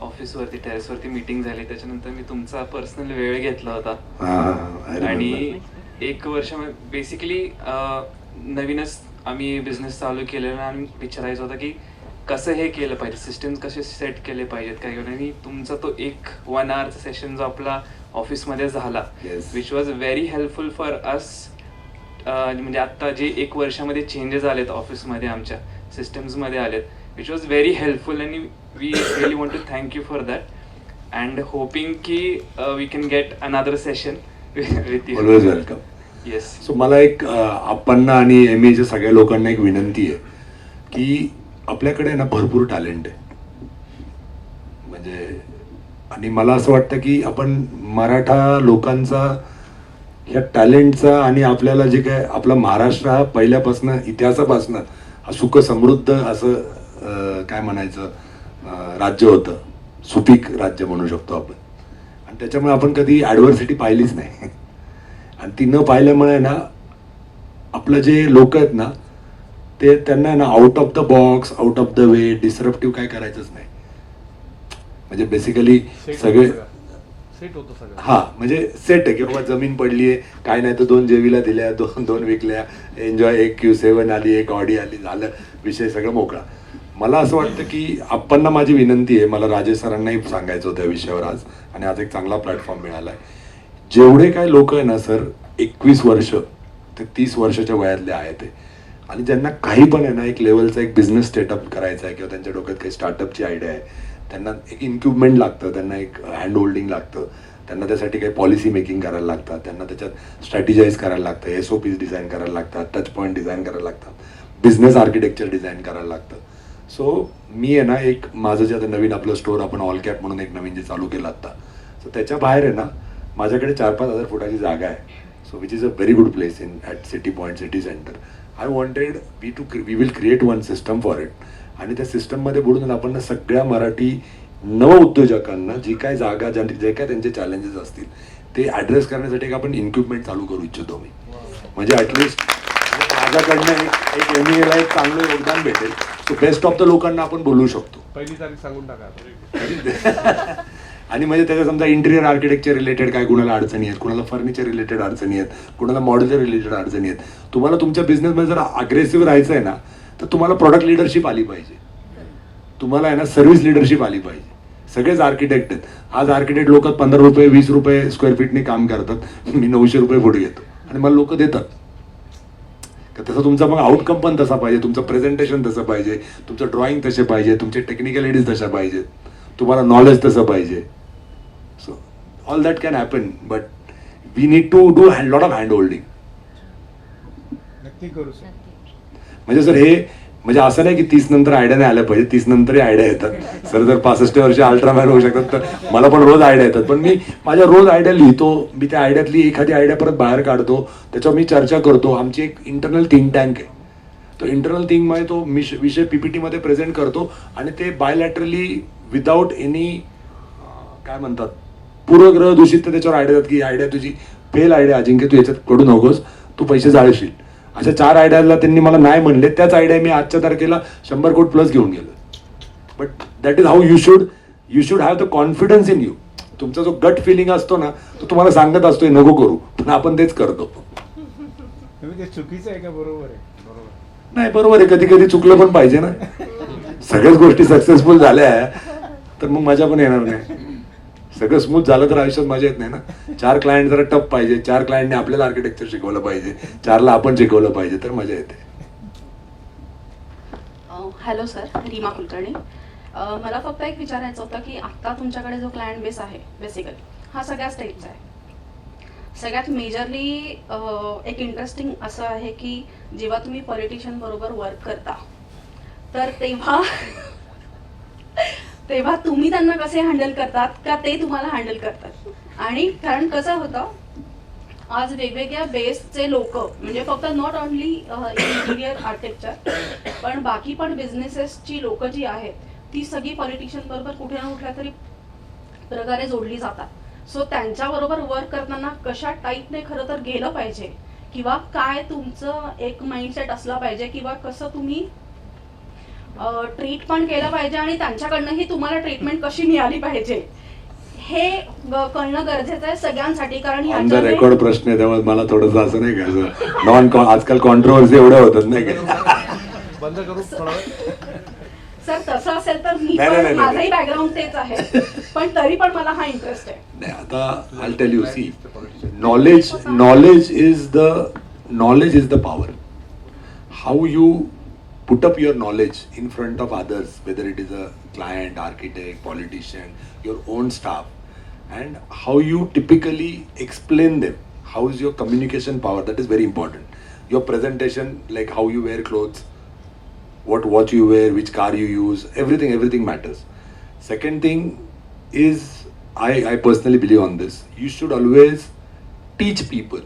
ऑफिसवरती टेरेसवरती मीटिंग झाली, त्याच्यानंतर मी तुमचा पर्सनल वेळ घेतला होता आणि 1 वर्ष बेसिकली नवीनच आम्ही बिझनेस चालू केलेला आणि विचारायचं होतं की कसं हे केलं पाहिजे, सिस्टम्स कसे सेट केले पाहिजेत काय. आणि तुमचा तो 1 आवरचा सेशन जो आपला ऑफिसमध्ये झाला, which was very helpful for us. म्हणजे आत्ता जे 1 वर्षामध्ये चेंजेस आलेत ऑफिसमध्ये, आमच्या सिस्टम्समध्ये आलेत, which was very helpful and we really want to thank you for that and hoping ki we can get another session with you.
Always welcome.
Yes.
So मला एक आपण आणि MAच्या सगळ्या लोकांना एक विनंती आहे की आपल्याकडे ना भरपूर टॅलेंट आहे. म्हणजे आणि मला असं वाटतं की आपण मराठा लोकांचा या टॅलेंटचा आणि आपल्याला जे काय आपला महाराष्ट्र हा पहिल्यापासनं इतिहासापासनं हा सुख समृद्ध असं काय म्हणायचं राज्य होतं, सुपीक राज्य म्हणू शकतो आपण. आणि त्याच्यामुळे आपण कधी ॲडव्हर्सिटी पाहिलीच नाही. आणि ती न पाहिल्यामुळे ना आपलं जे लोक आहेत ना ते त्यांना ना out of the box, out of the way, डिसरप्टिव्ह काय करायचंच नाही. म्हणजे बेसिकली सगळे
सेट होतं सगळं.
हा म्हणजे सेट आहे की बाबा जमीन पडली आहे, काय नाही तर 2 जेवीला दिल्या, 2 विकल्या, एन्जॉय, एक Q7 आली, एक ऑडी आली, झालं विषय सगळं मोकळा. मला असं वाटतं की आपणना माझी विनंती आहे, मला राजेश सरांनाही सांगायचं होतं या विषयावर आज, आणि आज एक चांगला प्लॅटफॉर्म मिळाला आहे. जेवढे काय लोक आहे ना सर, 21 वर्ष ते 30 वर्षाच्या वयातले आहेत ते, आणि ज्यांना काही पण आहे ना एक लेवलचा एक बिझनेस स्टेटअप करायचा आहे किंवा त्यांच्या डोक्यात काही स्टार्टअपची आयडिया आहे, त्यांना एक इन्क्युबमेंट लागतं, त्यांना एक हँड होल्डिंग लागतं, त्यांना त्यासाठी काही पॉलिसी मेकिंग करायला लागतात, त्यांना त्याच्यात स्ट्रॅटेजाईज करायला लागतं, SOPs डिझाईन करायला लागतात, टच पॉईंट डिझाईन करायला लागतात, बिझनेस आर्किटेक्चर डिझाईन करायला लागतं. सो मी आहे ना एक माझं जे आता नवीन आपलं स्टोअर आपण ऑल कॅप म्हणून एक नवीन जे चालू केलं आत्ता, सो त्याच्या बाहेर आहे ना माझ्याकडे 4-5 हजार फुटाची जागा आहे. So which is a very good place in at city point, city centre. I wanted we will create one system for it. आणि त्या सिस्टममध्ये बुडून आपण सगळ्या मराठी नवउद्योजकांना जी काय जागा, जे काय त्यांचे चॅलेंजेस असतील ते ॲड्रेस करण्यासाठी एक आपण इन्क्युबमेंट चालू करू इच्छितो मी. म्हणजे ॲटलिस्ट माझ्याकडनं एक MEA एक चांगलं योगदान भेटेल. सो बेस्ट ऑफ द लोकांना आपण बोलू शकतो.
पहिली तारीख सांगून टाका.
आणि म्हणजे त्याच्या समजा इंटिरियर आर्किटेक्चर रिलेटेड काय कुणाला अडचणी आहेत, कुणाला फर्निचर रिलेटेड अडचणी आहेत, कुणाला मॉड्युलर रिलेटेड अडचणी आहेत. तुम्हाला तुमच्या बिझनेसमध्ये जर अग्रेसिव्ह राहायचं आहे ना तर तुम्हाला प्रोडक्ट लिडरशिप आली पाहिजे, तुम्हाला आहे ना सर्व्हिस लिडरशिप आली पाहिजे. सगळेच आर्किटेक्ट आहेत. आज आर्किटेक्ट लोक 15 रुपये 20 रुपये स्क्वेअर फीटने काम करतात, मी 900 रुपये फूट घेतो आणि मला लोक देतात. तर तसं तुमचा मग आउटकम पण तसा पाहिजे, तुमचं प्रेझेंटेशन तसं पाहिजे, तुमचं ड्रॉइंग तसे पाहिजे, तुमचे टेक्निकॅलिटीज तशा पाहिजेत, तुम्हाला नॉलेज तसं पाहिजे. So all that can happen, but we need to do lot of hand holding.
नक्की करू सर.
म्हणजे सर हे म्हणजे असं नाही की 30 नंतर आयडिया नाही आल्या पाहिजे, 30 नंतरही आयडिया येतात. सर जर 65 वर्षी अल्ट्रामॅन होऊ शकतात तर मला पण रोज आयडिया येतात. पण मी माझ्या रोज आयडिया लिहितो, मी त्या आयडियातली एखादी आयडिया परत बाहेर काढतो, त्याच्यावर मी चर्चा करतो. आमची एक इंटरनल थिंक टँक आहे, तो इंटरनल थिंकमध्ये तो विषय PPT मध्ये प्रेझेंट करतो आणि ते बायलॅटरली विदाऊट एनी काय म्हणतात पूर्वग्रह दूषित त्याच्यावर आयडिया देतात की आयडिया तुझी फेल आयडिया अजिंक्य, तू याच्यात कडू नकोस, तू पैसे जाळशील. अशा 4 आयडियाला त्यांनी मला नाही म्हणले, त्याच आयडिया मी आजच्या तारखेला 100 कोटी प्लस घेऊन गेलो. But that is how you should have the confidence in you. तुमचा जो गट फिलिंग असतो ना तो तुम्हाला सांगत असतोय नको करू, पण आपण तेच करतो.
तुम्ही ते चुकीचं आहे का बरोबर आहे? बरोबर
नाही, बरोबर आहे. कधी कधी चुकलं पण पाहिजे ना. सगळ्याच गोष्टी सक्सेसफुल झाल्या तर मग मजा पण येणार नाही. सगळं स्मूथ झालं तर आयुष्यात मजा येत नाही ना. 4 क्लायंट जरा टफ पाहिजे, 4 क्लायंटने आपल्याला आर्किटेक्चर शिकवलं पाहिजे, 4ला आपण शिकवलं पाहिजे, तर मजा येते.
Hello sir, Reema Kulkarni. मला फक्त एक विचारायचं होतं की आत्ता तुमच्याकडे जो क्लायंट बेस आहे बेसिकली हा सगळ्या स्टेटचा आहे. सगळ्यात मेजरली एक इंटरेस्टिंग असं आहे की जेव्हा तुम्ही पॉलिटिशियन बरोबर वर्क करता तर तेव्हा तुम्ही त्यांना कसे हँडल करतात का ते तुम्हाला हँडल करतात. आणि कारण कसं होतं आज वेगवेगळ्या बेसचे लोक म्हणजे फक्त नॉट ओनली इंटिरियर आर्किटेक्चर पण बाकी पण बिझनेसेसची लोक जी आहेत ती सगळी पॉलिटिशियन बरोबर कुठे ना कुठल्या तरी प्रकारे जोडली जातात. सो त्यांच्याबरोबर वर्क करताना कशा टाईपने खरं तर गेलं पाहिजे किंवा काय तुमचं एक माइंडसेट असला पाहिजे किंवा कसं तुम्ही ट्रीट पण केलं पाहिजे आणि त्यांच्याकडनंही तुम्हाला ट्रीटमेंट कशी मिळाली पाहिजे हे कळणं गरजेचं आहे सगळ्यांसाठी. कारण
ऑन द रेकॉर्ड प्रश्न आहे त्यामुळे मला थोडंसं असं नाही का आजकाल कॉन्ट्रोवर्सी एवढ्या होतात नाही का.
बंद करू
सर तसं असेल तर मी माझंही बॅकग्राऊंड तेच आहे पण तरी पण मला हा इंटरेस्ट आहे.
नाही आता I tell you see knowledge is the power. How you put up your knowledge in front of others, whether it is a client, architect, politician, your own staff, and how you typically explain them. How is your communication power? That is very important. Your presentation, like how you wear clothes, what watch you wear, which car you use, everything matters. Second thing is, I personally believe on this. You should always teach people,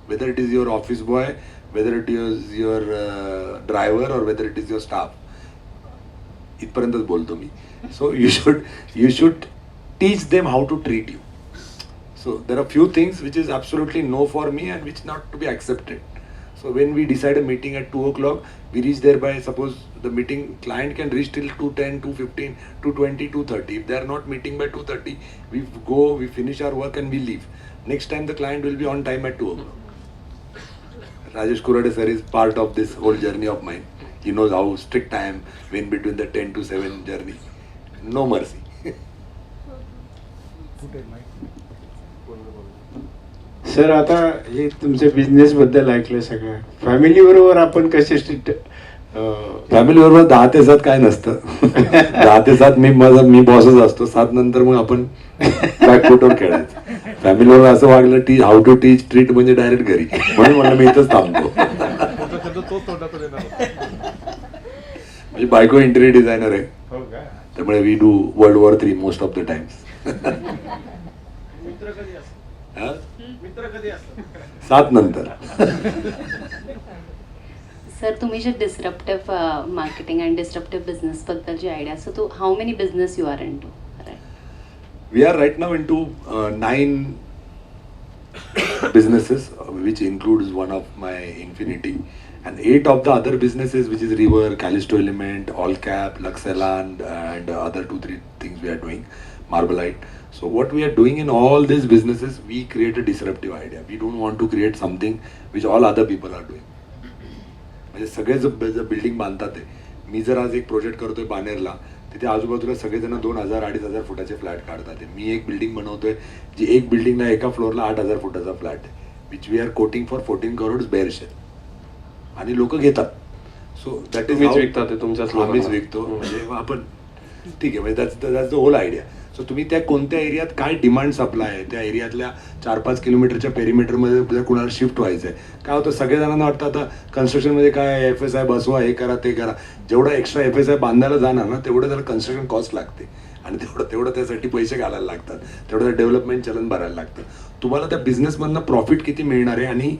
whether it is your office boy, whether it is your driver or whether it is your staff. इथपर्यंतच बोलतो मी. So you should teach them how to treat you. So there are few things which is absolutely no for me and which not to be accepted. So when we decide a meeting at 2 o'clock, we reach there by, suppose the meeting client can reach till 2:10, 2:15, 2:20, 2:30. If they are not meeting by 2:30, we go, we finish our work and we leave. Next time the client will be on time at 2 o'clock. Rajesh Kurade sir is part of this whole journey of mine. He knows how strict I am when between the 10 to 7 journey. No mercy.
Sir आता हे तुमच्या business बद्दल ऐकलं सगळं, family बरोबर आपण कसे strict?
Family बरोबर 10 ते 7 काय नसतं. 10 ते 7 मी बॉसच असतो. 7 नंतर मग आपण बॅकफुटवर खेळायचं. फॅमिली बरोबर असं वागलं टी हाऊ टू टीच ट्रीट म्हणजे डायरेक्ट घरी, म्हणून म्हणलं मी इथंच थांबतो. म्हणजे बायको इंटेरियर डिझायनर आहे, त्यामुळे we do World War III most of the times. 7 नंतर.
सर तुम्ही जे disruptive marketing and disruptive business बद्दल जी आयडिया, सो तू how many business you are in to?
We are right now into 9 businesses, which includes one of my Infinity, and 8 of the other businesses, which is River, Callisto Element, All Cap, Luxelan, and other 2-3 things we are doing, Marbalite. So what we are doing in all these businesses, we create a disruptive idea. We don't want to create something which all other people are doing. म्हणजे सगळे जर building बांधतात आहे, मी जर आज एक project करतोय बानेरला, तिथे आजूबाजूला सगळेजण 2,000-2,500 फुटाचे फ्लॅट काढतात. मी एक बिल्डिंग बनवतोय जी एक बिल्डिंगला एका फ्लोअरला 8,000 फुटाचा फ्लॅट आहे, which we are quoting for 14 crores bare share, आणि लोक घेतात. सो दॅट इज
विकतात ते तुमच्याच
आम्हीच विकतो. म्हणजे आपण ठीक आहे, म्हणजे that's the whole idea. So तुम्ही त्या कोणत्या एरियात काय डिमांड सप्लाय आहे, त्या एरियातल्या 4-5 किलोमीटरच्या पेरिमीटरमध्ये जर कुणाला शिफ्ट व्हायचं आहे, काय होतं सगळेजणांना वाटतं आता कन्स्ट्रक्शनमध्ये काय FSI बसवा, हे करा ते करा. जेवढा एक्स्ट्रा FSI बांधायला जाणार ना, तेवढं त्याला कन्स्ट्रक्शन कॉस्ट लागते, आणि तेवढं त्यासाठी पैसे घालायला लागतात, तेवढं डेव्हलपमेंट चलन भरायला लागतं. तुम्हाला त्या बिझनेसमधनं प्रॉफिट किती मिळणार आहे, आणि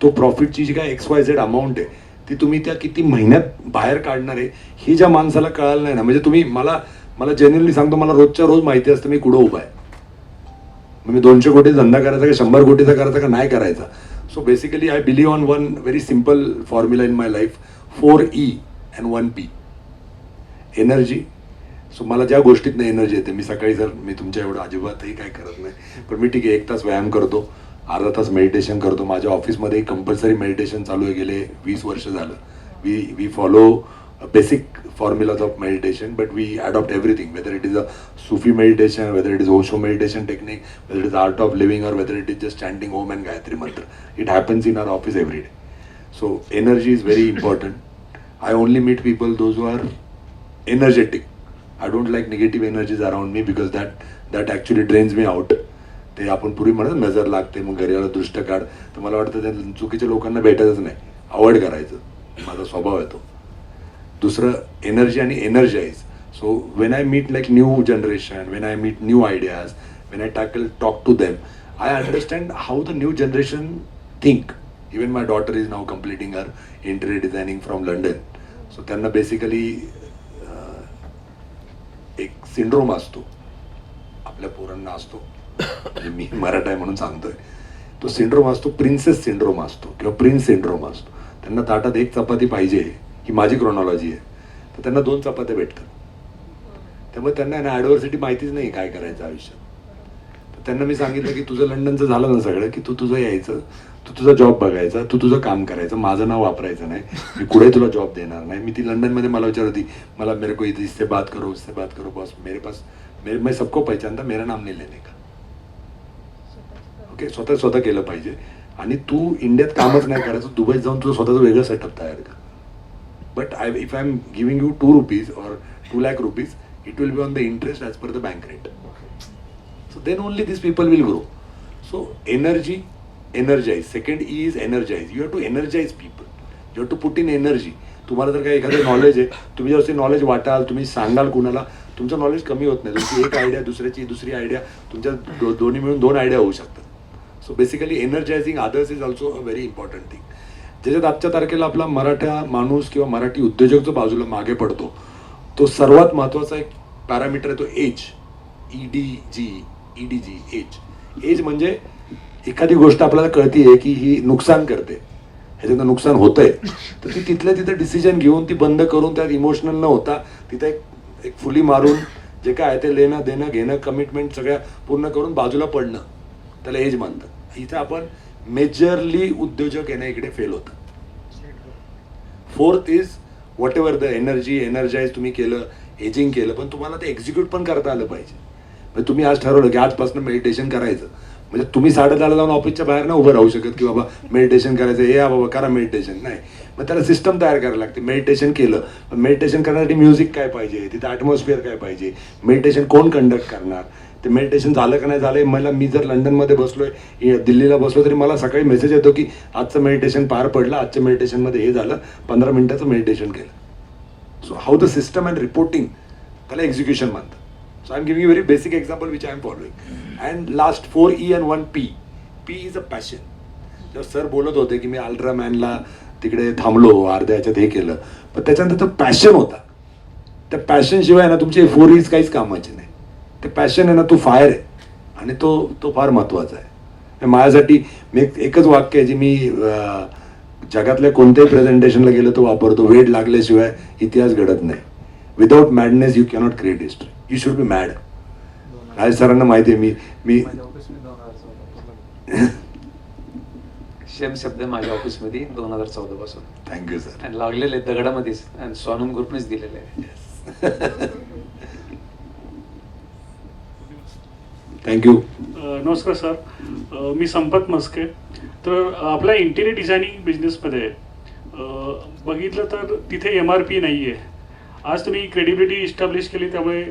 तो प्रॉफिटची जी काय XYZ अमाऊंट आहे, ती तुम्ही त्या किती महिन्यात बाहेर काढणार आहे, ही ज्या माणसाला कळालं नाही ना, म्हणजे तुम्ही मला जेन्युअनली सांगतो, मला रोजच्या रोज माहिती असतं मी कुठं उभा आहे. मग मी 200 कोटी धंदा करायचा का 100 कोटीचा करायचा का नाही करायचा. So basically I believe on one very simple formula in my life, 4E and 1P, energy. So मला ज्या गोष्टीतनं एनर्जी येते, मी सकाळी जर मी तुमच्या एवढं अजिबातही काय करत नाही, पण मी ठीक आहे 1 तास व्यायाम करतो, अर्धा तास मेडिटेशन करतो. माझ्या ऑफिसमध्ये कंपल्सरी मेडिटेशन चालू आहे, गेले 20 वर्ष झालं. We follow basic formulas of meditation, but we adopt everything, whether it is a Sufi meditation, whether it is Osho meditation technique, whether it is art of living, or whether it is just chanting Om and Gayatri mantra. It happens in our office every day. So energy is very important. I only meet people those who are energetic. I don't like negative energies around me, because that actually drains me out. ते आपण पूर्वी म्हणत नजर लागते, मग घरी आलं दृष्ट काढ, तर मला वाटतं त्या चुकीच्या लोकांना भेटायचंच नाही, अवॉइड करायचं, माझा स्वभाव येतो. दुसरं एनर्जी आणि energise. So when I meet like new generation, when I meet new ideas, when I talk to them, I understand how the new generation think. Even my daughter is now completing her interior designing from London. So त्यांना basically एक syndrome असतो, आपल्या पोरांना असतो, म्हणजे मी मराठा आहे म्हणून सांगतोय, तो सिंड्रोम असतो, प्रिन्सेस सिंड्रोम असतो किंवा प्रिन्स सिंड्रोम असतो. त्यांना ताटात 1 चपाती पाहिजे, ही माझी क्रोनॉलॉजी आहे, तर त्यांना 2 चपात्या भेटतात. त्यामुळे त्यांना ना ॲडव्हर्सिटी माहितीच नाही काय करायचं आयुष्यात. तर त्यांना मी सांगितलं की तुझं लंडनचं झालं ना सगळं, की तू तुझं यायचं, तू तुझा जॉब बघायचा, तू तुझं काम करायचं, माझं नाव वापरायचं नाही, मी पुढे तुला जॉब देणार नाही. मी ती लंडनमध्ये मला विचार होती, मला मेरे को इससे बात करो बॉस, मेरे पास मैं सबको पहचानता, मेरा नाम नहीं लेने का. ओके, स्वतः केलं पाहिजे. आणि तू इंडियात कामच नाही करायचं, दुबईत जाऊन तुझं स्वतःचं वेगळं सेटअप तयार कर. But if I'm giving you 2 rupees or 2 lakh rupees, it will be on the interest as per the bank rate. So then only these people will grow. So energy, energize. Second E is energize. You have to energize people. You have to put in energy. तुम्हाला जर काही एखादं knowledge आहे, तुम्ही जर knowledge वाटाल, तुम्ही सांगाल कुणाला, तुमचं नॉलेज कमी होत नाही. तुमची एक आयडिया दुसऱ्याची दुसरी आयडिया, तुमच्या दोन्ही मिळून 2 आयडिया होऊ शकतात. So basically एनर्जायझिंग others is also a very important thing. ज्याच्यात आजच्या तारखेला आपला मराठा माणूस किंवा मराठी उद्योजक जो बाजूला मागे पडतो, तो सर्वात महत्त्वाचा एक पॅरामीटर आहे तो एज, EDG, एज. एज म्हणजे एखादी गोष्ट आपल्याला कळतीये की ही नुकसान करते, ह्याच्यातनं नुकसान होतंय, तर ती तिथल्या तिथं डिसिजन घेऊन ती बंद करून त्यात इमोशनल न होता तिथं एक फुली मारून जे काय आहे ते लेणं देणं घेणं कमिटमेंट सगळ्या पूर्ण करून बाजूला पडणं, त्याला एज मानतात. इथं आपण मेजरली उद्योजक येणं इकडे फेल होतं. Fourth is whatever the energise तुम्ही केलं, एजिंग केलं, पण तुम्हाला ते एक्झिक्यूट पण करता आलं पाहिजे. म्हणजे तुम्ही आज ठरवलं की आजपासून मेडिटेशन करायचं, म्हणजे तुम्ही 10:30 जाऊन ऑफिसच्या बाहेर ना उभं राहू शकत की बाबा मेडिटेशन करायचं, हे बाबा करा मेडिटेशन, नाही. मग त्याला सिस्टम तयार करायला लागते. मेडिटेशन केलं, पण मेडिटेशन करण्यासाठी म्युझिक काय पाहिजे, तिथं ॲटमॉस्फिअर काय पाहिजे, मेडिटेशन कोण कंडक्ट करणार, ते मेडिटेशन झालं का नाही झालं. मला मी जर लंडनमध्ये बसलोय, दिल्लीला बसलो, तरी मला सकाळी मेसेज येतो की आजचं मेडिटेशन पार पडलं, आजच्या मेडिटेशनमध्ये हे झालं, 15 मिनिटाचं मेडिटेशन केलं. So how the system and reporting, त्याला एक्झिक्युशन मानतात. So I am giving very basic example which I am following. And last 4 E and 1 P. P is a passion. जेव्हा सर बोलत होते की मी अल्ट्रामॅनला तिकडे थांबलो, अर्ध्या ह्याच्यात हे केलं, पण त्याच्यानंतर तो पॅशन होता. त्या पॅशन शिवाय ना तुमचे 4 E's काहीच कामाचे नाही. ते पॅशन आहे ना, तो फायर आहे, आणि तो फार महत्त्वाचा आहे. माझ्यासाठी मी एकच वाक्य आहे जे मी जगातल्या कोणत्याही प्रेझेंटेशनला गेलं तो वापरतो, वेड लागल्याशिवाय इतिहास घडत नाही. Without madness you cannot create history. You should be mad. Raj सरांना माहिती आहे, मी
सेम शब्द माझ्या ऑफिसमध्ये 2014 पासून.
Thank you sir.
आणि लागलेले दगडामध्येच, आणि स्वानंद ग्रुपनेच दिलेले आहे.
थँक्यू.
नमस्कार सर, मी संपत मस्के. तर आपल्या इंटिरियर डिझायनिंग बिझनेसमध्ये बघितलं तर तिथे MRP नाही आहे. आज तुम्ही क्रेडिबिलिटी इस्टॅब्लिश केली, त्यामुळे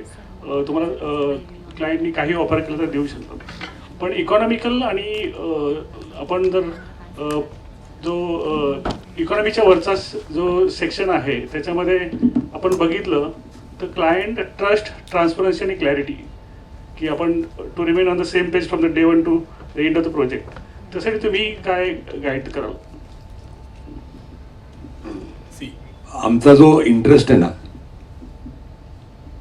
तुम्हाला क्लायंटनी काही ऑफर केलं तर देऊ शकतात. पण इकॉनॉमिकल आणि आपण जर जो इकॉनॉमीच्या वरचा जो सेक्शन आहे त्याच्यामध्ये आपण बघितलं तर क्लायंट ट्रस्ट, ट्रान्सपरन्सी आणि क्लॅरिटी, की आपण to remain on the same page from the day 1 to the end of the project, त्यासाठी तुम्ही काय गाईड कराल?
आमचा जो इंटरेस्ट आहे ना,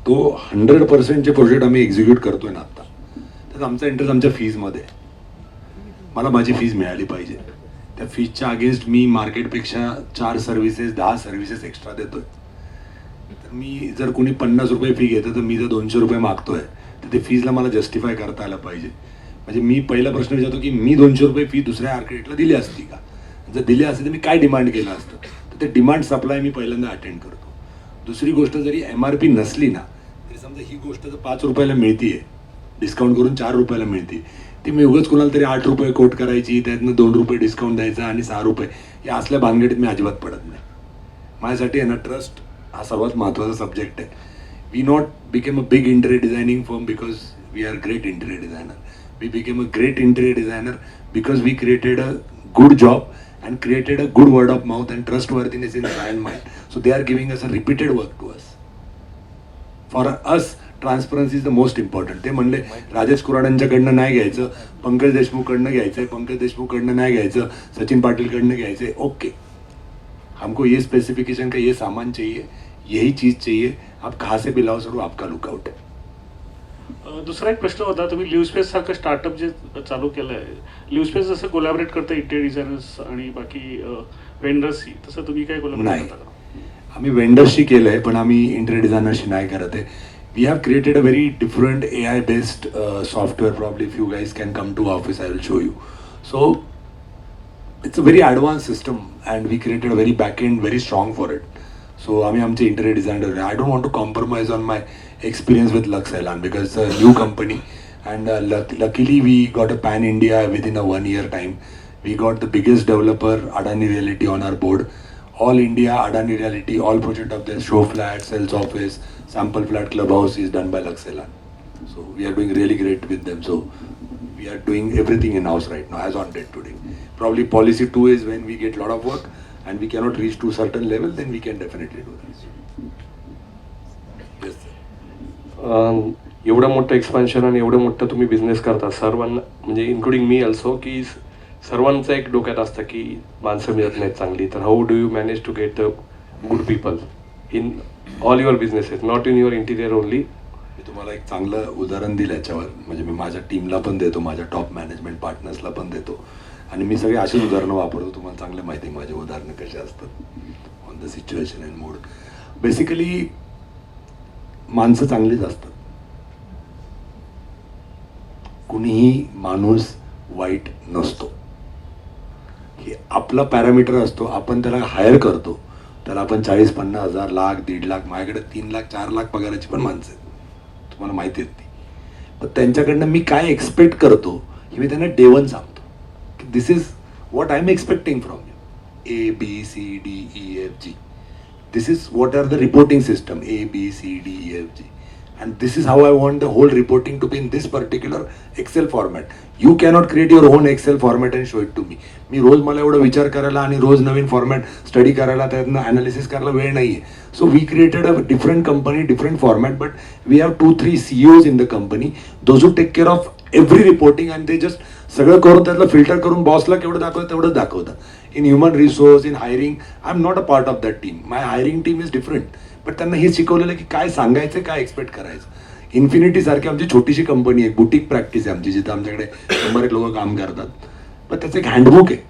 तो 100% जे प्रोजेक्ट आम्ही एक्झिक्यूट करतोय ना आता, तर आमचा इंटरेस्ट आमच्या फीजमध्ये. मला माझी फीज मिळाली पाहिजे. त्या फीजच्या अगेन्स्ट मी मार्केटपेक्षा 4 सर्व्हिसेस 10 सर्व्हिसेस एक्स्ट्रा देतोय. तर मी जर कोणी 50 रुपये फी घेतं, तर मी जर 200 रुपये मागतोय, तर ते फीजला मला जस्टिफाय करता आलं पाहिजे. म्हणजे मी पहिला प्रश्न विचारतो की मी 200 रुपये फी दुसऱ्या आर्किटेक्टला दिली असती का? जर दिली असती तर मी काय डिमांड केलं असतं? तर ते डिमांड सप्लाय मी पहिल्यांदा अटेंड करतो. दुसरी गोष्ट, जरी MRP नसली ना, तरी समजा ही गोष्ट जर 5 रुपयाला मिळतीये, डिस्काउंट करून 4 रुपयाला मिळते, ती मी उगाच कोणाला तरी 8 रुपये कोट करायची, त्यातनं 2 रुपये डिस्काउंट द्यायचा आणि 6 रुपये, या असल्या भानगडीत मी अजिबात पडत नाही. माझ्यासाठी आहे ना, ट्रस्ट हा सर्वात महत्त्वाचा सब्जेक्ट आहे. We not became a big interior designing firm because we are great interior designer. We became a great interior designer because we created a good job and created a good word of mouth and trustworthiness in client mind. So they are giving us a repeated work to us. For us, transparency is the most important. ते म्हणले राजेश कुराडांच्याकडनं नाही घ्यायचं, पंकज देशमुखकडनं घ्यायचंय, पंकज देशमुखकडनं नाही घ्यायचं, सचिन पाटीलकडनं घ्यायचंय. Okay, हमको ये स्पेसिफिकेशन का ये सामान चाहिए, यही चीज चाहिए, आप कहाँ से भी लाओ सर, आपका लुकआउट है.
दुसरा एक प्रश्न होता, तुम्ही लिव्हस्पेस सारखं स्टार्टअप जे चालू केलं आहे, लिव्हस्पेस जसं कोलॅबरेट करतं इंटेरियर डिझायनर्स आणि बाकी वेंडर्सशी, तसं तुम्ही काय कोलॅबरेट करता का?
आम्ही वेंडर्सशी केलं आहे, पण आम्ही इंटेरियर डिझायनरशी नाही करत आहे. We have created a very different AI based software. Probably if you guys can come to office, I will show you. So it's a very advance system and we created a very back end very strong for it. So आम्ही आमचे interior designer, I don't want to compromise on my experience with Lux Elan because it's a new company, and luckily we got a pan India within a 1 year time. We got the biggest developer Adani Realty on our board. All India Adani Realty, all project of their show flat, sales office, sample flat, clubhouse is done by Lux Elan. So we are doing really great with them. So we are doing everything in house right now as on date today. Probably policy 2 is when we get lot of work and we cannot reach to a certain level, then we can definitely do this.
एवढं मोठं expansion आणि एवढं मोठं तुम्ही business करता, सर्वांना म्हणजे including me also, की सर्वांचं एक डोक्यात असतं की माणसं मिळत नाहीत चांगली, तर how do you manage to get the good people in all your businesses, not in your interior only,
तुम्हाला एक चांगलं उदाहरण दिलं याच्यावर, म्हणजे मी माझ्या टीमला पण देतो, माझ्या टॉप मॅनेजमेंट पार्टनर्सला पण देतो, आणि मी सगळे अशीच उदाहरणं वापरतो. तुम्हाला चांगलं माहिती आहे माझे उदाहरणं कसे असतात on the situation and mood. Basically माणसं चांगलीच असतात, कुणीही माणूस वाईट नसतो. हे आपला पॅरामीटर असतो. आपण त्याला हायर करतो, त्याला आपण 40, 50 हजार, लाख, 1.5 लाख, माझ्याकडे 3 लाख 4 लाख पगाराची पण माणसं आहेत, तुम्हाला माहिती आहेत ती. पण त्यांच्याकडनं मी काय एक्सपेक्ट करतो हे मी त्यांना डेवन सांगतो की this is what I am expecting from you. ABCDEFG, this is what are the reporting system, ABCDEFG, and this is how I want the whole reporting to be in this particular Excel format. You cannot create your own Excel format and show it to me. मी रोज मला एवढा विचार करायला आणि रोज नवीन format study करायला, त्यातनं analysis करायला वेळ नाही आहे. So we created a different company, different format, but we have 2-3 CEOs in the company, those who take care of every reporting, and ते जस्ट सगळं करून त्यातलं फिल्टर करून बॉसला केवढं दाखवतं तेवढंच दाखवतं. In human resource, in hiring, I am not a part of that team. My hiring team is different. पण त्यांना हे शिकवलेलं की काय सांगायचं, काय एक्सपेक्ट करायचं. इन्फिनिटी सारखी आमची छोटीशी कंपनी आहे, बुटीक प्रॅक्टिस आहे आमची, जिथं आमच्याकडे 100 लोक काम करतात. पण त्याचं एक हँडबुक आहे.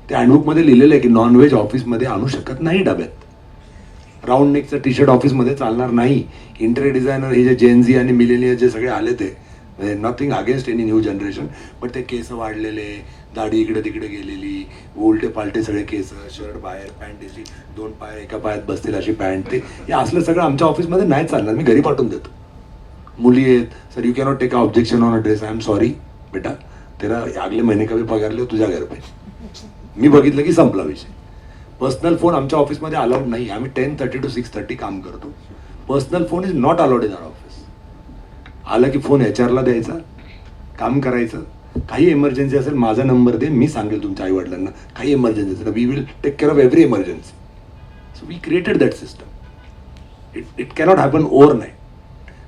त्या हँडबुकमध्ये लिहिलेलं आहे की नॉनव्हेज ऑफिसमध्ये आणू शकत नाही डब्यात. राऊंड नेकचं टी शर्ट ऑफिसमध्ये चालणार नाही. इंटेरियर डिझायनर हे जे जेनझी आणि मिलेनियर जे सगळे आले ते, nothing against any new generation, पण ते केस वाढलेले, दाढी इकडे तिकडे गेलेली, उलटे पालटे सगळे केस, शर्ट बाहेर, पॅन्ट अशी 2 पाय एका पायात बसतील अशी पॅन्ट, ते हे असलं सगळं आमच्या ऑफिसमध्ये नाही चालणार. मी घरी पाठवून देतो. मुली आहेत, sir you cannot take a objection on a dress. I am sorry बेटा, तेरा अगले महिने का भी पगार लिहो, तुझ्या घर पे. मी बघितलं की संपला विषय. पर्सनल फोन आमच्या ऑफिसमध्ये अलाउड नाही. आम्ही 10:30 to 6:30 काम करतो. Personal phone is not allowed in our office. आलं की फोन HR ला द्यायचा, काम करायचं. काही इमर्जन्सी असेल माझा नंबर दे, मी सांगेल तुमच्या आईवडिलांना. काही इमर्जन्सी असेल, we will take care of every emergency. So we created that system. It cannot happen overnight.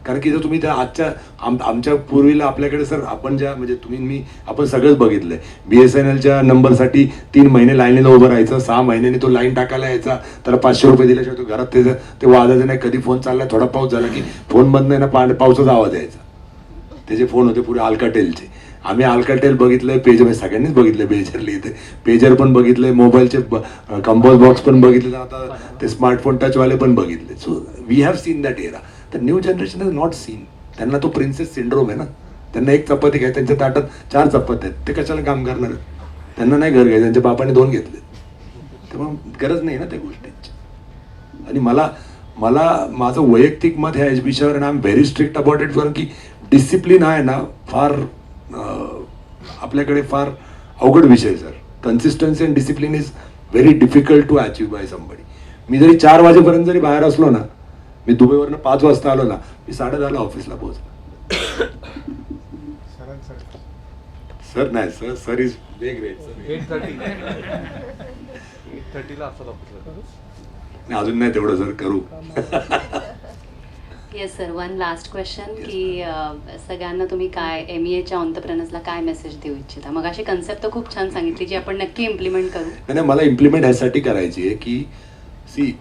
कारण की जर तुम्ही त्या आजच्या आमच्या पूर्वीला आपल्याकडे सर, आपण ज्या म्हणजे तुम्ही मी आपण सगळंच बघितलंय. BSNLच्या नंबरसाठी 3 महिने लाईनीला उभं राहायचं, 6 महिन्यांनी तो लाईन टाकायला यायचा, त्याला 500 रुपये दिल्याशिवाय तो घरात ते वाजायचं नाही. कधी फोन चाललाय, थोडा पाऊस झाला की फोन बंद नाही ना, पावसाचा आवाज यायचा. त्याचे फोन होते पुरे अल्काटेलचे. आम्ही अल्काटेल बघितलंय, पेजर सगळ्यांनीच बघितलंय, पेजर लिहिते, पेजर पण बघितलंय, मोबाईलचे कंपोज बॉक्स पण बघितले, आता ते स्मार्टफोन टचवाले पण बघितले. So we have seen that era. तर new generation is not seen. त्यांना तो प्रिन्सेस सिंड्रोम आहे ना. त्यांना 1 चपाती घ्याय, त्यांच्या ताटात 4 चपात्या आहेत, ते कशाला काम करणार? त्यांना नाही घर घ्यायचं, त्यांच्या बापाने 2 घेतले, त्यामुळे गरज नाही ना त्या गोष्टींची. आणि मला माझं वैयक्तिक मत ह्या विषयावर, आणि I am very strict about it, कारण की डिसिप्लिन आहे ना फार आपल्याकडे फार अवघड विषय sir. Consistency and discipline is very difficult to achieve by somebody. मी जरी 4 वाजेपर्यंत जरी बाहेर असलो ना, मी दुबईवरनं 5 वाजता आलो ना, मी 10:30 ऑफिसला पोहोचलो. सर नाही sir, sir is very great sir.
8:30ला असतात ऑफिसला.
अजून नाही तेवढं सर, करू.
Yes sir, one last question की सगळ्यांना तुम्ही काय MEAच्या ऑन्टरप्रेनर्सला काय मेसेज देऊ इच्छिता? मग अशी कन्सेप्ट तर खूप छान सांगितली जी आपण नक्की इम्प्लिमेंट करू.
नाही, मला इम्प्लिमेंट ह्यासाठी करायची आहे की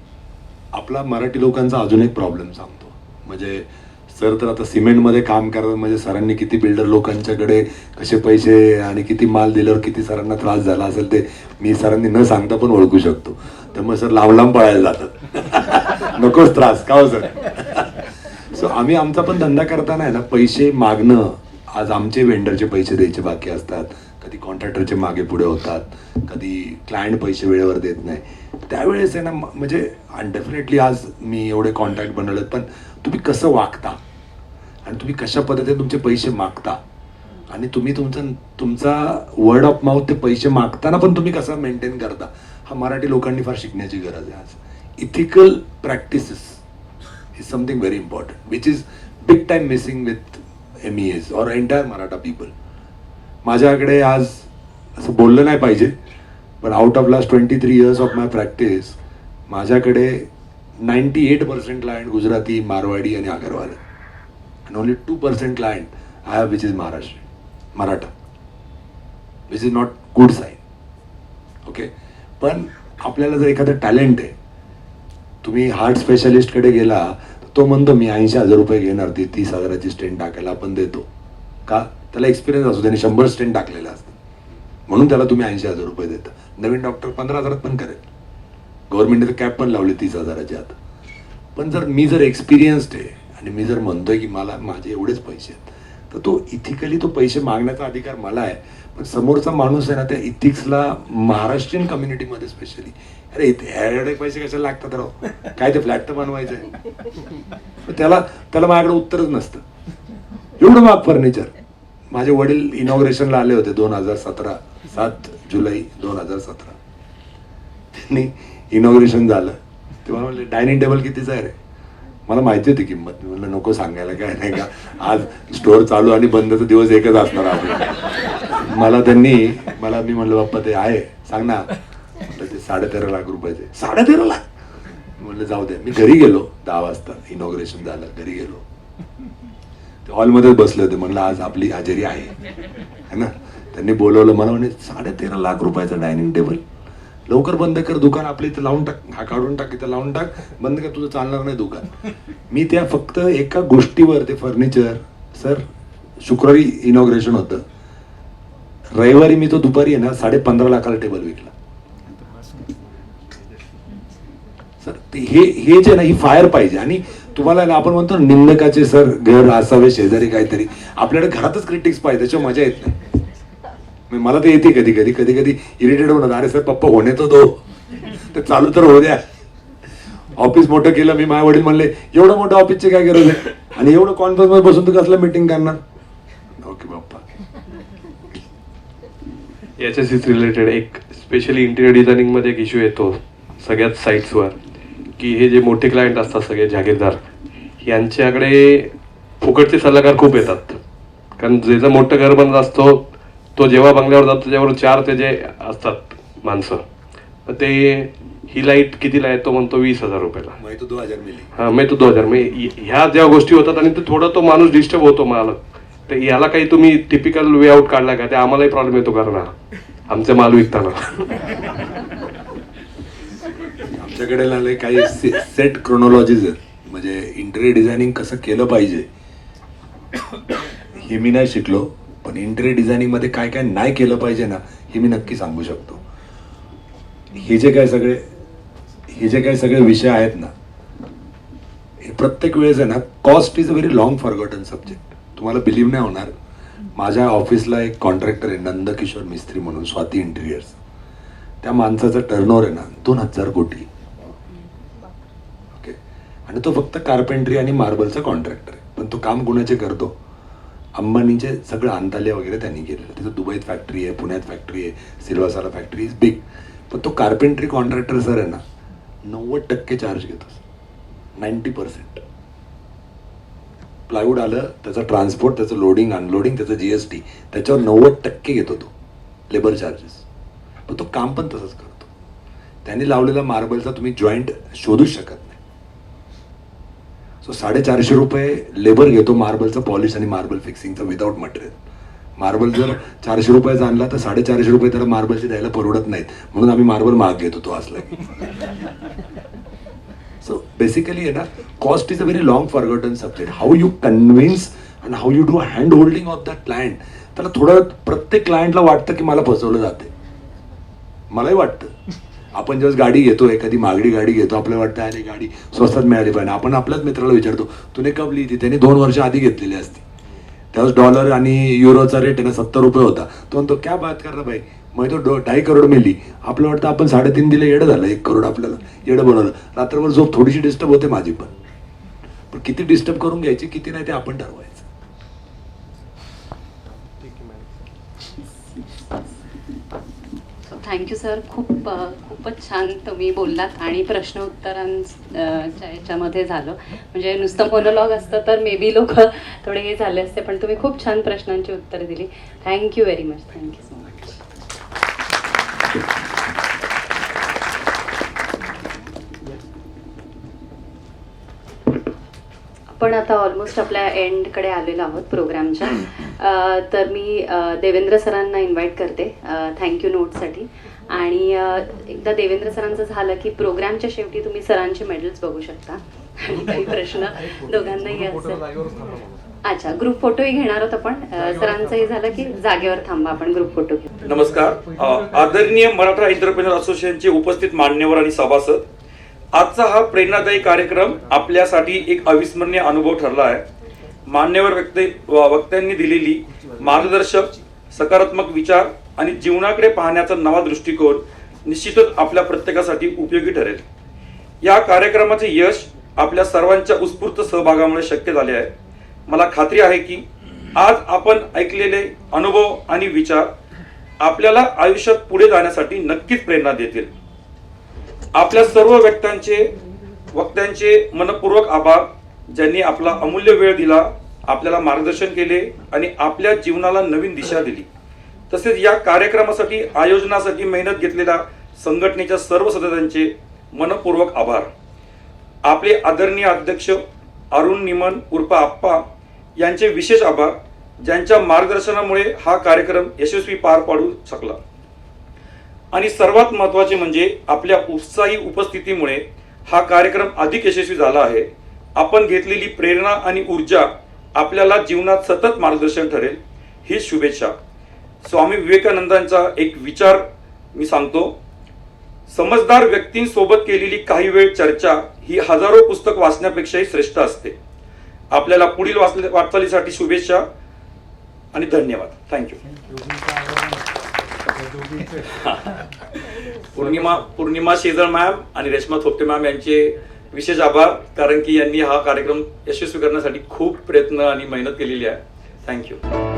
आपला मराठी लोकांचा अजून एक प्रॉब्लेम सांगतो. म्हणजे सर तर आता सिमेंटमध्ये काम करतात, म्हणजे सरांनी किती बिल्डर लोकांच्याकडे कसे पैसे आणि किती माल दिल्यावर किती सरांना त्रास झाला असेल ते मी सरांनी न सांगता पण ओळखू शकतो. त्यामुळे सर लांब पळायला जातात. नकोच त्रास का हो सर. सो आम्ही आमचा पण धंदा करताना आहे ना, पैसे मागणं, आज आमचे वेंडरचे पैसे द्यायचे बाकी असतात, कधी कॉन्ट्रॅक्टरचे मागे पुढे होतात, कधी क्लायंट पैसे वेळेवर देत नाही. त्यावेळेस आहे ना, म्हणजे डेफिनेटली आज मी एवढे कॉन्टॅक्ट बनवलेत, पण तुम्ही कसं वागता आणि तुम्ही कशा पद्धतीने तुमचे पैसे मागता, आणि तुम्ही तुमचा वर्ड ऑफ माउथ ते पैसे मागताना पण तुम्ही कसं मेंटेन करता, हा मराठी लोकांनी फार शिकण्याची गरज आहे आज. Ethical practices is something very important, which is big time missing with MEAs or entire Maratha people. माझ्याकडे आज असं बोललं नाही पाहिजे, पण out of last 23 years of my practice माझ्याकडे 98% क्लायंट गुजराती, मारवाडी आणि Agarwal, and only 2% client I have which is Maratha, which is not good sign. Okay, पण आपल्याला जर एखादं टॅलेंट आहे, तुम्ही हार्ट स्पेशालिस्टकडे गेला, तो म्हणतो मी 80,000 रुपये घेणार, ती 30,000ची स्टेंट टाकायला आपण देतो का? त्याला एक्सपिरियन्स असतो, त्याने 100 स्टेंट टाकलेला असतं म्हणून त्याला तुम्ही 80,000 रुपये देता. नवीन डॉक्टर 15,000 पण करेल. गव्हर्नमेंटने कॅप पण लावली 30,000ची आता. पण मी जर एक्सपिरियन्स्ड आहे आणि मी जर म्हणतोय की मला माझे एवढेच पैसे आहेत, तर तो इथिकली तो पैसे मागण्याचा अधिकार मला आहे. पण समोरचा माणूस आहे ना, त्या इथिक्सला महाराष्ट्रीयन कम्युनिटीमध्ये स्पेशली, अरे एवढे पैसे कशाला लागतात राव, काय ते फ्लॅट तर बनवायचं आहे, त्याला माझ्याकडे उत्तरच नसतं. एवढं महाग फर्निचर. माझे वडील इनॉग्रेशनला आले होते 2017, 7 जुलै 2017. त्यांनी इनॉग्रेशन झालं तेव्हा म्हणले डायनिंग टेबल कितीचं आहे रे? मला माहिती होती किंमत. मी म्हणलं नको सांगायला, काय नाही का, आज स्टोअर चालू आणि बंदचा दिवस एकच असणार आपला. मी म्हणलं बाप्पा ते आहे सांग ना. म्हटलं ते 13.5 लाख रुपयाचे. 13.5 लाख? म्हणलं जाऊ दे. मी घरी गेलो 10 वाजता, इनॉग्रेशन झालं, घरी गेलो, हॉलमध्येच बसले होते. म्हणलं आज आपली हजेरी आहे ना. त्यांनी बोलवलं मला, म्हणे 13.5 लाख रुपयाचं डायनिंग टेबल, लवकर बंद कर दुकान, आपल्या इथं लावून टाक, हा काढून टाक, इथं लावून टाक, बंद कर, तुझं चालणार नाही दुकान. मी त्या फक्त एका गोष्टीवर, ते फर्निचर, सर शुक्रवारी इनॉग्रेशन होतं, रविवारी मी तो दुपारी आहे ना 15.5 लाखाला टेबल विकला. सर हे जे ना, ही फायर पाहिजे. आणि तुम्हाला ना, आपण म्हणतो निंदकाचे सर घर असावे शेजारी काहीतरी, आपल्याकडे घरातच क्रिटिक्स पाहिजे, त्याच्यावर मजा येत नाही. मला ते येते कधी कधी इरिटेट होणार, अरे सर पप्पा होणे तो दो, ते चालू तर होऊ द्या. ऑफिस मोठं केलं मी, माझे वडील म्हणले एवढं मोठं ऑफिसची काय गरज आहे, आणि एवढं कॉन्फरन्स मध्ये बसून तर कसलं मीटिंग करणार. ओके बाप्पा.
याच्याशीच रिलेटेड एक स्पेशली इंटिरियर डिझायनिंग मध्ये एक इश्यू येतो सगळ्याच साईट्सवर, की हे जे मोठे क्लायंट असतात सगळे जागीरदार, यांच्याकडे फुकटचे सल्लागार खूप येतात. कारण ज्याचं मोठं घर बनत असतो तो जेव्हा बंगल्यावर जातो त्याच्यावर 4 ते जे असतात माणसं, तर ते ही लाईट कितीला आहे, तो म्हणतो 20,000 रुपयाला.
मैं तो 2,000 मिली.
हा, मैं तो 2,000. ह्या ज्या गोष्टी होतात आणि ते थोडा तो माणूस डिस्टर्ब होतो मालक. तर याला काही तुम्ही टिपिकल वे आउट काढला का? ते आम्हालाही प्रॉब्लेम येतो कारण आमचे माल विकताना.
आमच्याकडे काही सेट क्रोनॉलॉजीज आहेत, म्हणजे इंटेरियर डिझायनिंग कसं केलं पाहिजे हे मी नाही शिकलो, पण इंटेरियर डिझायनिंग मध्ये काय काय नाही केलं पाहिजे ना, हे मी नक्की सांगू शकतो. हे जे काय सगळे विषय आहेत ना, हे प्रत्येक वेळेस आहे ना, cost is a very long forgotten subject. तुम्हाला बिलीव्ह नाही होणार, माझ्या ऑफिसला एक कॉन्ट्रॅक्टर आहे नंदकिशोर मिस्त्री म्हणून, स्वाती इंटिरियर्स. त्या माणसाचा टर्नओव्हर आहे ना 2,000 कोटी. ओके. आणि तो फक्त कार्पेंट्री आणि मार्बलचा कॉन्ट्रॅक्टर आहे. पण तो काम कुणाचे करतो? अंबानीचे सगळं अंतालिया वगैरे त्यांनी केलेलं. तिथं दुबईत फॅक्टरी आहे, पुण्यात फॅक्टरी आहे, सिल्वासाला फॅक्टरी इज बिग. पण तो कार्पेंट्री कॉन्ट्रॅक्टर सर आहे ना 90% चार्ज घेतो. 90%. प्लायवूड आलं, त्याचं ट्रान्सपोर्ट, त्याचं लोडिंग अनलोडिंग, त्याचं GST, त्याच्यावर 90% घेतो तो लेबर चार्जेस. पण तो काम पण तसंच करतो. त्यांनी लावलेला मार्बलचा तुम्ही जॉईंट शोधूच शकत नाही. सो 450 रुपये लेबर घेतो मार्बलचं पॉलिश आणि मार्बल फिक्सिंगचं विदाऊट मटेरियल. मार्बल जर 400 रुपयाचा आणला तर 450 रुपये त्याला मार्बलचे द्यायला परवडत नाहीत, म्हणून आम्ही मार्बल महाग घेतो तो असला की. सो बेसिकली आहे ना, cost is a very long forgotten subject. How you convince and how you do hand holding of that client. त्याला थोडं, प्रत्येक क्लायंटला वाटतं की मला फसवलं जाते. मलाही वाटतं. आपण जेव्हा गाडी घेतो, एखादी महागडी गाडी घेतो, आपल्याला वाटतं अरे गाडी स्वस्तात मिळाली पाहिजे. आपण आपल्याच मित्राला विचारतो तुने कब ली थी, त्याने 2 वर्ष आधी घेतलेली असती. त्यावेळेस डॉलर आणि युरोचा रेट आहे ना 70 रुपये होता. तो म्हणतो क्या बात कर रहा भाई, मैं तो 2.5 करोड मिली. आपलं वाटतं आपण 3.5 दिले, येडं झालं. 1 करोड आपल्याला येडं बनवलं. रात्रभर झोप थोडीशी डिस्टर्ब होते माझी पण किती डिस्टर्ब करून घ्यायची किती नाही ते आपण ठरवायचं.
Thank you sir. खूपच छान तुम्ही बोललात आणि प्रश्न उत्तरांच्या याच्यामध्ये झालं. म्हणजे नुसतं मोनोलॉग असतं तर मे बी लोक थोडे हे झाले असते, पण तुम्ही खूप छान प्रश्नांची उत्तरं दिली. Thank you very much. Thank you so much. आपण आता ऑलमोस्ट आपल्या एंडकडे आलेलो आहोत प्रोग्रामच्या. तर मी देवेंद्र सरांना इन्व्हाइट करते थँक्यू नोटसाठी. आणि एकदा देवेंद्र सरांचं झालं की प्रोग्रामच्या शेवटी तुम्ही सरांचे मेडल्स बघू शकता. आणि काही प्रश्न दोघांनाही असेल. अच्छा, ग्रुप फोटोही घेणार आहोत आपण. सरांचं हे झालं की जागेवर थांबा, आपण ग्रुप फोटो घेऊ.
नमस्कार. आदरणीय मराठा एंटरप्रेन्योर असोसिएशनचे उपस्थित मान्यवर आणि सभासद, आजचा हा प्रेरणादायी कार्यक्रम आपल्यासाठी एक अविस्मरणीय अनुभव ठरला आहे. मान्यवर वक्त्यांनी दिलेली मार्गदर्शक, सकारात्मक विचार आणि जीवनाकडे पाहण्याचा नवा दृष्टिकोन निश्चितच आपल्या प्रत्येकासाठी उपयोगी ठरेल. या कार्यक्रमाचे यश आपल्या सर्वांच्या उत्स्फूर्त सहभागामुळे शक्य झाले आहे. मला खात्री आहे की आज आपण ऐकलेले अनुभव आणि विचार आपल्याला आयुष्यात पुढे जाण्यासाठी नक्कीच प्रेरणा देतील. आपल्या सर्व वक्त्यांचे मनपूर्वक आभार, ज्यांनी आपला अमूल्य वेळ दिला, आपल्याला मार्गदर्शन केले आणि आपल्या जीवनाला नवीन दिशा दिली. तसेच या कार्यक्रमासाठी आयोजनासाठी मेहनत घेतलेल्या संघटनेच्या सर्व सदस्यांचे मनपूर्वक आभार. आपले आदरणीय अध्यक्ष अरुण निमन उर्फ आप्पा यांचे विशेष आभार, ज्यांच्या मार्गदर्शनामुळे हा कार्यक्रम यशस्वी पार पाडू शकला. आणि सर्वात महत्त्वाचे म्हणजे आपल्या उत्साही उपस्थितीमुळे हा कार्यक्रम अधिक यशस्वी झाला आहे. आपण घेतलेली प्रेरणा आणि ऊर्जा आपल्याला जीवनात सतत मार्गदर्शन ठरेल, ही शुभेच्छा. स्वामी विवेकानंदांचा एक विचार मी सांगतो. समजदार व्यक्तींसोबत केलेली काही वेळ चर्चा ही हजारो पुस्तक वाचण्यापेक्षाही श्रेष्ठ असते. आपल्याला पुढील वाटचालीसाठी शुभेच्छा आणि धन्यवाद. थँक्यू. पूर्णिमा शेजळ मॅम आणि रेश्मा थोपटे मॅम यांचे विशेष आभार, कारण की यांनी हा कार्यक्रम यशस्वी करण्यासाठी खूप प्रयत्न आणि मेहनत केलेली आहे. थँक्यू.